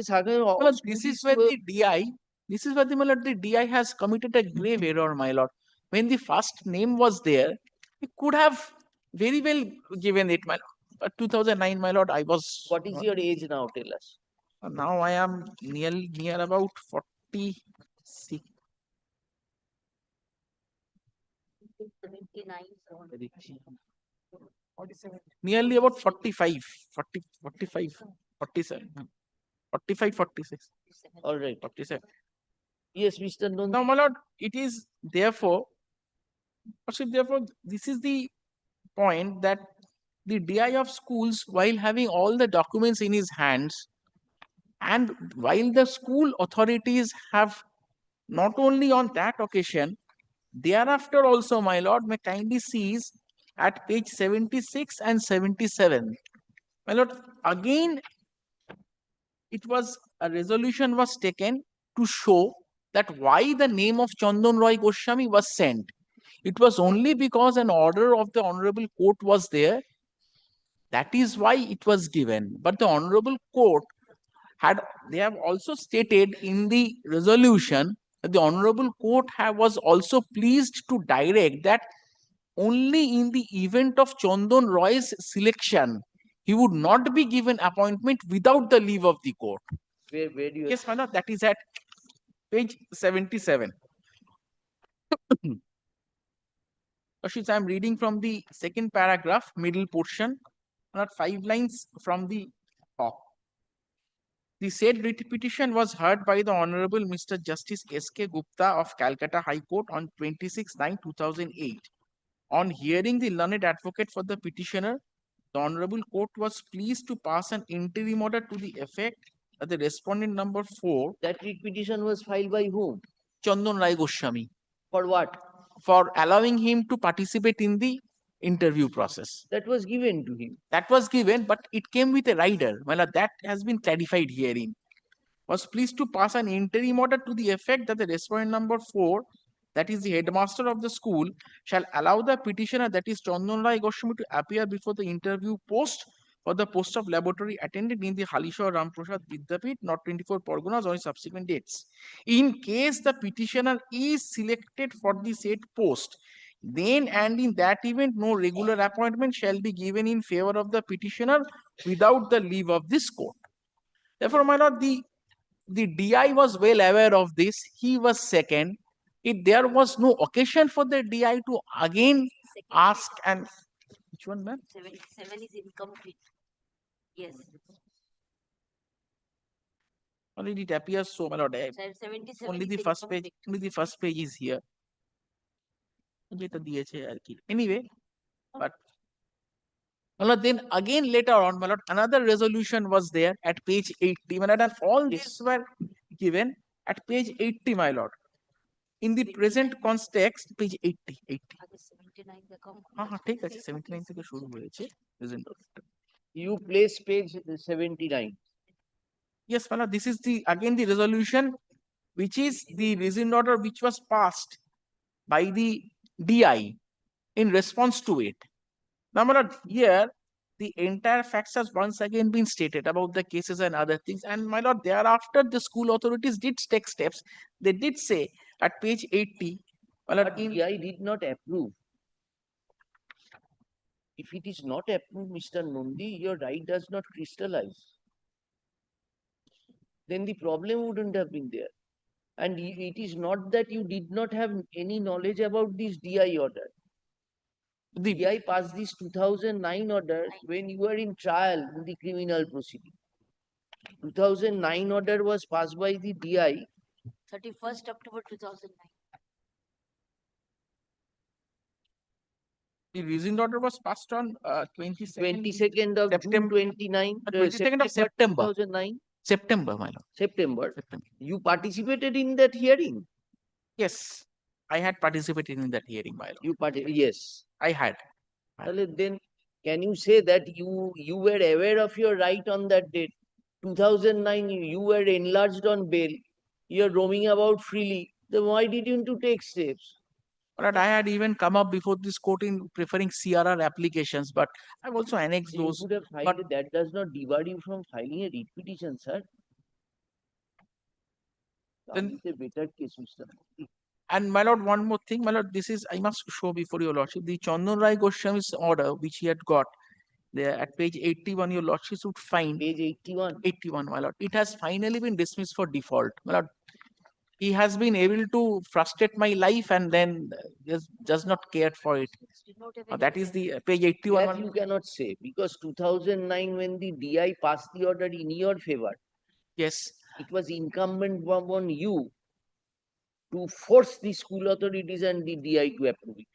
this is where the DI. This is where my lord, the DI has committed a grave error, my lord. When the first name was there, he could have very well given it, my lord. But 2009, my lord, I was. What is your age now? Tell us. Now I am near about 46. Nearly about 45, 40, 45, 47, 45, 46. All right. 47. Yes, Mr. Nondi. Now, my lord, it is therefore, this is the point that the DI of schools, while having all the documents in his hands, and while the school authorities have not only on that occasion, thereafter also, my lord, may kindly seize at page 76 and 77. My lord, again, a resolution was taken to show that why the name of Chandan Roy Goswami was sent. It was only because an order of the Honorable Court was there. That is why it was given. But the Honorable Court they have also stated in the resolution that the Honorable Court was also pleased to direct that only in the event of Chandan Roy's selection, he would not be given appointment without the leave of the court. Where do you? Yes, my lord, that is at page 77. Ashit, I am reading from the second paragraph, middle portion, not 5 lines from the top. The said writ petition was heard by the Honorable Mr. Justice S.K. Gupta of Calcutta High Court on 26/9/2008. On hearing the learned advocate for the petitioner, the Honorable Court was pleased to pass an interim order to the effect that the respondent number 4. That writ petition was filed by whom? Chandan Rai Goswami. For what? For allowing him to participate in the interview process. That was given to him. That was given, but it came with a rider. Well, that has been clarified herein. Was pleased to pass an interim order to the effect that the respondent number 4, that is the headmaster of the school, shall allow the petitioner, that is Chandan Rai Goswami, to appear before the interview post for for the post of laboratory attendant in the Halisha Ramprasad Vidyapith, not 24 Parganas or subsequent dates. In case the petitioner is selected for the said post, then and in that event, no regular appointment shall be given in favor of the petitioner without the leave of this court. Therefore, my lord, the DI was well aware of this. He was second. If there was no occasion for the DI to again ask and which one, ma'am? 77 is incomplete. Yes. Only it appears so, my lord. 77 Only is the first page. incomplete. Only the first page is here. Anyway, but my lord, then again later on, my lord, another resolution was there at page 80, my lord, and all these were given at page 80, my lord. In the present context, page 80. 79 দেখো। ঠিক আছে, 79 থেকে শুরু হয়েছে, isn't it? You place page 79. Yes, my lord, this is the again the resolution, which is the reasoned order which was passed by the DI in response to it. Now, my lord, here the entire facts has once again been stated about the cases and other things. And my lord, thereafter the school authorities did take steps. They did say at page 80, my lord, But DI did not approve. If it is not approved, Mr. Nondi, your right does not crystallize. Then the problem wouldn't have been there. And it is not that you did not have any knowledge about this DI order. The DI passed this 2009 order when you were in trial in the criminal proceeding. 2009 order was passed by the DI. 31st October 2009. The reasoned order was passed on 22nd of June 29, 22nd of September. 2009. September, my lord. September. You participated in that hearing? Yes, I had participated in that hearing, my lord. You yes. I had. Then can you say that you were aware of your right on that date? 2009, you were enlarged on bail. You're roaming about freely. Then why didn't you take steps? But I had even come up before this court in preferring CRR applications, but I've also annexed You those. could have filed, that does not debar you from filing a writ petition, sir. Then a better case, Mr. And my lord, one more thing, my lord, this is, I must show before your lordship, the Chandan Rai Goswami's order, which he had got there at page 81, your lordship would find. Page 81? 81, my lord. It has finally been dismissed for default. My lord, he has been able to frustrate my life and then just does not care for it. That is the page 81. That you cannot say, because 2009, when the DI passed the order in your favor, yes, it was incumbent upon you to force the school authorities and the DI to approve it.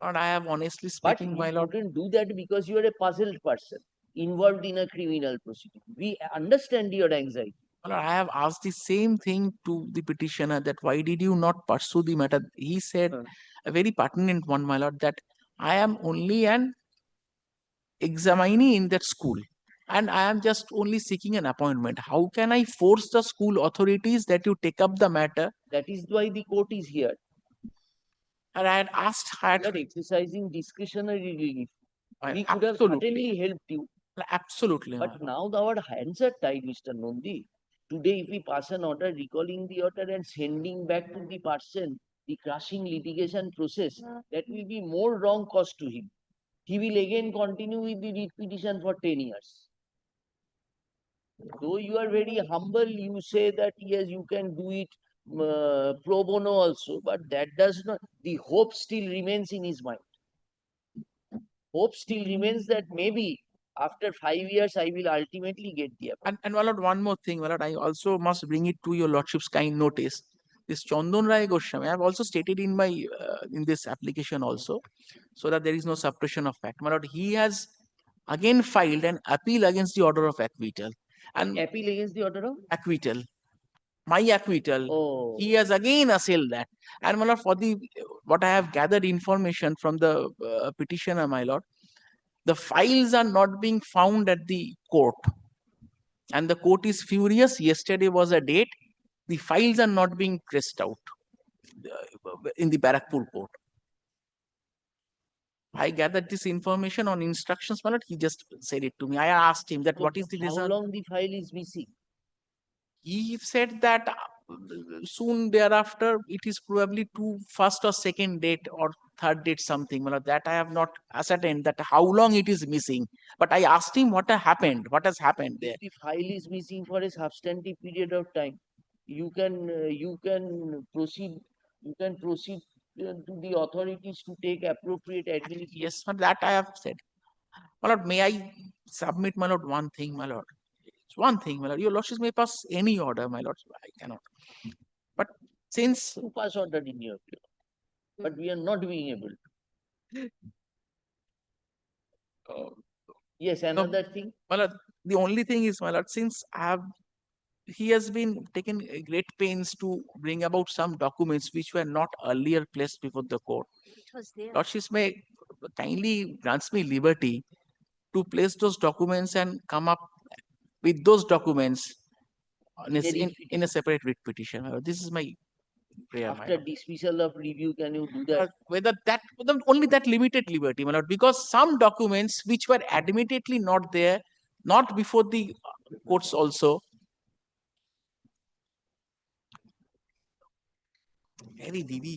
And I have honestly But speaking, you my lord, couldn't do that because you are a puzzled person involved in a criminal proceeding. We understand your anxiety. my lord, I have asked the same thing to the petitioner, that why did you not pursue the matter? He said a very pertinent one, my lord, that I am only an examinee in that school and I am just only seeking an appointment. How can I force the school authorities that you take up the matter? That is why the court is here. And I had asked her. You are exercising discretionary relief. We could have Absolutely. certainly helped you. Absolutely. But now our hands are tied, Mr. Nondi. Today, if we pass an order recalling the order and sending back to the person the crushing litigation process, that will be more wrong cost to him. He will again continue with the writ petition for 10 years. Though you are very humble, you say that yes, you can do it pro bono also, but that does not, the hope still remains in his mind. Hope still remains that maybe after 5 years, I will ultimately get the appointment. And my lord, one more thing, my lord, I also must bring it to your lordship's kind notice. This Chandan Rai Goswami, I have also stated in my in this application also, so that there is no suppression of fact. My lord, he has again filed an appeal against the order of acquittal. And appeal against the order of acquittal, my acquittal. Oh. He has again assailed that. And my lord, for the what I have gathered information from the petitioner, my lord, the files are not being found at the court. And the court is furious. Yesterday was a date. The files are not being pressed out in the Barakpur court. I gathered this information on instructions, my lord. He just said it to me. I asked him that So what is the how result. long the file is missing? He said that soon thereafter it is probably to first or second date or third date something. Well, that I have not ascertained that how long it is missing. But I asked him what happened, what has happened there. If the file is missing for a substantive period of time, you can proceed to the authorities to take appropriate administration. Yes, but that I have said. My lord, may I submit, my lord, one thing, my lord. It's one thing, my lord. Your lordship may pass any order, my lord. I cannot. But since To pass order in your favor, but we are not being able to. Yes, no, another thing. my lord, the only thing is, my lord, since he has been taken great pains to bring about some documents which were not earlier placed before the court. It was there. Lordship may kindly grants me liberty to place those documents and come up with those documents in a separate writ petition. This is my prayer, my After lord. dismissal of review, can you do that? Whether only that limited liberty, my lord, because some documents which were admittedly not there, not before the courts also. Very Didi.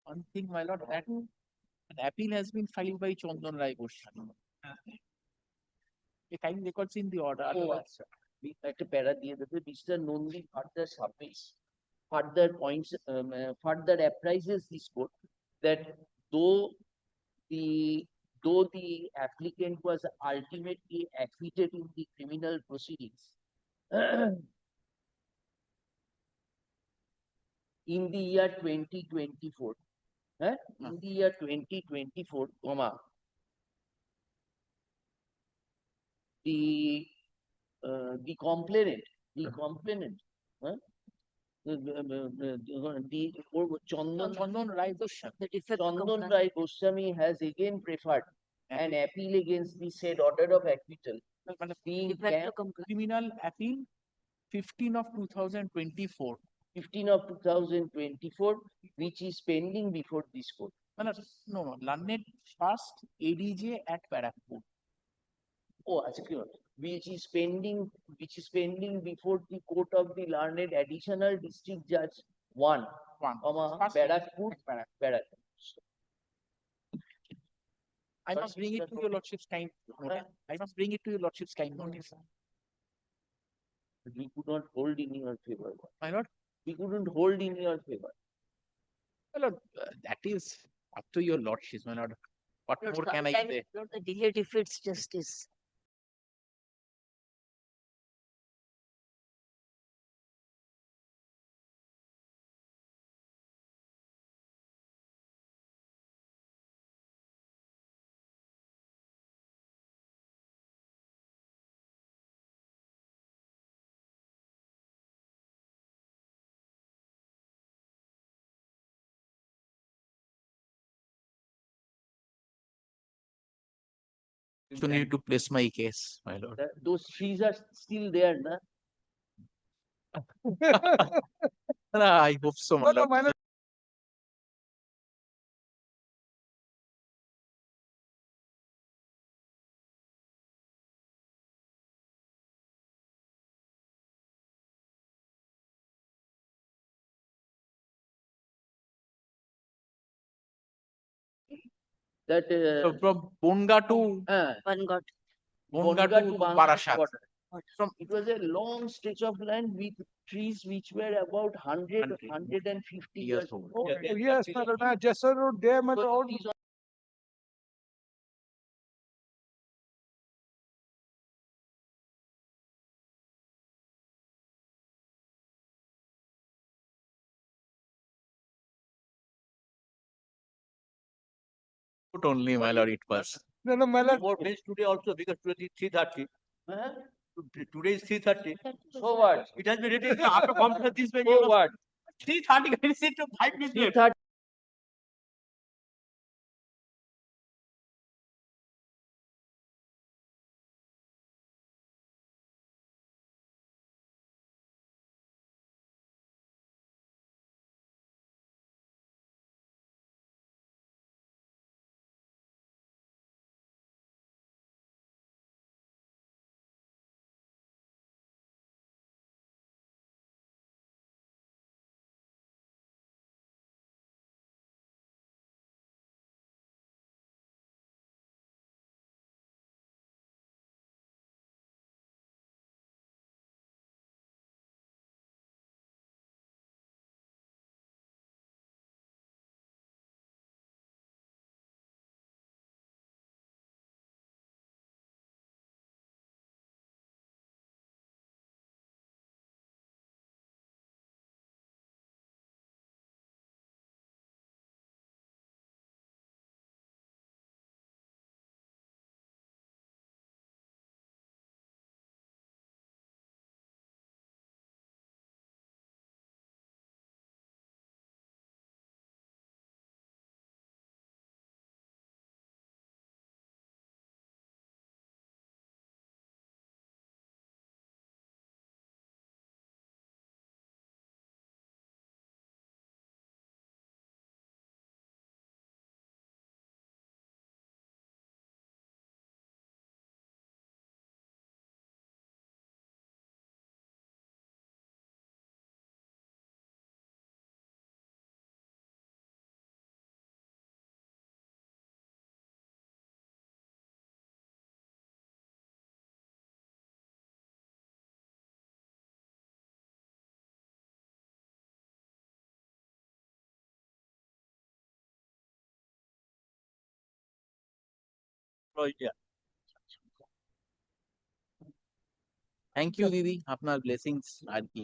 One thing, my lord, that an appeal has been filed by Chandan Rai Goswami. The time records in the order. O otherwise- আচ্ছা একটা প্যারা দিয়ে দেবে Mr. Nandi further submits further points further apprises this court that though the the applicant was ultimately acquitted in the criminal proceedings in the year 2024 in the year 2024 comma the complainant huh? Chandan Rai Goswami. Chandan Rai Goswami has again preferred an appeal against the said order of acquittal being Criminal appeal 15 of 2024. 15 of 2024 which is pending before this court. No, Learned first ADJ at Parakpur. Oh, which is pending before the court of the learned additional district judge 1, Barakpur. I must bring it to your lordship's kind notice. I must bring it to your lordship's kind notice. We could not hold in your favor. My lord, we couldn't hold in your favor. My lord, that is up to your lordship, my lord. What more can I say? The delay defeats justice. You need to place my case, my lord. Those trees are still there, na? I hope so, my lord. That from Bonga to Bangot. Bonga Bonga to to Bangladesh Barashat. border. It was a long stretch of land with trees which were about 150 years old. Oh, yes, madam, Jessar Road, there, madam. Only, my lord, it was. No, no, my lord. More bench today also because today is 3:30. Today is 3:30. So what? It has been written after completion this bench. So what? 3:30 can sit to 5 minutes. 3:30 thank you দিদি, আপনার blessings আর কি।